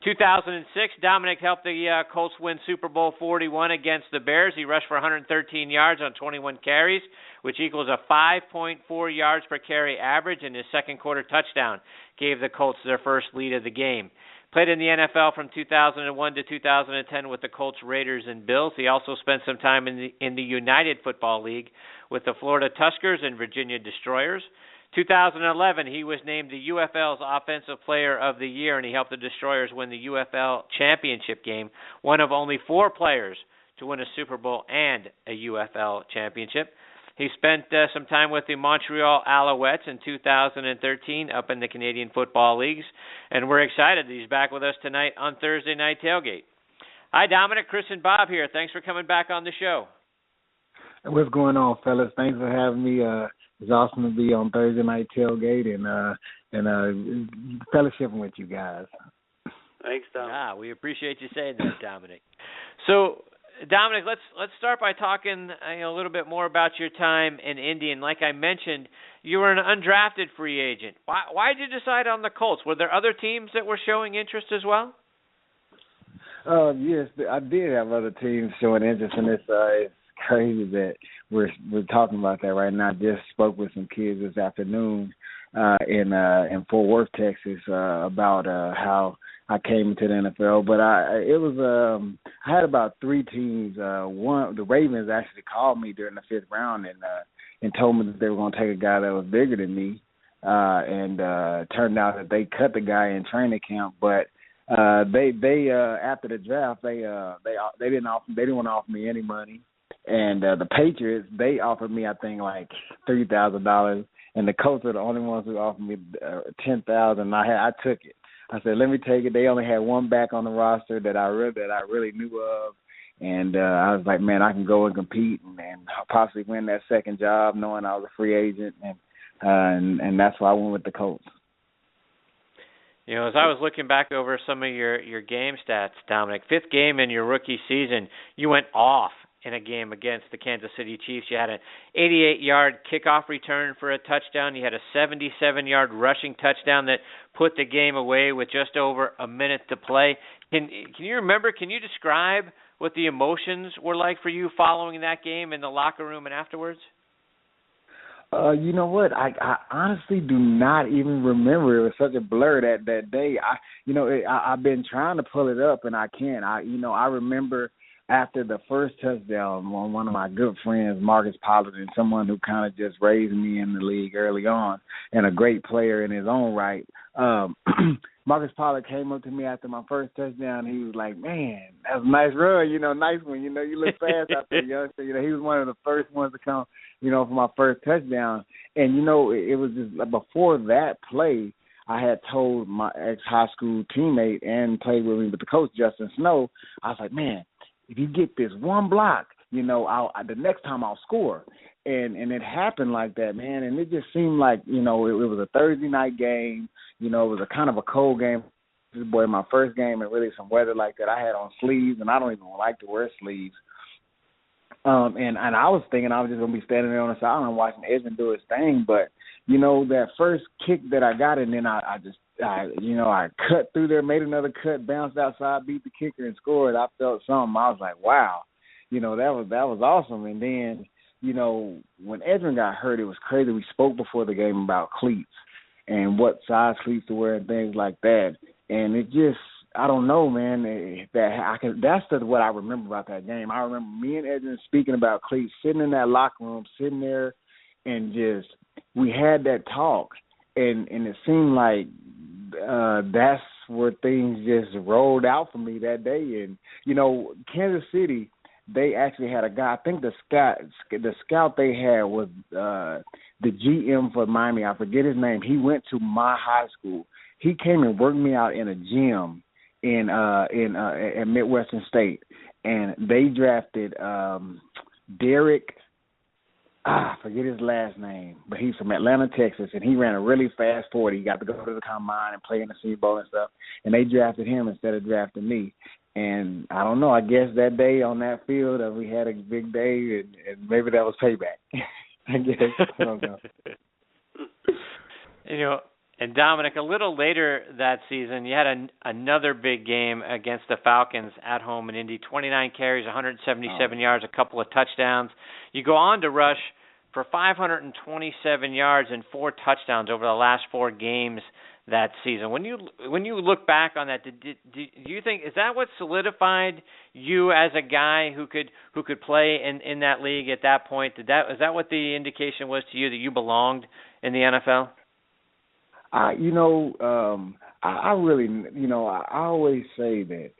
2006, Dominic helped the Colts win Super Bowl 41 against the Bears. He rushed for 113 yards on 21 carries, which equals a 5.4 yards per carry average, and his second quarter touchdown gave the Colts their first lead of the game. Played in the NFL from 2001 to 2010 with the Colts, Raiders, and Bills. He also spent some time in the United Football League with the Florida Tuskers and Virginia Destroyers. 2011, he was named the UFL's Offensive Player of the Year, and he helped the Destroyers win the UFL championship game, one of only 4 players to win a Super Bowl and a UFL championship. He spent some time with the Montreal Alouettes in 2013 up in the Canadian Football Leagues, and we're excited that he's back with us tonight on Thursday Night Tailgate. Hi, Dominic, Chris, and Bob here. Thanks for coming back on the show. What's going on, fellas? Thanks for having me. It's awesome to be on Thursday Night Tailgate and fellowshipping with you guys. Thanks, Dominic. We appreciate you saying that, Dominic. So, Dominic, let's start by talking a little bit more about your time in Indy. And like I mentioned, you were an undrafted free agent. Why did you decide on the Colts? Were there other teams that were showing interest as well? Yes, I did have other teams showing interest, and it's crazy that we're talking about that right now. I just spoke with some kids this afternoon in Fort Worth, Texas, about how I came into the NFL. But I had about 3 teams. The Ravens actually called me during the 5th round and told me that they were going to take a guy that was bigger than me. And turned out that they cut the guy in training camp, but they after the draft they didn't want to offer me any money. And the Patriots, they offered me, I think, like $3,000, and the Colts were the only ones who offered me $10,000. I took it. I said, let me take it. They only had one back on the roster that I really knew of, and I was like, man, I can go and compete and possibly win that second job, knowing I was a free agent, and that's why I went with the Colts. You know, as I was looking back over some of your game stats, Dominic, 5th game in your rookie season, you went off in a game against the Kansas City Chiefs. You had an 88-yard kickoff return for a touchdown. You had a 77-yard rushing touchdown that put the game away with just over a minute to play. Can you remember, can you describe what the emotions were like for you following that game in the locker room and afterwards? You know what? I honestly do not even remember. It was such a blur that day. I've been trying to pull it up and I can't. I remember after the first touchdown, one of my good friends, Marcus Pollard, and someone who kind of just raised me in the league early on, and a great player in his own right. Marcus Pollard came up to me after my first touchdown. He was like, "Man, that was a nice run, nice one. You look fast out there, youngster." He was one of the first ones to come, for my first touchdown. And it was just before that play, I had told my ex-high school teammate and played with me with the coach, Justin Snow. I was like, "Man, if you get this one block, the next time I'll score." And it happened like that, man. And it just seemed like, it was a Thursday night game. It was a kind of a cold game. Boy, my first game and really some weather like that. I had on sleeves, and I don't even like to wear sleeves. And I was thinking I was just going to be standing there on the sideline watching Edmund do his thing. But, that first kick that I got, and then I cut through there, made another cut, bounced outside, beat the kicker, and scored. I felt something. I was like, wow, that was awesome. And then, when Edmund got hurt, it was crazy. We spoke before the game about cleats and what size cleats to wear and things like that. And it just, I don't know, man. That's what I remember about that game. I remember me and Edmund speaking about cleats, sitting in that locker room, sitting there, and just we had that talk. And it seemed like that's where things just rolled out for me that day. And, Kansas City, they actually had a guy, I think the scout they had was the GM for Miami. I forget his name. He went to my high school. He came and worked me out in a gym at Midwestern State. And they drafted Derek, I forget his last name, but he's from Atlanta, Texas, and he ran a really fast 40. He got to go to the combine and play in the Senior Bowl and stuff. And they drafted him instead of drafting me. And I don't know, I guess that day on that field we had a big day, and maybe that was payback. I guess. I don't know. And Dominic, a little later that season, you had another big game against the Falcons at home in Indy, 29 carries, 177 yards, a couple of touchdowns. You go on to rush for 527 yards and 4 touchdowns over the last 4 games that season. When you look back on that, do you think, is that what solidified you as a guy who could play in that league at that point? Is that what the indication was to you, that you belonged in the NFL? I really, I always say that,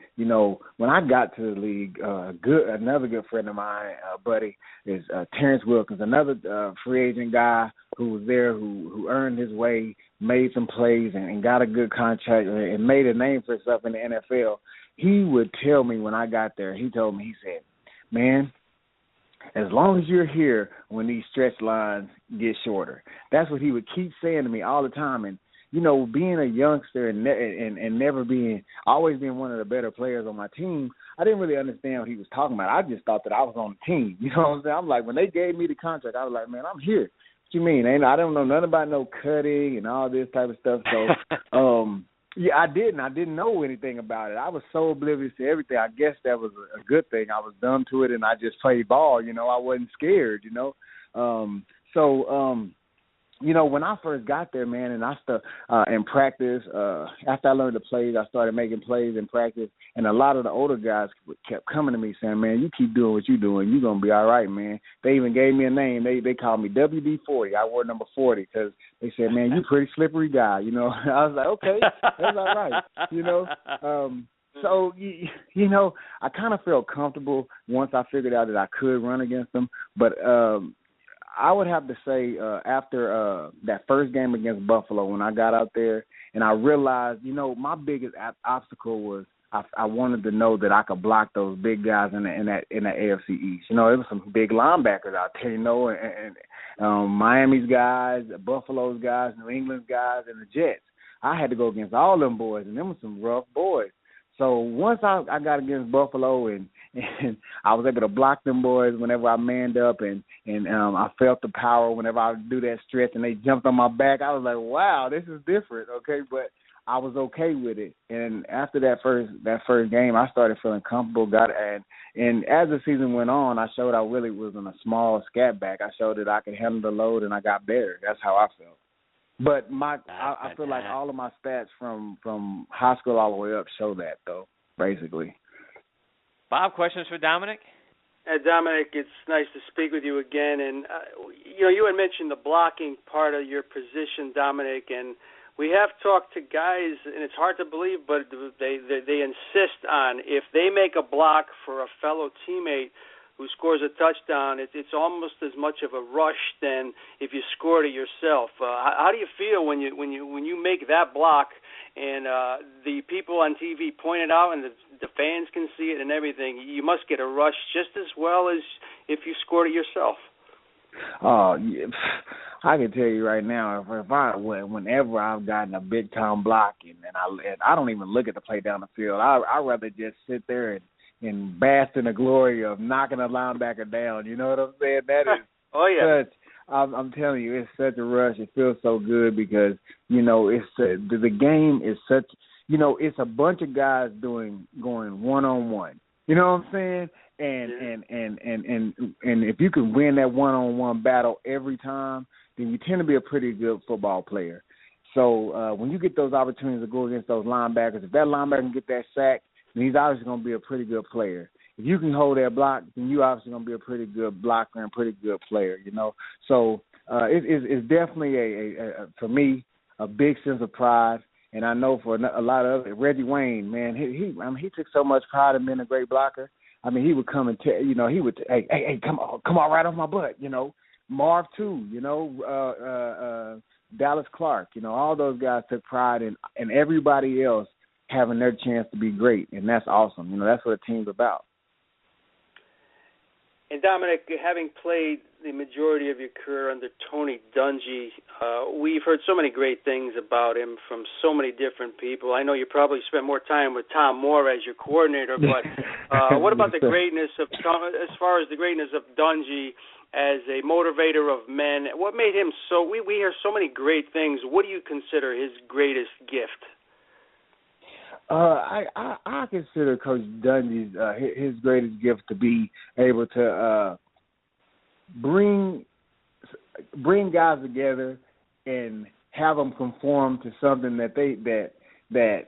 when I got to the league, another good friend of mine, buddy, is Terrence Wilkins, another free agent guy who was there, who earned his way, made some plays, and got a good contract, and made a name for himself in the NFL. He would tell me when I got there, he said, man, as long as you're here when these stretch lines get shorter. That's what he would keep saying to me all the time. And, being a youngster and never always being one of the better players on my team, I didn't really understand what he was talking about. I just thought that I was on the team. You know what I'm saying? I'm like, when they gave me the contract, I was like, man, I'm here. What you mean? I don't know nothing about no cutting and all this type of stuff. So, yeah, I didn't know anything about it. I was so oblivious to everything. I guess that was a good thing. I was dumb to it, and I just played ball. I wasn't scared. When I first got there, man, and I started in practice, after I learned the plays, I started making plays in practice, and a lot of the older guys kept coming to me saying, man, you keep doing what you're doing, you're going to be all right, man. They even gave me a name. They called me WD-40. I wore number 40 because they said, man, you pretty slippery guy. I was like, okay, that's all right. So, you know, I kind of felt comfortable once I figured out that I could run against them. But I would have to say after that first game against Buffalo, when I got out there and I realized, you know, my biggest obstacle was I wanted to know that I could block those big guys in the AFC East. You know, there was some big linebackers out there, you know, and Miami's guys, Buffalo's guys, New England's guys, and the Jets. I had to go against all them boys, and them were some rough boys. So once I got against Buffalo and I was able to block them boys whenever I manned up and I felt the power whenever I would do that stretch and they jumped on my back, I was like, wow, this is different, okay? But I was okay with it. And after that first game, I started feeling comfortable. And as the season went on, I showed I really was in a small scat back. I showed that I could handle the load, and I got better. That's how I felt. But I feel like all of my stats from high school all the way up show that, though, basically. Bob, questions for Dominic? Dominic, it's nice to speak with you again. And, you know, you had mentioned the blocking part of your position, Dominic, and we have talked to guys, and it's hard to believe, but they insist on if they make a block for a fellow teammate who scores a touchdown, it's almost as much of a rush than if you scored it yourself. How do you feel when you make that block and the people on TV point it out and the fans can see it and everything? You must get a rush just as well as if you scored it yourself. Yeah. I can tell you right now, whenever I've gotten a big time block and I don't even look at the play down the field. I'd rather just sit there and bask in the glory of knocking a linebacker down. You know what I'm saying? That is such. I'm telling you, it's such a rush. It feels so good because you know it's the game is such. You know, it's a bunch of guys going 1-on-1. You know what I'm saying? And if you can win that 1-on-1 battle every time, then you tend to be a pretty good football player. So when you get those opportunities to go against those linebackers, if that linebacker can get that sack, then he's obviously going to be a pretty good player. If you can hold that block, then you're obviously going to be a pretty good blocker and pretty good player, you know. So it's definitely, for me, a big sense of pride. And I know for a lot of Reggie Wayne, man, he took so much pride in being a great blocker. I mean, he would come and tell, you know, he would, hey, come on right off my butt, you know. Marv too, you know, Dallas Clark, you know, all those guys took pride in everybody else having their chance to be great, and that's awesome. You know, that's what a team's about. And Dominic, having played the majority of your career under Tony Dungy, we've heard so many great things about him from so many different people. I know you probably spent more time with Tom Moore as your coordinator, but what about the greatness of, as far as the greatness of Dungy as a motivator of men? What made him so? We hear so many great things. What do you consider his greatest gift? I consider Coach Dungy's his greatest gift to be able to bring guys together and have them conform to something that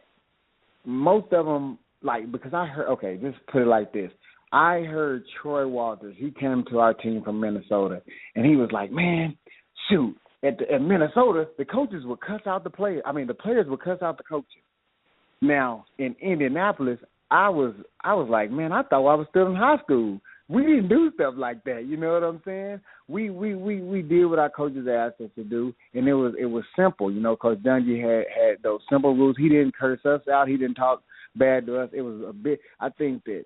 most of them like. Because I heard, okay, just put it like this. I heard Troy Walters. He came to our team from Minnesota, and he was like, "Man, shoot, at Minnesota, the coaches would cuss out the players. I mean, the players would cuss out the coaches." Now, in Indianapolis, I was like, man, I thought I was still in high school. We didn't do stuff like that. You know what I'm saying? We did what our coaches asked us to do, and it was simple. You know, Coach Dungy had those simple rules. He didn't curse us out. He didn't talk bad to us. It was a bit. I think that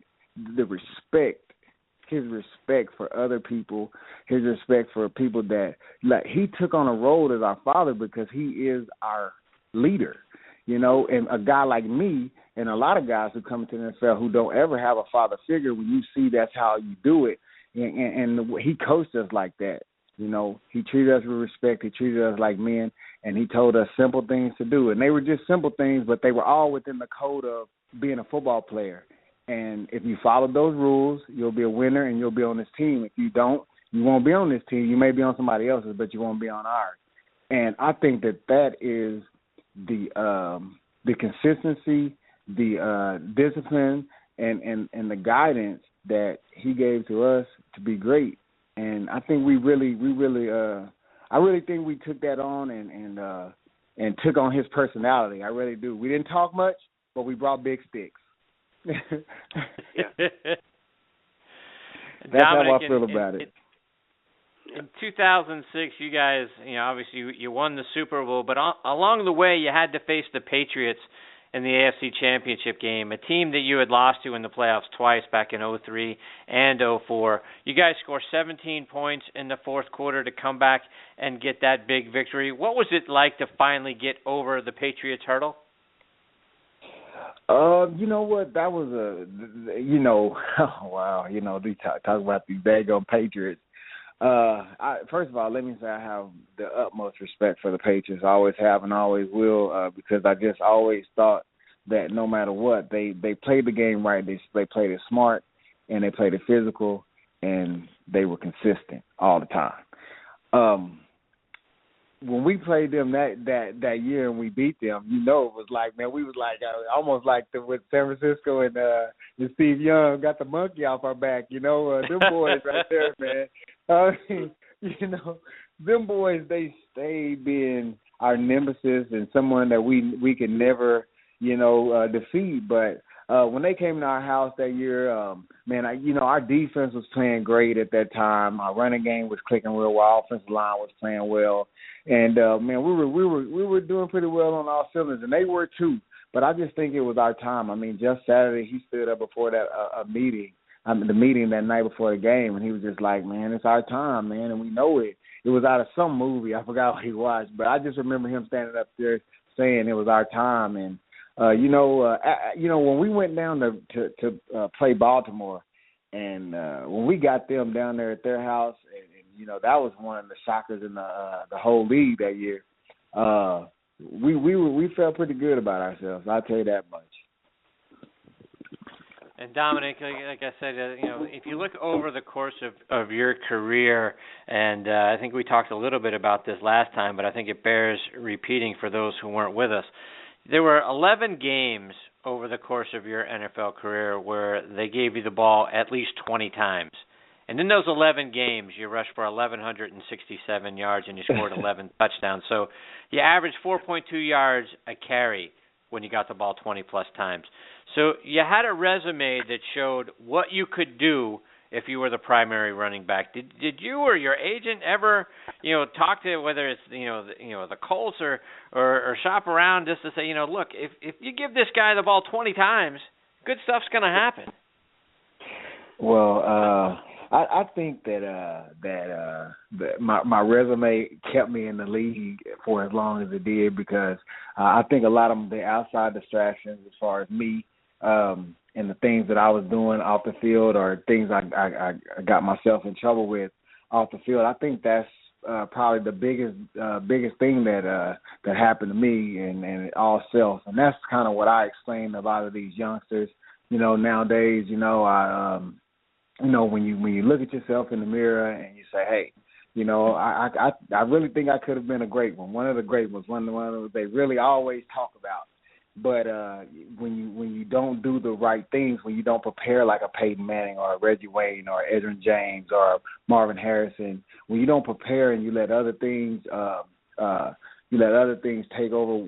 the respect, his respect for other people, his respect for people that like he took on a role as our father because he is our leader. You know, and a guy like me and a lot of guys who come into the NFL who don't ever have a father figure, when you see that's how you do it, and he coached us like that. You know, he treated us with respect. He treated us like men, and he told us simple things to do. And they were just simple things, but they were all within the code of being a football player. And if you follow those rules, you'll be a winner and you'll be on this team. If you don't, you won't be on this team. You may be on somebody else's, but you won't be on ours. And I think that is the consistency, the discipline, and the guidance that he gave to us to be great. And I think we really I really think we took that on and took on his personality. I really do. We didn't talk much, but we brought big sticks. That's how I feel about it. In 2006, you guys, obviously you won the Super Bowl, but along the way you had to face the Patriots in the AFC Championship game, a team that you had lost to in the playoffs twice back in 2003 and 2004. You guys scored 17 points in the fourth quarter to come back and get that big victory. What was it like to finally get over the Patriots hurdle? You know what? That was wow. They talk about these daggone Patriots. First of all, let me say I have the utmost respect for the Patriots. I always have and always will, because I just always thought that no matter what, they played the game right. They played it smart, and they played it physical, and they were consistent all the time. When we played them that year and we beat them, it was like, man, we was like almost like with San Francisco and Steve Young got the monkey off our back, them boys right there, man. Them boys, they being our nemesis and someone that we could never, defeat. But when they came to our house that year, our defense was playing great at that time. Our running game was clicking real well. Our offensive line was playing well, and we were doing pretty well on all cylinders, and they were too. But I just think it was our time. Just Saturday, he stood up before that meeting. The meeting that night before the game, and he was just like, man, it's our time, man, and we know it. It was out of some movie. I forgot what he watched, but I just remember him standing up there saying it was our time. And, when we went down to play Baltimore, and when we got them down there at their house, and that was one of the shockers in the whole league that year, we felt pretty good about ourselves. I'll tell you that much. And Dominic, like I said, if you look over the course of your career, and I think we talked a little bit about this last time, but I think it bears repeating for those who weren't with us. There were 11 games over the course of your NFL career where they gave you the ball at least 20 times. And in those 11 games, you rushed for 1,167 yards and you scored 11 touchdowns. So you averaged 4.2 yards a carry when you got the ball 20-plus times. So you had a resume that showed what you could do if you were the primary running back. Did you or your agent ever, talk to whether it's the Colts or shop around just to say, look, if you give this guy the ball 20 times, good stuff's going to happen? Well, I think that my resume kept me in the league for as long as it did, because I think a lot of the outside distractions as far as me and the things that I was doing off the field, or things I got myself in trouble with off the field, I think that's probably the biggest thing that happened to me, and all self. And that's kind of what I explain to a lot of these youngsters. Nowadays, when you look at yourself in the mirror and you say, hey, I really think I could have been a great one. One of the great ones, one of those they really always talk about. But when you don't do the right things, when you don't prepare like a Peyton Manning or a Reggie Wayne or Edgerrin James or Marvin Harrison, when you don't prepare and you let other things take over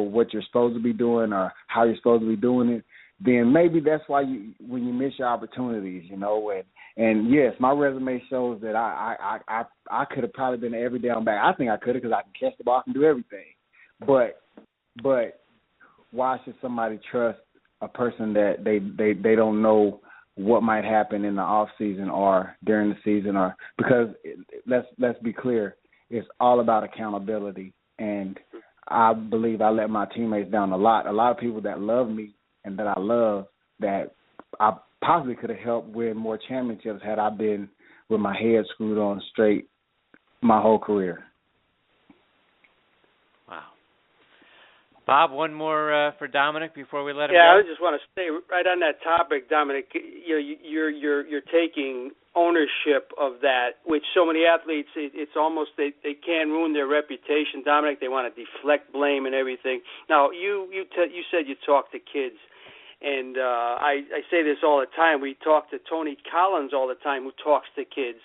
what you're supposed to be doing or how you're supposed to be doing it, then maybe that's why when you miss your opportunities, and yes, my resume shows that I could have probably been an every down back. I think I could have, because I can catch the ball, I can do everything. But why should somebody trust a person that they don't know what might happen in the off season or during the season? Or because let's be clear, it's all about accountability, and I believe I let my teammates down a lot. A lot of people that love me and that I love, that I possibly could have helped win more championships had I been with my head screwed on straight my whole career. Wow. Bob, one more for Dominic before we let him go. Yeah, I just want to stay right on that topic, Dominic. You're taking ownership of that, which so many athletes, it's almost they can ruin their reputation, Dominic. They want to deflect blame and everything. Now, you said you talk to kids, and I say this all the time. We talk to Tony Collins all the time, who talks to kids.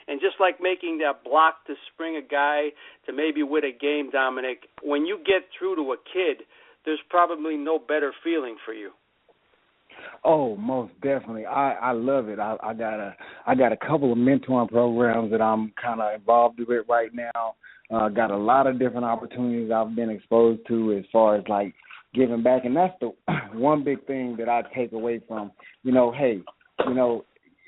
And just like making that block to spring a guy to maybe win a game, Dominic, when you get through to a kid, there's probably no better feeling for you. Oh, most definitely. I love it. I got a couple of mentoring programs that I'm kind of involved with right now. Got a lot of different opportunities I've been exposed to as far as like giving back, and that's the one big thing that I take away from. Hey,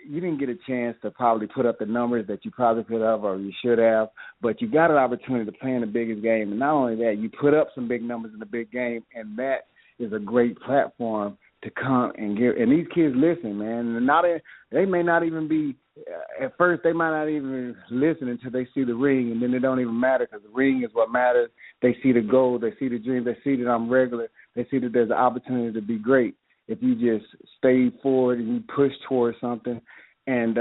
you didn't get a chance to probably put up the numbers that you probably could have or you should have, but you got an opportunity to play in the biggest game, and not only that, you put up some big numbers in the big game, and that is a great platform to come and give. And these kids listen, man. And they may not even be, at first they might not even listen until they see the ring, and then it don't even matter because the ring is what matters. They see the goal, they see the dream, they see that I'm regular, they see that there's an opportunity to be great if you just stay forward and you push towards something. And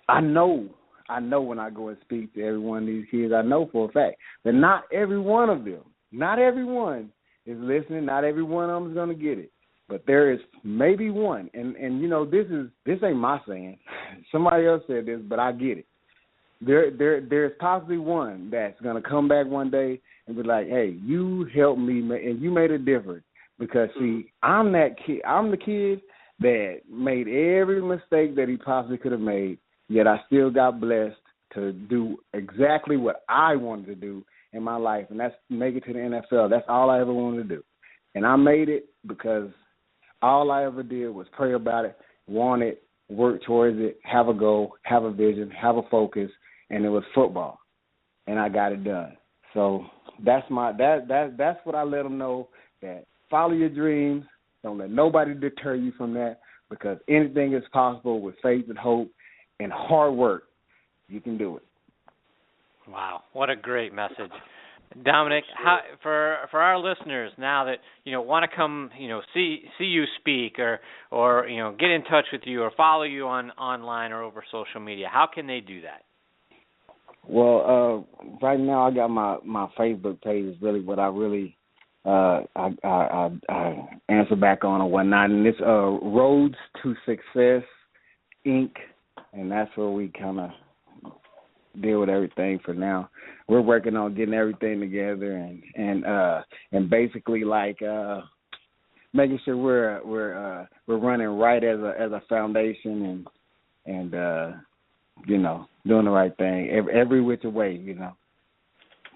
I know when I go and speak to every one of these kids, I know for a fact that not every one of them, not everyone is listening, not every one of them is going to get it. But there is maybe one, and this ain't my saying. Somebody else said this, but I get it. There's possibly one that's gonna come back one day and be like, "Hey, you helped me, and you made a difference." Because see, I'm that kid. I'm the kid that made every mistake that he possibly could have made. Yet I still got blessed to do exactly what I wanted to do in my life, and that's make it to the NFL. That's all I ever wanted to do, and I made it because all I ever did was pray about it, want it, work towards it, have a goal, have a vision, have a focus, and it was football, and I got it done. So that's that's what I let them know, that follow your dreams. Don't let nobody deter you from that, because anything is possible with faith and hope and hard work. You can do it. Wow, what a great message. Dominic, for our listeners now that want to come see you speak or get in touch with you or follow you online or over social media, how can they do that? Well, right now I got my Facebook page is really what I really I answer back on or whatnot, and it's Roads to Success Inc., and that's where we kind of deal with everything for now. We're working on getting everything together and basically like making sure we're running right as a foundation and doing the right thing every which way,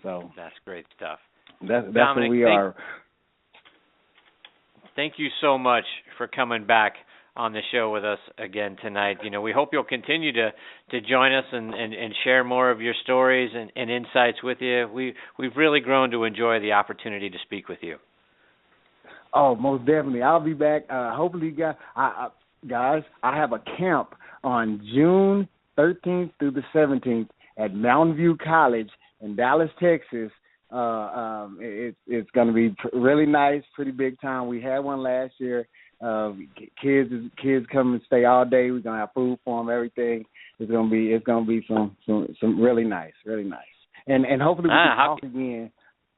So that's great stuff. That's Dominic, where we are. Thank you so much for coming back on the show with us again tonight. We hope you'll continue to join us and share more of your stories and insights with you. We've really grown to enjoy the opportunity to speak with you. Oh, most definitely. I'll be back. Hopefully, guys, I have a camp on June 13th through the 17th at Mountain View College in Dallas, Texas. It's going to be really nice, pretty big time. We had one last year. Kids come and stay all day. We're gonna have food for them, everything. It's gonna be some really nice, and hopefully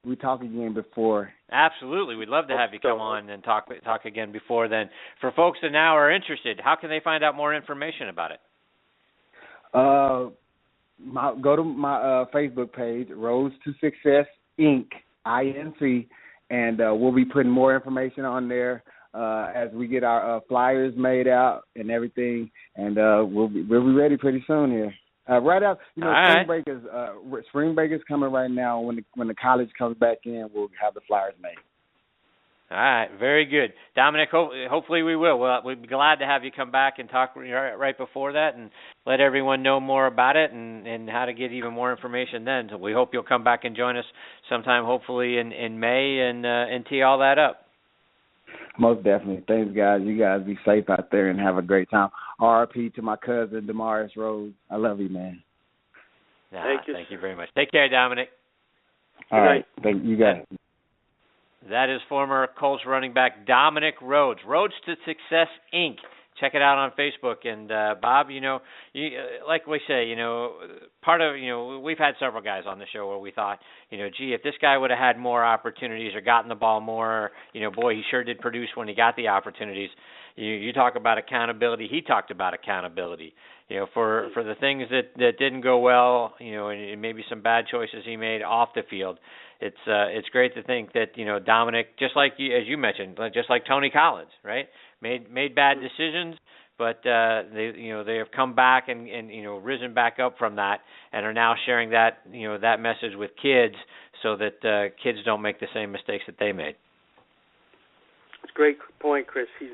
we talk again before. Absolutely, we'd love to have you come on and talk again before then. For folks that now are interested, how can they find out more information about it? Go to my Facebook page, Roads to Success Inc. INC, and we'll be putting more information on there as we get our flyers made out and everything, and we'll be ready pretty soon here. Right out, spring break is coming right now. When the college comes back in, we'll have the flyers made. All right, very good, Dominic. Hopefully we will. We'd be glad to have you come back and talk right before that and let everyone know more about it and how to get even more information then. So we hope you'll come back and join us sometime, hopefully in May, and tee all that up. Most definitely. Thanks, guys. You guys be safe out there and have a great time. RIP to my cousin, Damaris Rhodes. I love you, man. Thank you very much. Take care, Dominic. All right. Thank you, guys. That is former Colts running back Dominic Rhodes. Roads to Success, Inc. Check it out on Facebook. And, Bob, like we say, part of, we've had several guys on the show where we thought, gee, if this guy would have had more opportunities or gotten the ball more, boy, he sure did produce when he got the opportunities. You talk about accountability. He talked about accountability. For the things that didn't go well, and maybe some bad choices he made off the field. It's great to think that Dominic, just like as you mentioned, just like Tony Collins, right? made bad decisions, but they have come back and risen back up from that, and are now sharing that that message with kids, so that kids don't make the same mistakes that they made. It's a great point, Chris. He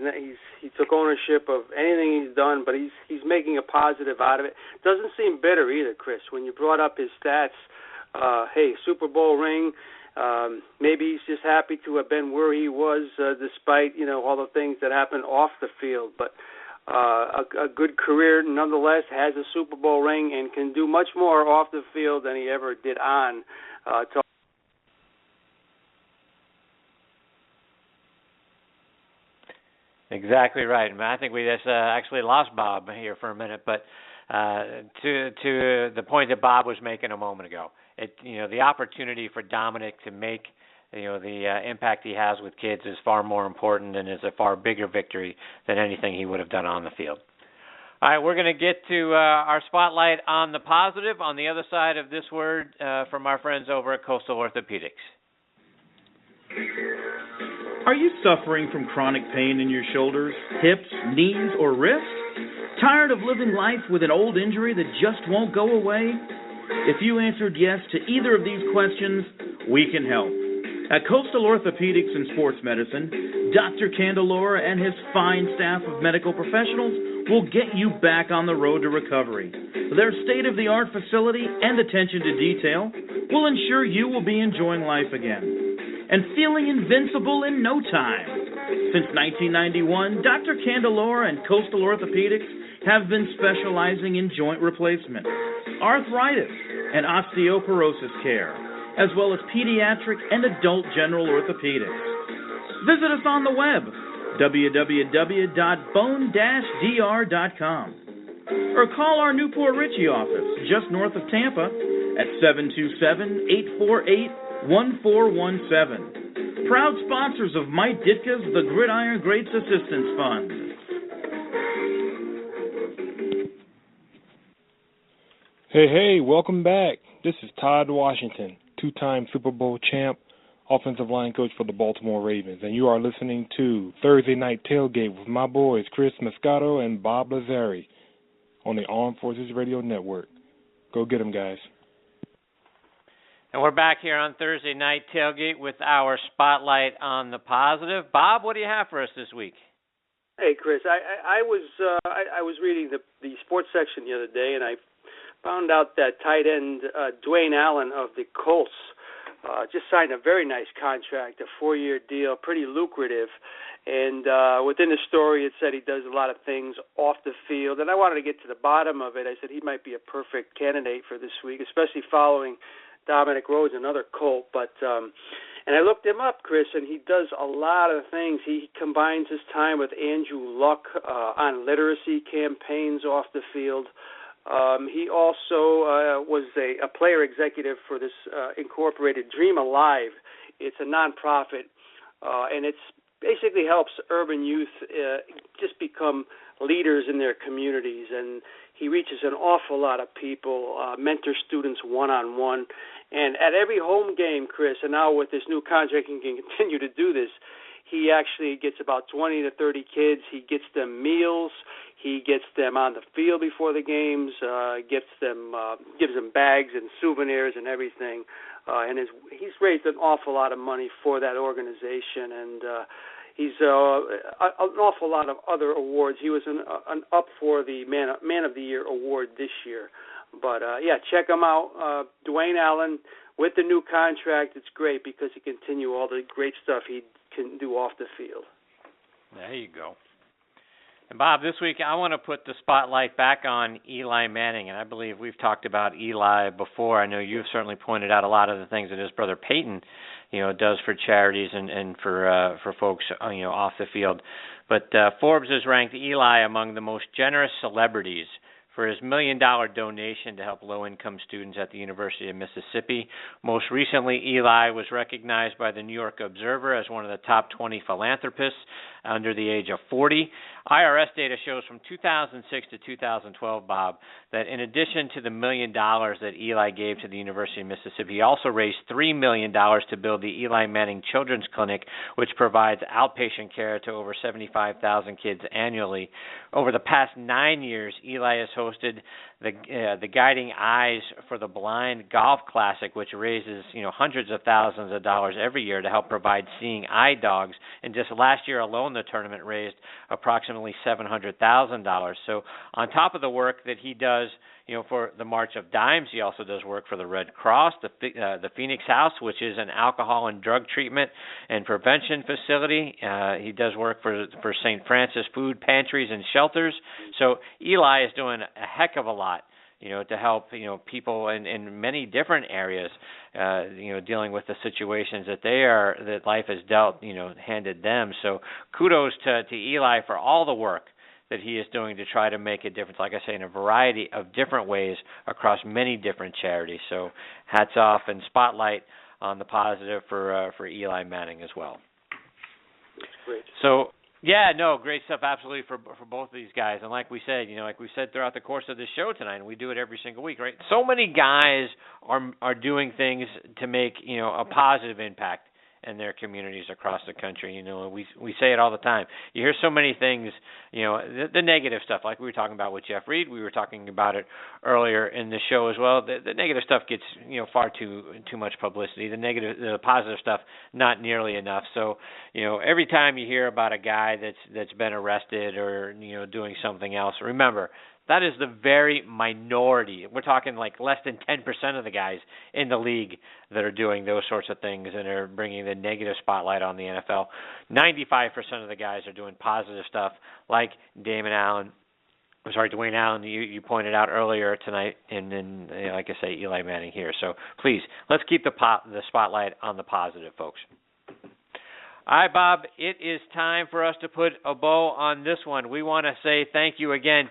took ownership of anything he's done, but he's making a positive out of it. Doesn't seem bitter either, Chris. When you brought up his stats, hey, Super Bowl ring. Maybe he's just happy to have been where he was, despite all the things that happened off the field. But a good career nonetheless, has a Super Bowl ring, and can do much more off the field than he ever did on. Exactly right. I think we just actually lost Bob here for a minute, but to the point that Bob was making a moment ago, the opportunity for Dominic to make the impact he has with kids is far more important and is a far bigger victory than anything he would have done on the field. All right, we're going to get to our spotlight on the positive on the other side of this word from our friends over at Coastal Orthopedics. Are you suffering from chronic pain in your shoulders, hips, knees, or wrists? Tired of living life with an old injury that just won't go away? If you answered yes to either of these questions, we can help. At Coastal Orthopedics and Sports Medicine, Dr. Candelora and his fine staff of medical professionals will get you back on the road to recovery. Their state-of-the-art facility and attention to detail will ensure you will be enjoying life again and feeling invincible in no time. Since 1991, Dr. Candelora and Coastal Orthopedics have been specializing in joint replacement, arthritis, and osteoporosis care, as well as pediatric and adult general orthopedics. Visit us on the web, www.bone-dr.com, or call our Newport Richey office just north of Tampa at 727-848-1417. Proud sponsors of Mike Ditka's The Gridiron Greats Assistance Fund. Hey, welcome back. This is Todd Washington, two-time Super Bowl champ, offensive line coach for the Baltimore Ravens, and you are listening to Thursday Night Tailgate with my boys Chris-Mascaro and Bob-Lazzari on the Armed Forces Radio Network. Go get them, guys. And we're back here on Thursday Night Tailgate with our spotlight on the positive. Bob, what do you have for us this week? Hey, Chris, I was reading the sports section the other day, and I found out that tight end Dwayne Allen of the Colts just signed a very nice contract, a 4-year deal, pretty lucrative. And within the story, it said he does a lot of things off the field. And I wanted to get to the bottom of it. I said he might be a perfect candidate for this week, especially following Dominic Rhodes, another Colt. But and I looked him up, Chris, and he does a lot of things. He combines his time with Andrew Luck on literacy campaigns off the field. He also was a player executive for this incorporated Dream Alive. It's a nonprofit, and it's basically helps urban youth just become leaders in their communities. And he reaches an awful lot of people, mentors students one-on-one. And at every home game, Chris, and now with this new contract, he can continue to do this. He actually gets about 20 to 30 kids. He gets them meals. He gets them on the field before the games. Gives them bags and souvenirs and everything. And he's raised an awful lot of money for that organization. And he's an awful lot of other awards. He was up for the Man of the Year award this year. But check him out, Dwayne Allen. With the new contract, it's great because he can continue all the great stuff he can do off the field. There you go. And Bob, this week I want to put the spotlight back on Eli Manning, and I believe we've talked about Eli before. I know you've certainly pointed out a lot of the things that his brother Peyton, does for charities and for folks, off the field. But Forbes has ranked Eli among the most generous celebrities for his $1 million donation to help low-income students at the University of Mississippi. Most recently, Eli was recognized by the New York Observer as one of the top 20 philanthropists under the age of 40. IRS data shows from 2006 to 2012, Bob, that in addition to the $1 million that Eli gave to the University of Mississippi, he also raised $3 million to build the Eli Manning Children's Clinic, which provides outpatient care to over 75,000 kids annually. Over the past 9 years, Eli has hosted the Guiding Eyes for the Blind Golf Classic, which raises hundreds of thousands of dollars every year to help provide seeing eye dogs. And just last year alone, the tournament raised approximately $700,000. So on top of the work that he does, for the March of Dimes, he also does work for the Red Cross, the Phoenix House, which is an alcohol and drug treatment and prevention facility. He does work for St. Francis food pantries and shelters. So Eli is doing a heck of a lot, to help people in many different areas, dealing with the situations that life has handed them. So kudos to Eli for all the work that he is doing to try to make a difference, like I say, in a variety of different ways across many different charities. So hats off and spotlight on the positive for Eli Manning as well. That's great. So, great stuff, absolutely, for both of these guys. And like we said, throughout the course of this show tonight, and we do it every single week, right? So many guys are doing things to make, a positive impact in their communities across the country. We say it all the time. You hear so many things, the negative stuff, like we were talking about with Jeff Reed. We were talking about it earlier in the show as well. The negative stuff gets, far too much publicity. The positive stuff, not nearly enough. So, every time you hear about a guy that's been arrested or, doing something else, remember, that is the very minority. We're talking like less than 10% of the guys in the league that are doing those sorts of things and are bringing the negative spotlight on the NFL. 95% of the guys are doing positive stuff, like Dwayne Allen, you pointed out earlier tonight, and then, like I say, Eli Manning here. So please, let's keep the spotlight on the positive, folks. All right, Bob, it is time for us to put a bow on this one. We want to say thank you again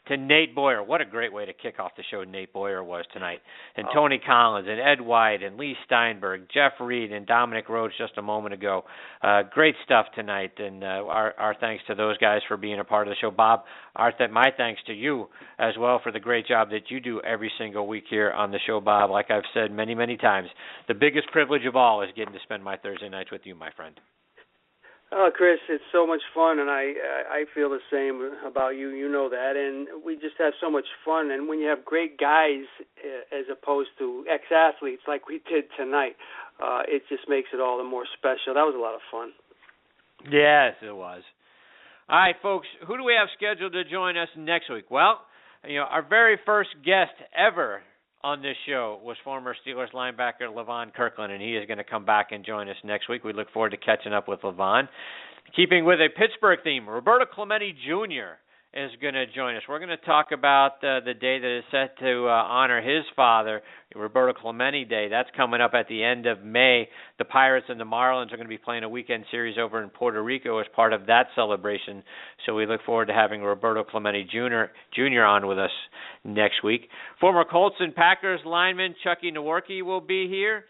to Nate Boyer. What a great way to kick off the show Nate Boyer was tonight. And Tony Collins and Ed White and Leigh Steinberg, Jeff Reed and Dominic Rhodes just a moment ago. Great stuff tonight, and our thanks to those guys for being a part of the show. Bob, my thanks to you as well for the great job that you do every single week here on the show, Bob. Like I've said many, many times, the biggest privilege of all is getting to spend my Thursday nights with you, my friend. Oh, Chris, it's so much fun, and I feel the same about you. You know that, and we just have so much fun. And when you have great guys as opposed to ex-athletes like we did tonight, it just makes it all the more special. That was a lot of fun. Yes, it was. All right, folks, who do we have scheduled to join us next week? Well, our very first guest ever on this show was former Steelers linebacker Levon Kirkland, and he is going to come back and join us next week. We look forward to catching up with Levon. Keeping with a Pittsburgh theme, Roberto Clemente Jr. is going to join us. We're going to talk about the day that is set to honor his father, Roberto Clemente Day. That's coming up at the end of May. The Pirates and the Marlins are going to be playing a weekend series over in Puerto Rico as part of that celebration. So we look forward to having Roberto Clemente Jr. on with us next week. Former Colts and Packers lineman Chucky Nowacki will be here.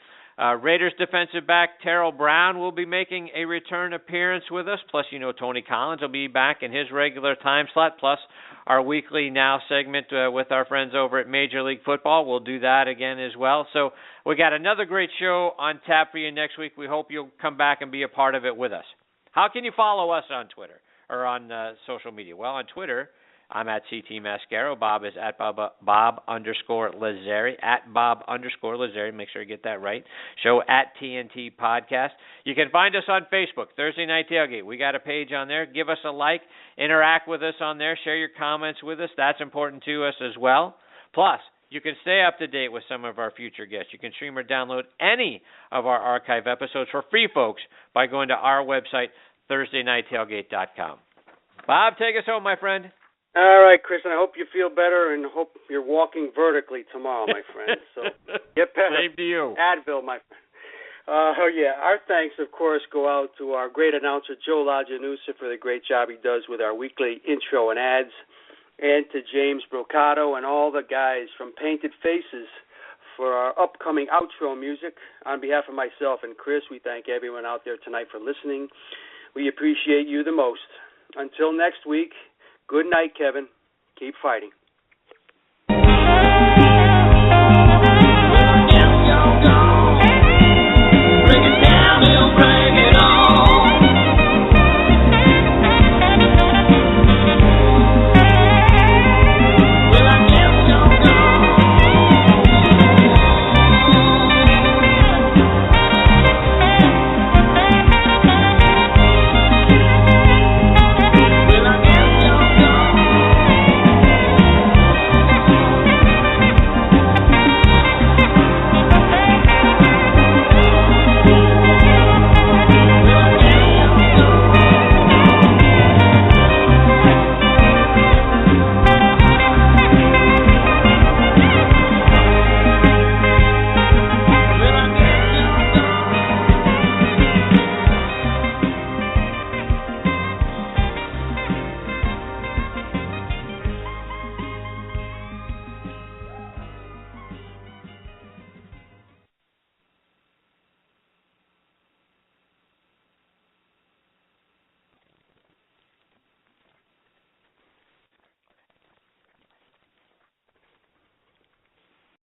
Raiders defensive back Terrell Brown will be making a return appearance with us. Plus, Tony Collins will be back in his regular time slot. Plus, our weekly Now segment with our friends over at Major League Football. We'll do that again as well. So we got another great show on tap for you next week. We hope you'll come back and be a part of it with us. How can you follow us on Twitter or on social media? Well, on Twitter, I'm at CT-Mascaro. Bob is at Bob_Lazzari, at Bob_Lazzari. Make sure you get that right. Show at TNT Podcast. You can find us on Facebook, Thursday Night Tailgate. We got a page on there. Give us a like. Interact with us on there. Share your comments with us. That's important to us as well. Plus, you can stay up to date with some of our future guests. You can stream or download any of our archive episodes for free, folks, by going to our website, thursday-night-tailgate.com. Bob, take us home, my friend. All right, Chris, and I hope you feel better and hope you're walking vertically tomorrow, my friend. So get better. Same to you. Advil, my friend. Our thanks, of course, go out to our great announcer, Joe Lajanusa, for the great job he does with our weekly intro and ads, and to James Brocato and all the guys from Painted Faces for our upcoming outro music. On behalf of myself and Chris, we thank everyone out there tonight for listening. We appreciate you the most. Until next week, good night, Kevin. Keep fighting.